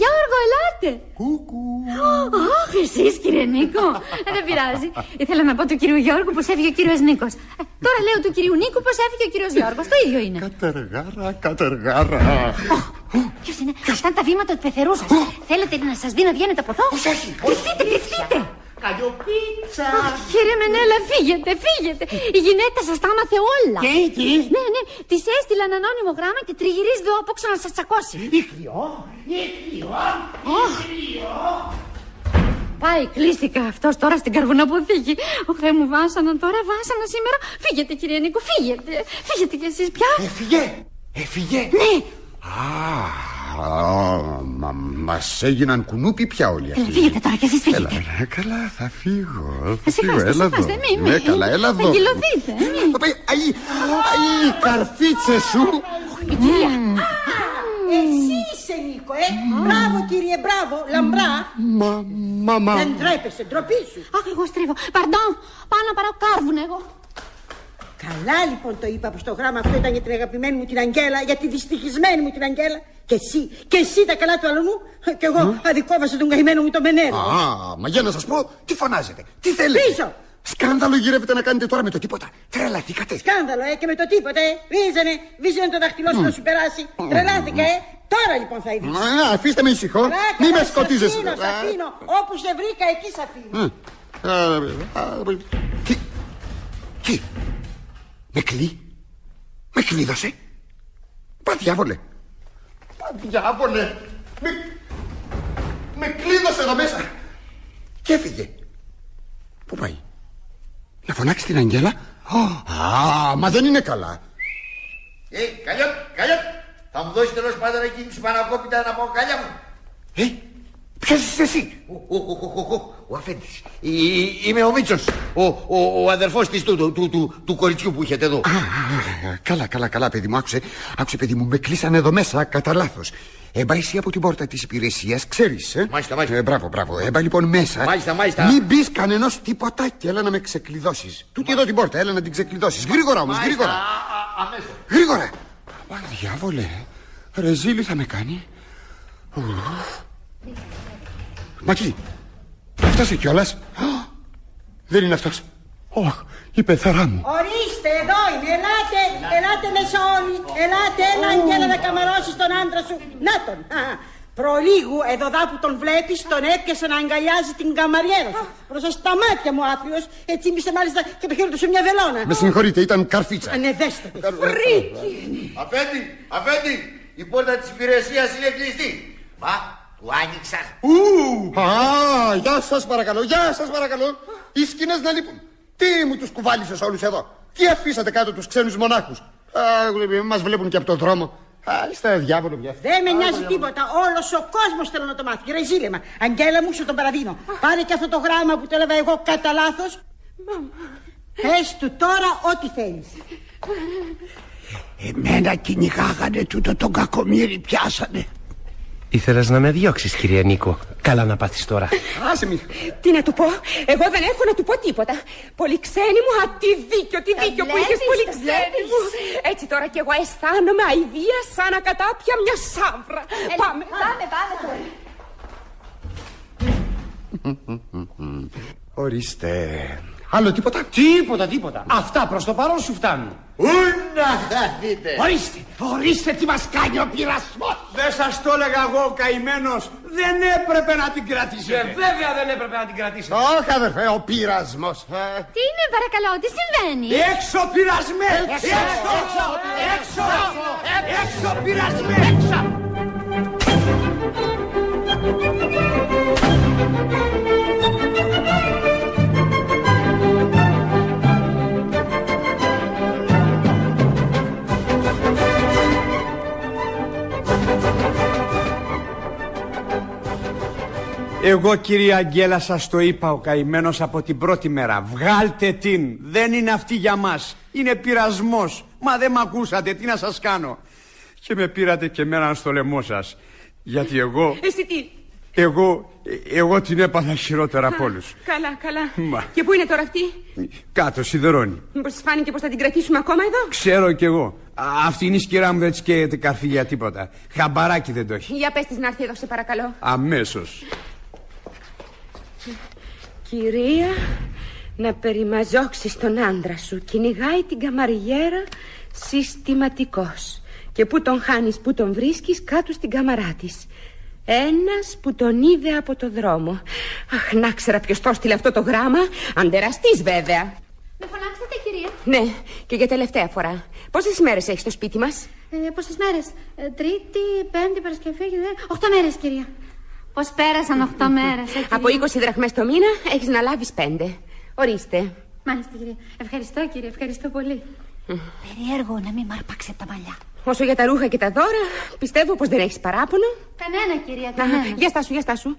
Γιώργο, ελάτε. Κούκου. Αχ, εσείς κύριε Νίκο. Δεν πειράζει. Ήθελα να πω του κυρίου Γιώργου πως έφυγε ο κύριος Νίκος. Τώρα λέω του κυρίου Νίκου πως έφυγε ο κύριος Γιώργος. Το ίδιο είναι. Κατεργάρα. Ποιος είναι? Ήταν τα βήματα του πεθερού σας. Θέλετε να σας δει να βγαίνετε από εδώ? Όχι. Κρυφτείτε. Καλλιοπίτσα. Κύριε Μενέλα, φύγετε. Η γυναίκα σας τα άμαθε όλα. Τι? Ναι, της έστειλα ένα ανώνυμο γράμμα και τριγυρίζει εδώ απόξω να σας τσακώσει. Ήχλιο. Πάει, κλείστηκα αυτός τώρα στην καρβουναποθήκη. Ωχ, Θεέ μου, βάσανα σήμερα. Φύγετε κύριε Νίκο, φύγετε κι εσείς πια. Έφυγε. Ναι. Μας έγιναν κουνούπι πια όλοι αυτοί. Φύγετε τώρα κι εσείς, φύγετε. Καλά, θα φύγω. Έλα εδώ. Ναι, καλά, έλα εδώ. Θα κυλωθείτε. Οι καρφίτσες σου. Η κυρία. Εσύ είσαι Νίκο, Μπράβο κύριε, μπράβο, λαμπρά. Μαμά. Δεν τρέπεσαι, ντροπή σου. Αχ, εγώ στρίβω. Παρντών, πάω να πάρω κάρβουνο εγώ. Καλά λοιπόν το είπα πως το γράμμα αυτό ήταν για την αγαπημένη μου την Αγγέλα, για τη δυστυχισμένη μου την Αγγέλα. Και εσύ τα καλά του αλουνού, και εγώ αδικόβασα τον καημένο μου το Μενέλο. Μα για να σας πω, τι φωνάζετε, τι θέλετε. Πίσω! Σκάνδαλο γυρεύετε να κάνετε τώρα με το τίποτα. Τρελαθήκατε. Σκάνδαλο, και με το τίποτα, Βίζανε το δαχτυλό σου να σου περάσει. Τρελάθηκα, Τώρα λοιπόν θα ειδείς. Αφήστε με ησυχό. Μη με σκοτίζεσαι. Σ' αφήνω. Όπου σε βρήκα, εκεί σ' αφήνω. Τι. Με κλείδωσε. Παδιάβολε. Με κλείδωσε εδώ μέσα. Και έφυγε. Πού πάει? Να φωνάξει την Αγγέλα? Μα δεν είναι καλά. Καλλιόπη, θα μου δώσει τέλος πάντων εκείνη τη Πανακόπιτα να πάω κάλια μου. Ποιος είσαι εσύ? Ο αφέντης. Είμαι ο Μίτσος. Ο αδερφός της του κοριτσιού που είχετε εδώ. Καλά, παιδί μου, άκουσε, παιδί μου, με κλείσανε εδώ μέσα κατά λάθος. Έμπα εσύ από την πόρτα της υπηρεσίας, ξέρεις, Μάλιστα. Μπράβο. Έμπα λοιπόν μέσα. Μάλιστα. Μην μπεις κανενός τίποτάκι, έλα να με ξεκλειδώσεις. Τούτη εδώ την πόρτα, έλα να την ξεκλειδώσεις. Γρήγορα όμως, γρήγορα. Αμέσως. Γρήγορα. Μα διάβολε, ρεζίλη θα με κάνει. Μακί, έφτασε κιόλας. Δεν είναι αυτός. Η πεθαρά μου. Ορίστε, εδώ είναι. Ελάτε μέσα όλοι. Ελάτε, έλα, Αγγέλα, να καμαρώσεις τον άντρα σου. Να τον. Προλίγου, εδώ που τον βλέπεις, τον έπιασε να αγκαλιάζει την καμαριέρα σου. Μπροστά στα μάτια μου άθλιος. Έτσι μίστε μάλιστα και το χέρι του σε μια βελόνα. Με συγχωρείτε, ήταν καρφίτσα. Ανεδέστατη. Φρίκι. Αφέντη, η πόρτα της υπηρεσίας είναι κλειστή. Μα, του άνοιξα. Γεια σας παρακαλώ. Οι σκηνές να λείπουν. Τι μου τους κουβάλισες όλους εδώ? Τι αφήσατε κάτω τους ξένους μονάχους? Μας βλέπουν και από τον δρόμο. Είστε διάβολο πια. Δεν με νοιάζει τίποτα. Όλος ο κόσμος θέλω να το μάθει. Ρεζίλεμα. Αγγέλα μου, σου τον παραδίνω. Πάρε και αυτό το γράμμα που το έλαβα εγώ κατά λάθος. Πες του τώρα ό,τι θέλεις. Εμένα κυνηγάγανε τούτο τον κακομοίρη, πιάσανε. Ήθελες να με διώξεις, κυρία Νίκο. Καλά να πάθεις τώρα. Άσε μη. Τι να του πω, εγώ δεν έχω να του πω τίποτα. Πολυξένη μου, τι δίκιο που είχες, Πολυξένη μου. Έτσι τώρα κι εγώ αισθάνομαι αηδία σαν να κατάπια μια σαύρα. Πάμε τώρα. Ορίστε. Άλλο τίποτα? Τίποτα. Αυτά προς το παρόν σου φτάνουν. Να χαθείτε. Ορίστε τι μας κάνει ο πειρασμός. Δεν σας το έλεγα εγώ, καημένος. Δεν έπρεπε να την κρατήσετε. Βέβαια δεν έπρεπε να την κρατήσετε. Όχι αδερφέ, ο πειρασμός. Τι είναι, παρακαλώ, τι συμβαίνει? Έξω πειρασμέ. Έξω πειρασμέ. Εγώ, κυρία Αγγέλα, σας το είπα ο καημένος από την πρώτη μέρα. Βγάλτε την. Δεν είναι αυτή για μας. Είναι πειρασμός. Μα δεν μ' ακούσατε. Τι να σας κάνω? Και με πήρατε και εμένα στο λαιμό σας. Γιατί εγώ... Εσύ τι? Εγώ την έπαθα χειρότερα από όλους. Καλά. Και πού είναι τώρα αυτή? Κάτω, σιδερώνει. Μήπως φάνηκε πως θα την κρατήσουμε ακόμα εδώ? Ξέρω κι εγώ. Αυτή είναι η σκυρά μου, δεν της καίγεται καρφί για τίποτα. Χαμπαράκι δεν το έχει. Για πες της να έρθει εδώ, σε παρακαλώ. Αμέσως. Κυρία, να περιμαζώξεις τον άντρα σου. Κυνηγάει την καμαριέρα συστηματικός. Και που τον χάνεις, που τον βρίσκεις, κάτω στην καμαρά της. Ένας που τον είδε από το δρόμο. Αχ, να ξέρα ποιος το έστειλε αυτό το γράμμα. Αντεραστής βέβαια. Με φωνάξατε, κυρία? Ναι, και για τελευταία φορά. Πόσες μέρες έχεις στο σπίτι μας? Πόσες μέρες? Τρίτη, Πέμπτη, Παρασκευή, 8 μέρες, κυρία. Πώς πέρασαν 8 μέρες, κυρία? Από 20 δραχμές το μήνα έχεις να λάβεις 5. Ορίστε. Μάλιστα, κυρία. Ευχαριστώ, κυρία. Ευχαριστώ πολύ. Περίεργο να μην μ' αρπάξετε τα μαλλιά. Όσο για τα ρούχα και τα δώρα, πιστεύω πως δεν έχεις παράπονο. Κανένα, κυρία, κανένα. Για στάσου.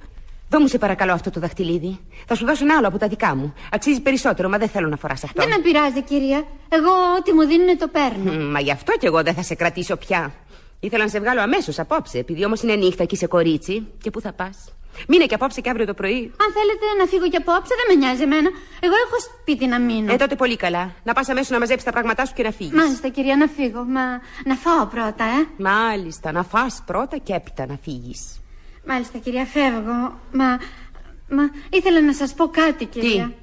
Δώ μου σε παρακαλώ αυτό το δαχτυλίδι. Θα σου δώσω ένα άλλο από τα δικά μου. Αξίζει περισσότερο, μα δεν θέλω να φοράς αυτό. Δεν με πειράζει, κυρία. Εγώ ό,τι μου δίνουν το παίρνω. Μα γι' αυτό κι εγώ δεν θα σε κρατήσω πια. Ήθελα να σε βγάλω αμέσως απόψε, επειδή όμως είναι νύχτα και είσαι κορίτσι. Και πού θα πας? Μείνε και απόψε και αύριο το πρωί. Αν θέλετε να φύγω και απόψε, δεν με νοιάζει εμένα. Εγώ έχω σπίτι να μείνω. Τότε πολύ καλά. Να πας αμέσως να μαζέψεις τα πράγματά σου και να φύγεις. Μάλιστα, κυρία, να φύγω. Μα να φάω πρώτα, Μάλιστα, να φας πρώτα και έπειτα να φύγεις. Μάλιστα, κυρία, φεύγω. Μα ήθελα να σας πω κάτι, κυρία. Τι?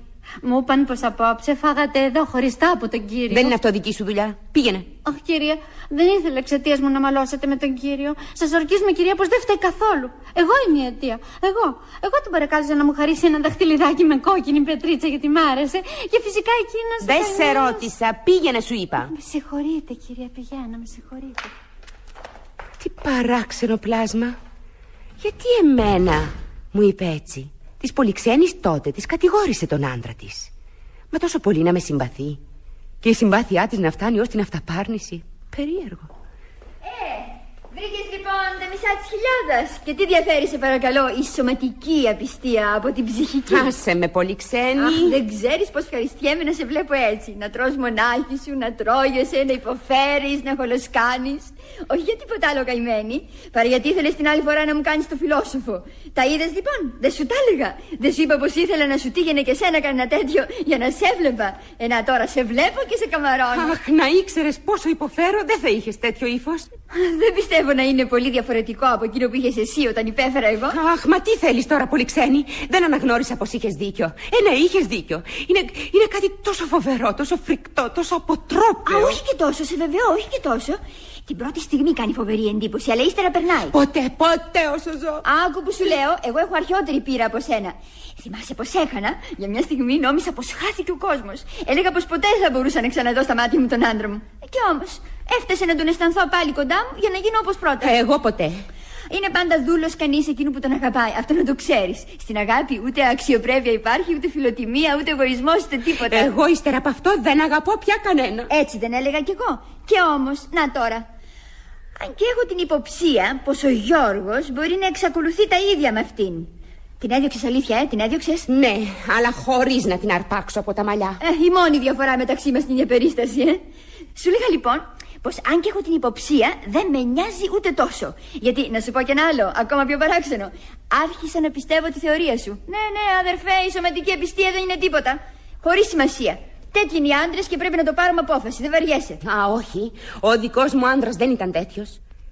Μου είπαν πως απόψε φάγατε εδώ χωριστά από τον κύριο. Δεν είναι αυτό δική σου δουλειά. Πήγαινε. Όχι, κυρία, δεν ήθελα εξαιτίας μου να μαλώσετε με τον κύριο. Σας ορκίζουμε, κυρία, πως δεν φταίει καθόλου. Εγώ είμαι η αιτία. Εγώ τον παρακάλεσα να μου χαρίσει ένα δαχτυλιδάκι με κόκκινη πετρίτσα γιατί μ' άρεσε. Και φυσικά εκείνος. Δεν σε ρώτησα. Πήγαινε, σου είπα. Με συγχωρείτε, κυρία, πηγαίνω, με συγχωρείτε. Τι παράξενο πλάσμα. Γιατί εμένα μου είπε έτσι? Της Πολυξένης τότε της κατηγόρησε τον άντρα της. Μα τόσο πολύ να με συμπαθεί. Και η συμπάθειά της να φτάνει ως την αυταπάρνηση. Περίεργο. Δεν Βρήκες λοιπόν τα μισά της χιλιάδας. Και τι διαφέρει, σε παρακαλώ, η σωματική απιστία από την ψυχική? Άσε με, Πολυξένη. Αχ, δεν ξέρεις πως ευχαριστιέμαι να σε βλέπω έτσι. Να τρως μονάχη σου, να τρώγεσαι, να υποφέρεις, να χολοσκάνεις. Όχι για τίποτα άλλο, καημένη. Παρά γιατί ήθελες την άλλη φορά να μου κάνεις το φιλόσοφο. Τα είδες λοιπόν, δεν σου τα έλεγα? Δεν σου είπα πως ήθελα να σου τύγαινε και σένα κανένα τέτοιο για να σε έβλεπα? Τώρα σε βλέπω και σε καμαρώνω. Αχ, να ήξερες πόσο υποφέρω, δεν θα είχες τέτοιο ύφος. Δεν πιστεύω να είναι πολύ διαφορετικό από εκείνο που είχες εσύ όταν υπέφερα εγώ. Αχ, μα τι θέλεις τώρα, Πολυξένη? Δεν αναγνώρισα πως είχες δίκιο. Ναι, είχες δίκιο. Είναι κάτι τόσο φοβερό, τόσο φρικτό, τόσο αποτρόπαιο. Α, όχι και τόσο, σε βεβαιώ, όχι και τόσο. Την πρώτη στιγμή κάνει φοβερή εντύπωση, αλλά ύστερα περνάει. Ποτέ όσο ζω. Άκου που σου λέω, εγώ έχω αρχαιότερη πείρα από σένα. Θυμάσαι πως έχανα? Για μια στιγμή νόμισα πως χάθηκε ο κόσμος. Έλεγα πως ποτέ δεν θα μπορούσα να ξαναδώ στα μάτια μου τον άντρα μου. Και όμως έφτασε να τον αισθανθώ πάλι κοντά μου για να γίνω όπως πρώτα. Εγώ ποτέ. Είναι πάντα δούλος κανείς εκείνου που τον αγαπάει. Αυτό να το ξέρεις. Στην αγάπη ούτε αξιοπρέπεια υπάρχει, ούτε φιλοτιμία, ούτε εγωισμός, ούτε τίποτα. Εγώ ύστερα από αυτό δεν αγαπώ πια κανένα. Έτσι δεν έλεγα κι εγώ. Και όμως, να τώρα. Αν και έχω την υποψία πως ο Γιώργος μπορεί να εξακολουθεί τα ίδια με αυτήν. Την έδιωξες αλήθεια, την έδιωξες? Ναι, αλλά χωρίς να την αρπάξω από τα μαλλιά. Η μόνη διαφορά μεταξύ μας είναι η περίσταση, Σου λέγα λοιπόν πως αν και έχω την υποψία δεν με νοιάζει ούτε τόσο. Γιατί, να σου πω και ένα άλλο, ακόμα πιο παράξενο. Άρχισα να πιστεύω τη θεωρία σου. Ναι, αδερφέ, η σωματική απιστία δεν είναι τίποτα. Χωρίς σημασία. Τέτοιοι είναι οι άντρες και πρέπει να το πάρουμε απόφαση, δεν βαριέσαι. Α, όχι. Ο δικός μου άντρας δεν ήταν τέτοιος.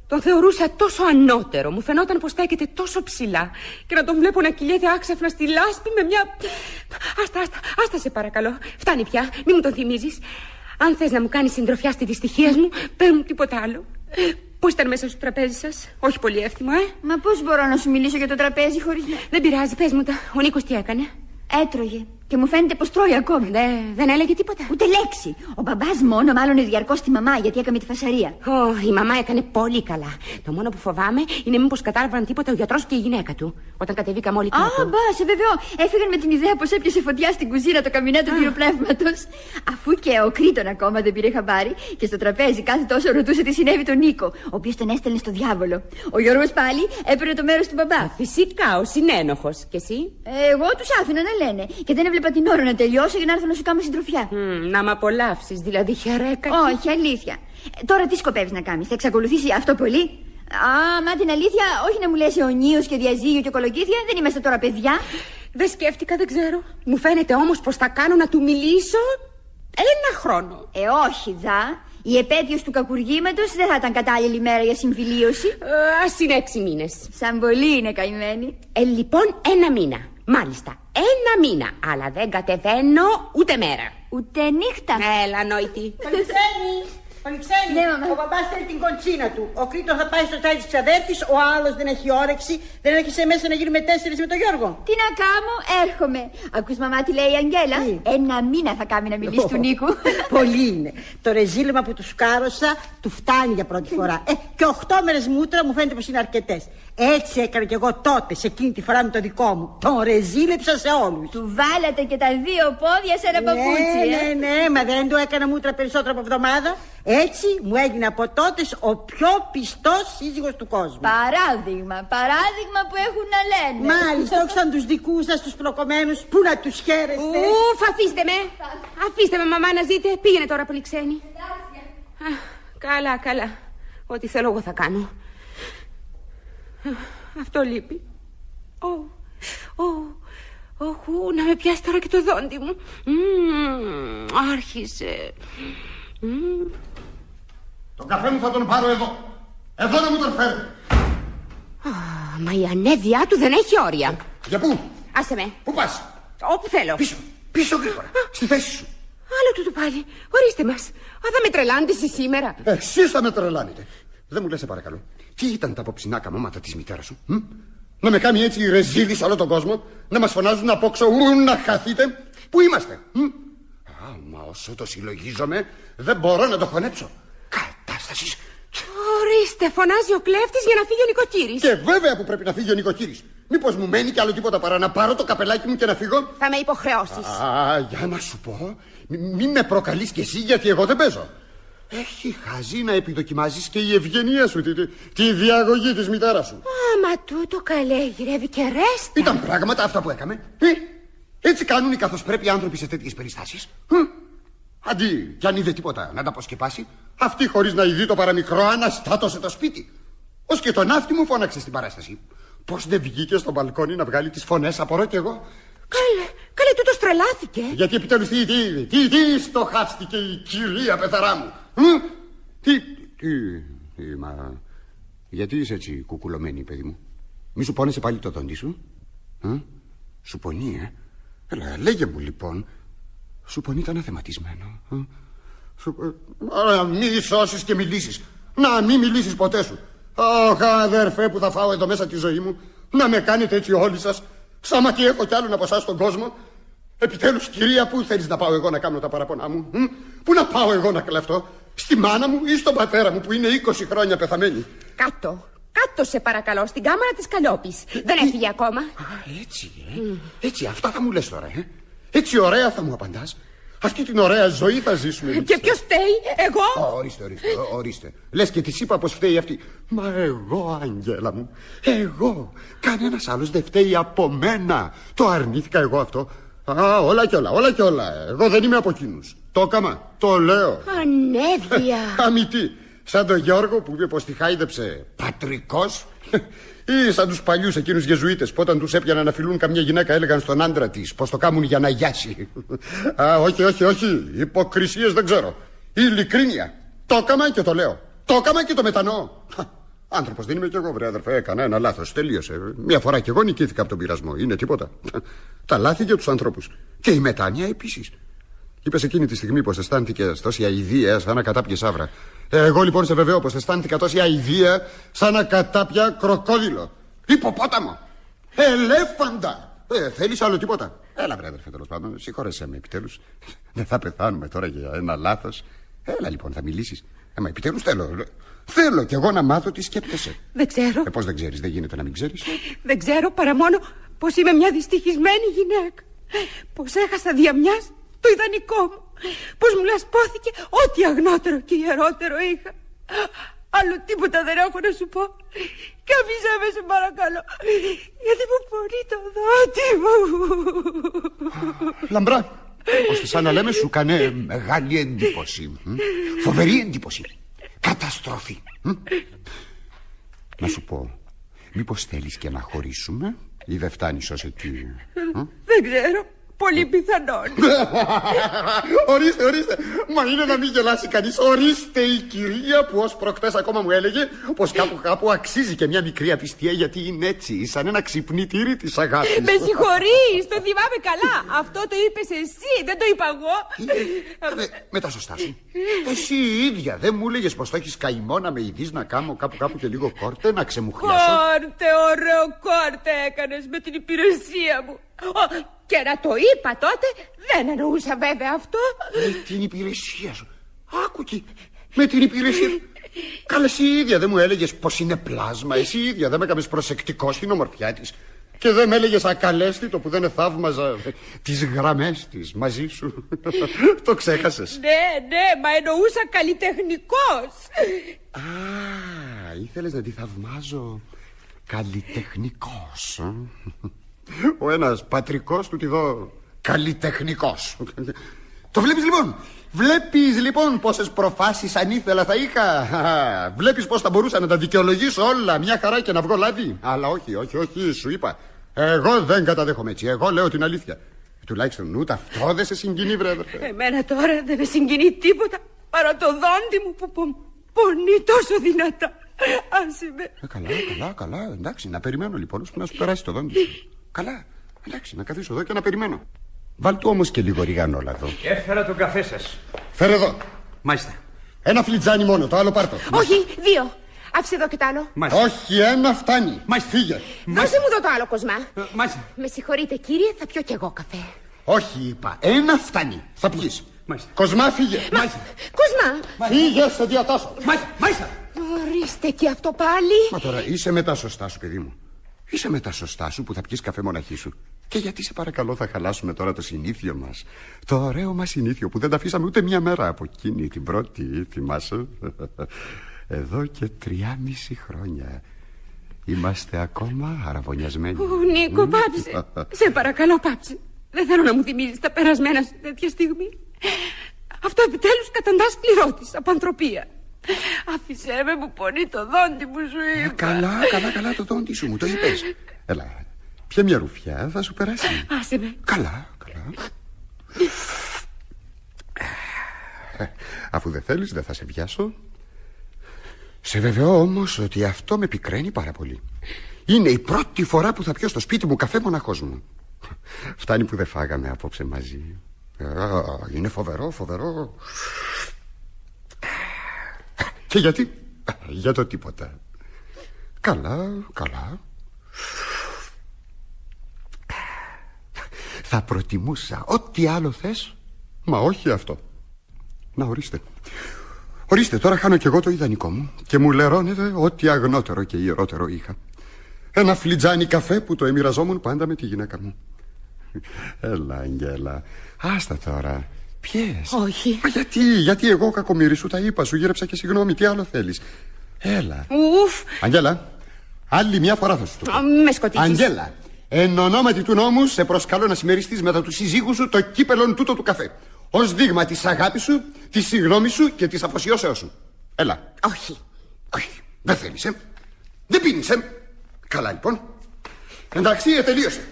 Τον θεωρούσα τόσο ανώτερο. Μου φαινόταν πως στέκεται τόσο ψηλά. Και να τον βλέπω να κυλιέται άξαφνα στη λάσπη με μια... Άστα σε παρακαλώ. Φτάνει πια, μη μου τον θυμίζεις. Αν θες να μου κάνεις συντροφιά στη δυστυχία μου, πες μου τίποτα άλλο. Πώς ήταν μέσα στο τραπέζι σας? Όχι πολύ εύθυμο, Μα πώς μπορώ να σου μιλήσω για το τραπέζι χωρίς... Δεν πειράζει, πες μου τα. Ο Νίκος τι έκανε? Έτρωγε. Και μου φαίνεται πως τρώει ακόμη. Δεν έλεγε τίποτα. Ούτε λέξη. Ο μπαμπάς μόνο μάλλον διαρκώς τη μαμά γιατί έκαμε τη φασαρία. Η μαμά έκανε πολύ καλά. Το μόνο που φοβάμαι είναι μήπως κατάλαβαν τίποτα ο γιατρός και η γυναίκα του όταν κατεβήκαμε όλοι κάτω. Σε βεβαιώ. Έφυγαν με την ιδέα πως έπιασε φωτιά στην κουζίνα το καμινέ του πυροπνεύματος. Αφού και ο Κρήτον ακόμα δεν πήρε χαμπάρι και στο τραπέζι κάθε τόσο ρωτούσε τι συνέβη τον Νίκο, ο οποίος τον έστελνε στο διάβολο. Ο Γιώργος πάλι έπαιρνε το μέρος του μπαμπά. Φυσικά, ο συνένοχος. Και εσύ? Εγώ τους άφηνα να λένε και δεν έβλεπα την ώρα να τελειώσω για να έρθω να σου κάνω συντροφιά. Να μ' απολαύσεις, δηλαδή χαιρέκα. Όχι, αλήθεια. Τώρα τι σκοπεύεις να κάνεις, θα εξακολουθήσει αυτό πολύ? Μα την αλήθεια, όχι να μου λες αιωνίως και διαζύγιο και κολοκύθια, δεν είμαστε τώρα παιδιά. Δεν σκέφτηκα, δεν ξέρω. Μου φαίνεται όμως πως θα κάνω να του μιλήσω 1 χρόνο. Όχι δα. Η επέτειος του κακουργήματος δεν θα ήταν κατάλληλη μέρα για συμφιλίωση. Ας είναι 6 μήνες. Σαν πολύ είναι καημένη. Λοιπόν 1 μήνα. Μάλιστα, 1 μήνα. Αλλά δεν κατεβαίνω ούτε μέρα. Ούτε νύχτα. Έλα, νόητη. Πολυξένη, ναι, μαμά. Ο μπαμπάς θέλει την κοντσίνα του. Ο Κρήτον θα πάει στο τσάι της ξαδέρφης. Ο άλλος δεν έχει όρεξη. Δεν έρχεσαι μέσα να γίνουμε 4 με τον Γιώργο. Τι να κάνω, έρχομαι. Ακούς μαμά τι λέει η Αγγέλα? 1 μήνα θα κάνει να μιλήσει του Νίκου. Πολύ είναι. Το ρεζίλεμα που του σκάρωσα του φτάνει για πρώτη φορά. Και 8 μέρες μούτρα μου φαίνεται πως είναι αρκετές. Έτσι έκανα κι εγώ τότε, σε εκείνη τη φορά με το δικό μου. Τον ρεζίλεψα σε όλους. Του βάλατε και τα 2 πόδια σε ένα παπούτσι. Ναι, μα δεν του έκανα μούτρα περισσότερο από εβδομάδα. Έτσι μου έγινε από τότε ο πιο πιστός σύζυγος του κόσμου. Παράδειγμα που έχουν να λένε. Μάλιστα, όχι σαν τους δικούς σας, τους προκομμένους, που να τους χαίρεστε. Αφήστε με. Αφήστε με, μαμά, να ζείτε. Πήγαινε τώρα, Πολυξένη. Καλά. Ό,τι θέλω εγώ θα κάνω. Αυτό λείπει. Να με πιάσει τώρα και το δόντι μου. Άρχισε. Τον καφέ μου θα τον πάρω εδώ. Εδώ να μου τον φέρει. Μα η ανέδειά του δεν έχει όρια. Για πού? Άσε με. Πού πας? Όπου θέλω. Πίσω γρήγορα. Στη θέση σου. Άλλο του πάλι. Ορίστε μας. Θα με τρελάνετε εσείς σήμερα. Εσείς θα με τρελάνετε. Δεν μου λες, σε παρακαλώ, τι ήταν τα απόψινά καμώματα της μητέρας σου? Να με κάνει έτσι ρεζίλη σε όλο τον κόσμο? Να μας φωνάζουν από έξω να χαθείτε? Πού είμαστε? Μα όσο το συλλογίζομαι δεν μπορώ να το χωνέψω. Κατάσταση. Ορίστε, φωνάζει ο κλέφτης για να φύγει ο νοικοκύρης. Και βέβαια που πρέπει να φύγει ο νοικοκύρης. Μήπως μου μένει κι άλλο τίποτα παρά να πάρω το καπελάκι μου και να φύγω? Θα με υποχρεώσεις. Για να σου πω, μη με προκαλείς κι εσύ, γιατί εγώ δεν παίζω. Έχει χαζεί να επιδοκιμάζεις και η ευγενία σου, τη διαγωγή της μητέρας σου. Μα τούτο καλέ γυρεύει και ρέστα. Ήταν πράγματα αυτά που έκαμε. Έτσι κάνουν καθώς πρέπει οι άνθρωποι σε τέτοιες περιστάσεις. Αντί κι αν είδε τίποτα να τα αποσκεπάσει, αυτή χωρίς να ειδεί το παραμικρό αναστάτωσε το σπίτι. Ως και τον ναύτη μου φώναξε στην παράσταση. Πώς δεν βγήκε στο μπαλκόνι να βγάλει τις φωνές, απορώ κι εγώ. Καλέ, τούτος τρελάθηκε. Γιατί επιτέλους τι στοχάστηκε η κυρία πεθαρά μου. Μα γιατί είσαι έτσι κουκουλωμένη, παιδί μου? Μη σου πόνεσε πάλι το δόντι σου? Σου πονεί, Έλα, λέγε μου λοιπόν. Σου πονεί το αναθεματισμένο? Να μη σώσεις και μιλήσεις. Να μη μιλήσεις ποτέ σου. Αχ, αδερφέ, που θα φάω εδώ μέσα τη ζωή μου. Να με κάνετε έτσι όλοι σας. Σαν τι έχω κι άλλον από εσάς στον κόσμο. Επιτέλους, κυρία, πού θέλεις να πάω εγώ να κάνω τα παραπονά μου? Πού να πάω εγώ να κλαφτώ? Στη μάνα μου ή στον πατέρα μου που είναι 20 χρόνια πεθαμένοι? Κάτω σε παρακαλώ, στην κάμαρα της Καλλιόπης. Δεν έφυγε ακόμα. Έτσι, έτσι, αυτά θα μου λες τώρα, Έτσι ωραία θα μου απαντάς? Αυτή την ωραία ζωή θα ζήσουμε. Και ποιος φταίει, εγώ? Ορίστε. Λες και της είπα πως φταίει αυτή. Μα εγώ, Αγγέλα μου, εγώ. Κανένας άλλος δεν φταίει από μένα. Το αρνήθηκα εγώ αυτό. Όλα κι όλα. Εγώ δεν είμαι από εκείνους. Το έκαμα, το λέω. Ανέβεια. Αμητή. Σαν τον Γιώργο που είπε πως τη χάιδεψε πατρικός. Ή σαν τους παλιούς εκείνους γεζουίτες που όταν τους έπιαναν να φιλούν καμιά γυναίκα έλεγαν στον άντρα της πως το κάμουν για να γιάσει. Όχι. Υποκρισίες δεν ξέρω. Ειλικρίνεια. Το έκαμα και το λέω. Το έκαμα και το μετανοώ. Άνθρωπος δεν είμαι κι εγώ, βρε αδερφέ. Έκανα ένα λάθος. Τελείωσε. Μια φορά κι εγώ νικήθηκα από τον πειρασμό. Είναι τίποτα. Τα λάθη για τους ανθρώπους. Και η μετάνοια επίσης. Είπες εκείνη τη στιγμή πως αισθάνθηκες τόση αηδία σαν να κατάπιες σαύρα. Εγώ λοιπόν σε βεβαιώ πως αισθάνθηκα τόση αηδία σαν να κατάπια κροκόδιλο. Υποπόταμο. Ελέφαντα. Θέλεις άλλο τίποτα? Έλα βρε αδερφέ, τέλος πάντων. Συγχώρεσέ με επιτέλους. Δεν θα πεθάνουμε τώρα για ένα λάθος. Έλα λοιπόν, θα μιλήσεις? Μα επιτέλους θέλω κι εγώ να μάθω τι σκέπτεσαι. Δεν ξέρω. Πώς δεν ξέρεις? Δεν γίνεται να μην ξέρεις. Δεν ξέρω παρά μόνο πως είμαι μια δυστυχισμένη γυναίκα. Πως έχασα δια μιας το ιδανικό μου. Πως μου λασπώθηκε ό,τι αγνότερο και ιερότερο είχα. Άλλο τίποτα δεν έχω να σου πω. Και αφήσα με σε παρακαλώ, γιατί μου πονεί το δότη μου. Λαμπρά, ώστε σαν να λέμε σου κάνε μεγάλη εντύπωση. Φοβερή εντύπωση. Καταστροφή. Να σου πω, μήπως θέλεις και να χωρίσουμε ή δεν φτάνεις ως εκεί? Δεν ξέρω. Πολύ πιθανόν. Ορίστε. Μα είναι να μην γελάσει κανείς. Ορίστε η κυρία που ως προχτές ακόμα μου έλεγε πως κάπου αξίζει και μια μικρή απιστία, γιατί είναι έτσι, σαν ένα ξυπνητήρι της αγάπης. Με συγχωρείς, το θυμάμαι καλά. Αυτό το είπες εσύ, δεν το είπα εγώ. Με τα σωστά σου. Εσύ η ίδια δεν μου έλεγες πως το έχεις καημό να με ειδείς να κάνω κάπου και λίγο κόρτε, να ξεμουχλιάσω? Ωραίο κόρτε έκανες με την υπηρεσία μου. Και να το είπα τότε, δεν εννοούσα βέβαια αυτό. Με την υπηρεσία σου. Άκου εκεί, με την υπηρεσία σου. Καλά, εσύ η ίδια δεν μου έλεγες πως είναι πλάσμα? Εσύ η ίδια δεν με έκαμες προσεκτικό στην ομορφιά της? Και δεν με έλεγες ακαλέστητο που δεν θαύμαζα τις γραμμές της μαζί σου? Το ξέχασες? Ναι, μα εννοούσα καλλιτεχνικός. Ήθελες να τη θαυμάζω καλλιτεχνικός? Ο ένας πατρικός του τη δω καλλιτεχνικός. Το βλέπεις λοιπόν? Βλέπεις λοιπόν πόσες προφάσεις αν ήθελα θα είχα? Βλέπεις πως θα μπορούσα να τα δικαιολογήσω όλα μια χαρά και να βγω λάδι? Αλλά όχι, σου είπα, εγώ δεν καταδέχομαι έτσι. Εγώ λέω την αλήθεια. Τουλάχιστον ούτε αυτό δεν σε συγκινεί, βρε αδερφέ? Εμένα τώρα δεν με συγκινεί τίποτα παρά το δόντι μου που πονεί τόσο δυνατά. Άσε με. Καλά, εντάξει, να περιμένω λοιπόν ώσπου να σου περάσει το δόντι σου. Καλά, εντάξει, να καθίσω εδώ και να περιμένω. Βάλ' του όμως και λίγο ριγανόλα εδώ. Έφερα τον καφέ σας. Φέρε εδώ. Μάλιστα. Ένα φλιτζάνι μόνο, το άλλο πάρτο. Όχι, δύο. Άφησε εδώ και το άλλο. Μάλιστα. Όχι, ένα φτάνει. Μάλιστα. Φύγε. Δώσε μου εδώ το άλλο, Κοσμά. Μάλιστα. Με συγχωρείτε κύριε, θα πιω κι εγώ καφέ. Όχι, είπα, ένα φτάνει. Θα πιείς. Μάλιστα. Κοσμά, φύγε. Μάλιστα. Κοσμά. Φύγε, σε διατάσσω. Μάλιστα. Ορίστε και αυτό πάλι. Μα τώρα είσαι με τα σωστά σου, παιδί μου. Είσαι με τα σωστά σου που θα πιείς καφέ μοναχή σου. Και γιατί σε παρακαλώ θα χαλάσουμε τώρα το συνήθιο μας? Το ωραίο μας συνήθιο που δεν τα αφήσαμε ούτε μια μέρα από εκείνη την πρώτη, θυμάσαι? Εδώ και 3,5 χρόνια είμαστε ακόμα αραβωνιασμένοι. Νίκο, πάψε. Σε παρακαλώ, πάψε. Δεν θέλω να μου θυμίζεις τα περασμένα σε τέτοια στιγμή. Αυτό επιτέλους καταντάς πληρώτης από ανθρωπία. Άφησέ με που πονεί το δόντι μου, σου είπα. Καλά το δόντι σου, μου το είπες. Έλα, πια μια ρουφιά θα σου περάσει. Άσε με. Καλά. Αφού δεν θέλεις δεν θα σε βιάσω. Σε βεβαιώ όμως ότι αυτό με πικραίνει πάρα πολύ. Είναι η πρώτη φορά που θα πιω στο σπίτι μου καφέ μοναχός μου. Φτάνει που δεν φάγαμε απόψε μαζί. Είναι φοβερό. Και γιατί? Για το τίποτα. Καλά. Θα προτιμούσα ό,τι άλλο θες, μα όχι αυτό. Να ορίστε, τώρα χάνω κι εγώ το ιδανικό μου και μου λερώνεται ό,τι αγνότερο και ιερότερο είχα. Ένα φλιτζάνι καφέ που το εμοιραζόμουν πάντα με τη γυναίκα μου. Έλα, Αγγέλα, άστα τώρα. Πιες? Όχι. Μα γιατί εγώ κακομοίρη σου τα είπα, σου γύρεψα και συγγνώμη, τι άλλο θέλεις? Έλα. Ουφ. Αγγέλα, άλλη μια φορά θα σου το πω. Με σκοτήσεις. Αγγέλα, εν ονόματι του νόμου σε προσκαλώ να συμμεριστείς μετά του συζύγου σου το κύπελον τούτο του καφέ, ως δείγμα της αγάπης σου, της συγγνώμης σου και της αφοσιώσεως σου. Έλα. Όχι. Δεν θέλεις, δεν πίνεις, Καλά λοιπόν. Εντάξει, τελείωσε.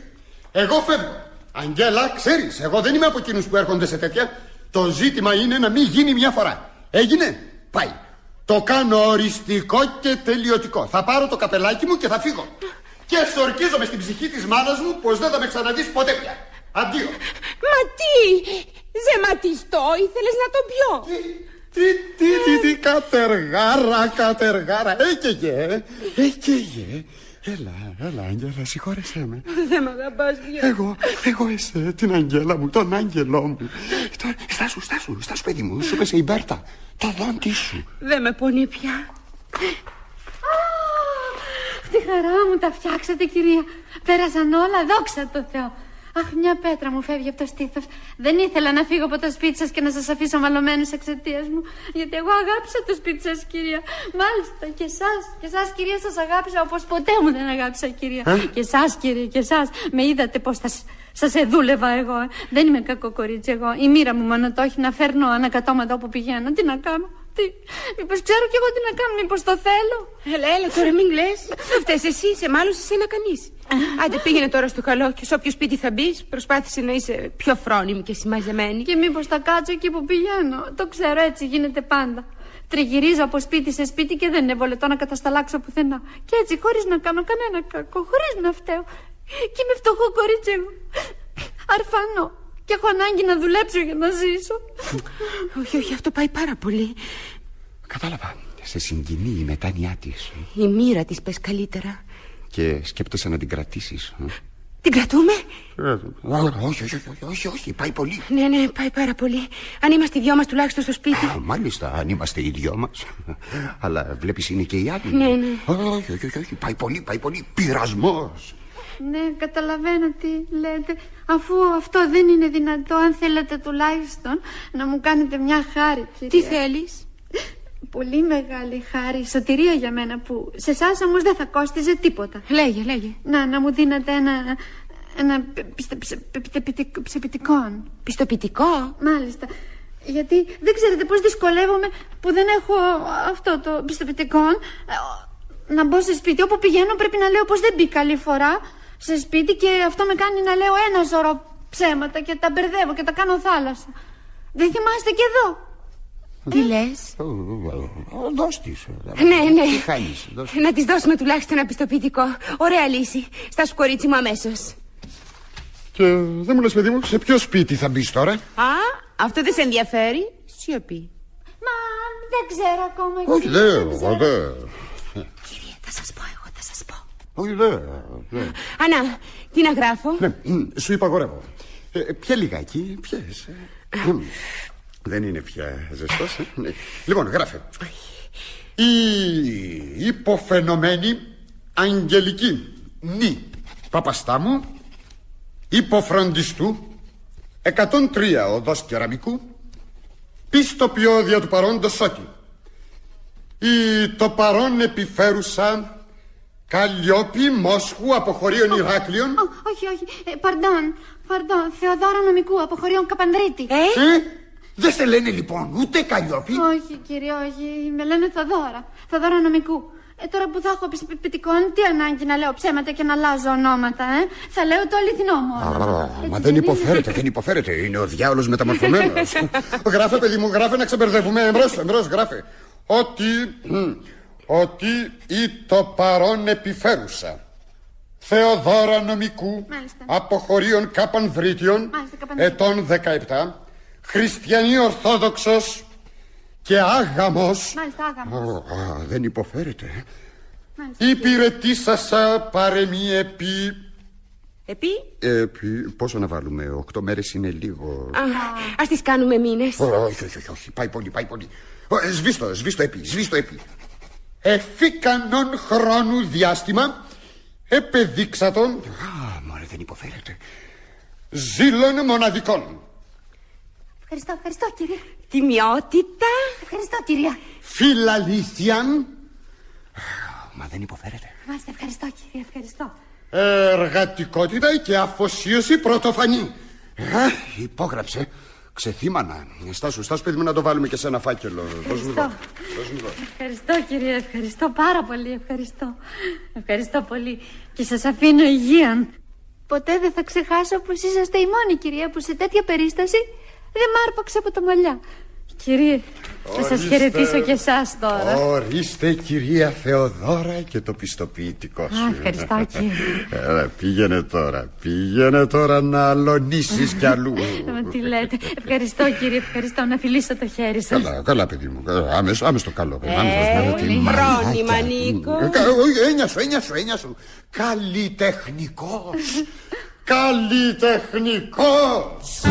Εγώ φεύγω. Αγγέλα, ξέρεις, εγώ δεν είμαι από εκείνους που έρχονται σε τέτοια. Το ζήτημα είναι να μην γίνει μια φορά. Έγινε? Πάει. Το κάνω οριστικό και τελειωτικό. Θα πάρω το καπελάκι μου και θα φύγω. Και σορκίζομαι στην ψυχή της μάνας μου πως δεν θα με ξαναδείς ποτέ πια. Αντίο. Μα τι, ζεματιστό ήθελες να το πιω? Τι, κατεργάρα. Έκαιγε. Έλα, Αγγέλα, συγχώρεσέ με. Δεν μ' αγαπάς πια. Εγώ εσέ, την Αγγέλα μου, τον άγγελό μου. Τώρα, στάσου, παιδί μου, σου πέσε η Μπέρτα. Το δόντι σου. Δεν με πονεί πια. Τη χαρά μου τα φτιάξατε, κυρία. Πέρασαν όλα, δόξα τω Θεώ. Αχ, μια πέτρα μου φεύγει από το στήθος. Δεν ήθελα να φύγω από το σπίτι σας και να σας αφήσω μαλωμένους εξαιτίας μου. Γιατί εγώ αγάπησα το σπίτι σας, κυρία. Μάλιστα, και εσάς, κυρία, σας αγάπησα όπως ποτέ μου δεν αγάπησα, κυρία. Και εσάς, κύριε, και εσάς. Με είδατε πως σας εδούλευα εγώ. Δεν είμαι κακό κορίτσι εγώ. Η μοίρα μου μόνο το έχει να φέρνω ανακατώματα όπου πηγαίνω. Τι να κάνω? Μήπως ξέρω κι εγώ τι να κάνω, μήπως το θέλω. Έλα, τώρα μην κλαις. Φταίς εσύ, σε μάλωσε εσένα κανείς. Άντε πήγαινε τώρα στο καλό και σε όποιο σπίτι θα μπεις, προσπάθησε να είσαι πιο φρόνιμη και συμμαζεμένη. Και μήπως θα κάτσω εκεί που πηγαίνω? Το ξέρω, έτσι γίνεται πάντα. Τριγυρίζω από σπίτι σε σπίτι και δεν είναι βολετό να κατασταλάξω πουθενά. Και έτσι χωρίς να κάνω κανένα κακό, χωρίς να φταίω. Και είμαι φτωχό κορίτσι εγώ. Αρφανό. Και έχω ανάγκη να δουλέψω για να ζήσω. Όχι, αυτό πάει πάρα πολύ. Κατάλαβα. Σε συγκινεί η μετάνοιά της. Η μοίρα της πες καλύτερα. Και σκέπτεσαι να την κρατήσεις. Την κρατούμε? Όχι, πάει πολύ. Ναι, πάει πάρα πολύ. Αν είμαστε οι δυο μας τουλάχιστον στο σπίτι. Μάλιστα, αν είμαστε οι δυο μας. Αλλά βλέπεις είναι και οι άλλοι. Ναι. Όχι, πάει πολύ. Πειρασμός. Ναι, καταλαβαίνω τι λέτε. Αφού αυτό δεν είναι δυνατό, αν θέλετε τουλάχιστον να μου κάνετε μια χάρη, κυρία. Τι θέλεις? Πολύ μεγάλη χάρη, σωτηρία για μένα, που σε εσάς όμως δεν θα κόστιζε τίποτα. Λέγε. Να μου δίνετε ένα πιστοποιητικό. Μάλιστα. Γιατί δεν ξέρετε πως δυσκολεύομαι που δεν έχω αυτό το πιστοποιητικό. Να μπω σε σπίτι, όπου πηγαίνω πρέπει να λέω πως δεν μπήκα καλή φορά σε σπίτι, και αυτό με κάνει να λέω ένα σωρό ψέματα και τα μπερδεύω και τα κάνω θάλασσα. Δεν θυμάστε και εδώ? Τι λες? Δώσ' της. Ναι. Τι χάνεις? Να της δώσουμε τουλάχιστον ένα πιστοποιητικό. Ωραία λύση. Στάσου κορίτσι μου αμέσως. Και δεν μου λες, παιδί μου, σε ποιο σπίτι θα μπεις τώρα? Αυτό δεν σε ενδιαφέρει? Σιωπή. Μα δεν ξέρω ακόμα. Όχι, δεν. Κύριε, θα σας πω. Όχι, δεν. Ανά, τι να γράφω? Ναι, σου υπαγορεύω. Πια λιγάκι, πιες. Δεν είναι πια ζεστός. Λοιπόν, γράφε. Η υποφαινομένη Αγγελική Νη Παπαστάμου υποφροντιστού, 103 οδός Κεραμικού, πιστοποιώ δια του παρόντος ότι το παρόν επιφέρουσα Καλλιόπη Μόσχου από χωρίων Ηράκλειων. Όχι, παρντών, Θεοδόρα Νομικού από χωρίων Καπανδρίτη. Δεν σε λένε λοιπόν ούτε Καλλιόπη? Όχι κύριε, όχι, με λένε Θεοδόρα Νομικού. Τώρα που θα έχω πιστοποιητικών, τι ανάγκη να λέω ψέματα και να αλλάζω ονόματα, θα λέω το αληθινό μόνο. Μα δεν υποφέρετε, είναι ο διάολος μεταμορφωμένος. Γράφε παιδί μου, γράφε να ξεμπερδεύουμε. Εμπρός, γράφε. Ότι ή το παρόν επιφέρουσα Θεοδόρα Νομικού, μάλιστα, από χωρίων Καπανδρίτιων, ετών 17, χριστιανή Ορθόδοξος και άγαμος. Μάλιστα, άγαμος. Δεν υποφέρετε. Υπηρετήσασα παρεμή επί... πόσο να βάλουμε, 8 μέρες είναι λίγο. Ας τις κάνουμε μήνες. Όχι, πάει πολύ. Σβήστο επί. Εφήκανον χρόνου διάστημα επεδείξατον. Μωρέ, δεν υποφέρετε. Ζήλων μοναδικών. Ευχαριστώ κύριε. Τιμιότητα. Ευχαριστώ κυρία. Φιλαλήθιαν. Μα δεν υποφέρετε. Μάλιστα, ευχαριστώ κύριε, ευχαριστώ. Εργατικότητα και αφοσίωση πρωτοφανή. Υπόγραψε. Ξεθύμανα. Στάσου παιδί μου, να το βάλουμε και σε ένα φάκελο. Ευχαριστώ κύριε, ευχαριστώ πάρα πολύ, ευχαριστώ πολύ. Και σας αφήνω υγείαν. Ποτέ δεν θα ξεχάσω πως είσαστε η μόνη κυρία που σε τέτοια περίσταση δεν μ' άρπαξε από τα μαλλιά. Κύριε, θα σας χαιρετήσω και εσάς τώρα. Ορίστε κυρία Θεοδόρα και το πιστοποιητικό σου. Ευχαριστώ κύριε. Πήγαινε τώρα να αλωνίσεις κι αλλού. Τι λέτε. Ευχαριστώ κύριε, ευχαριστώ, να φιλήσω το χέρι σας. Καλά παιδί μου, άμεσα το καλό. Φρόνημα Νίκο. Έννοια σου. Καλλιτεχνικός.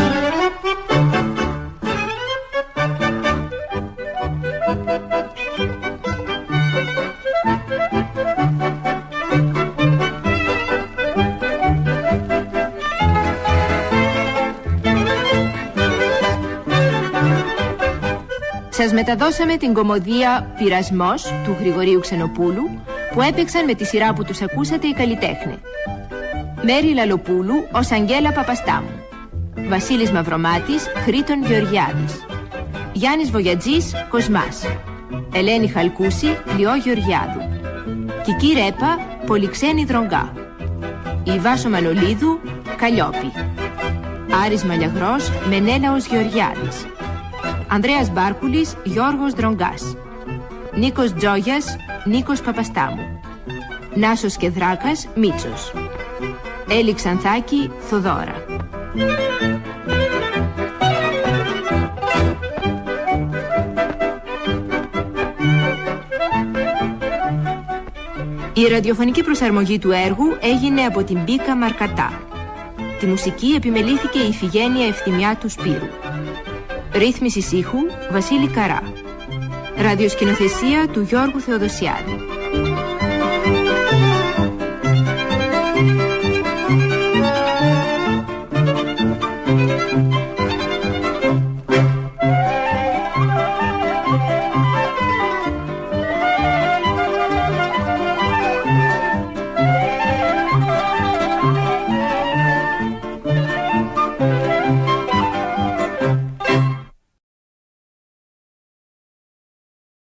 Σας μεταδώσαμε την κωμωδία «Πειρασμός» του Γρηγορίου Ξενοπούλου, που έπαιξαν με τη σειρά που τους ακούσατε οι καλλιτέχνες. Μέρη Λαλοπούλου ως Αγγέλα Παπαστάμου, Βασίλης Μαυρομάτης, Χρήτον Γεωργιάδης, Γιάννης Βογιατζής, Κοσμάς, Ελένη Χαλκούση, Λιώ Γεωργιάδου, Κική Ρέπα, Πολυξένη Δρογκά, Ιβάσο Μανολίδου, Καλλιόπη, Άρης Μαλιαγρός, Μενέλαος Γεωργιάδης, Ανδρέας Μπάρκουλης, Γιώργος Δρογκάς, Νίκος Τζόγιας, Νίκος Παπαστάμου, Νάσος Κεδράκας, Μίτσος, Έλλη Ξανθάκη, Θοδόρα. Η ραδιοφωνική προσαρμογή του έργου έγινε από την Μπίκα Μαρκατά. Τη μουσική επιμελήθηκε η Ιφηγένεια Ευθυμιάτου Σπύρου. Ρύθμιση ήχου Βασίλη Καρά. Ραδιοσκηνοθεσία του Γιώργου Θεοδοσιάδη.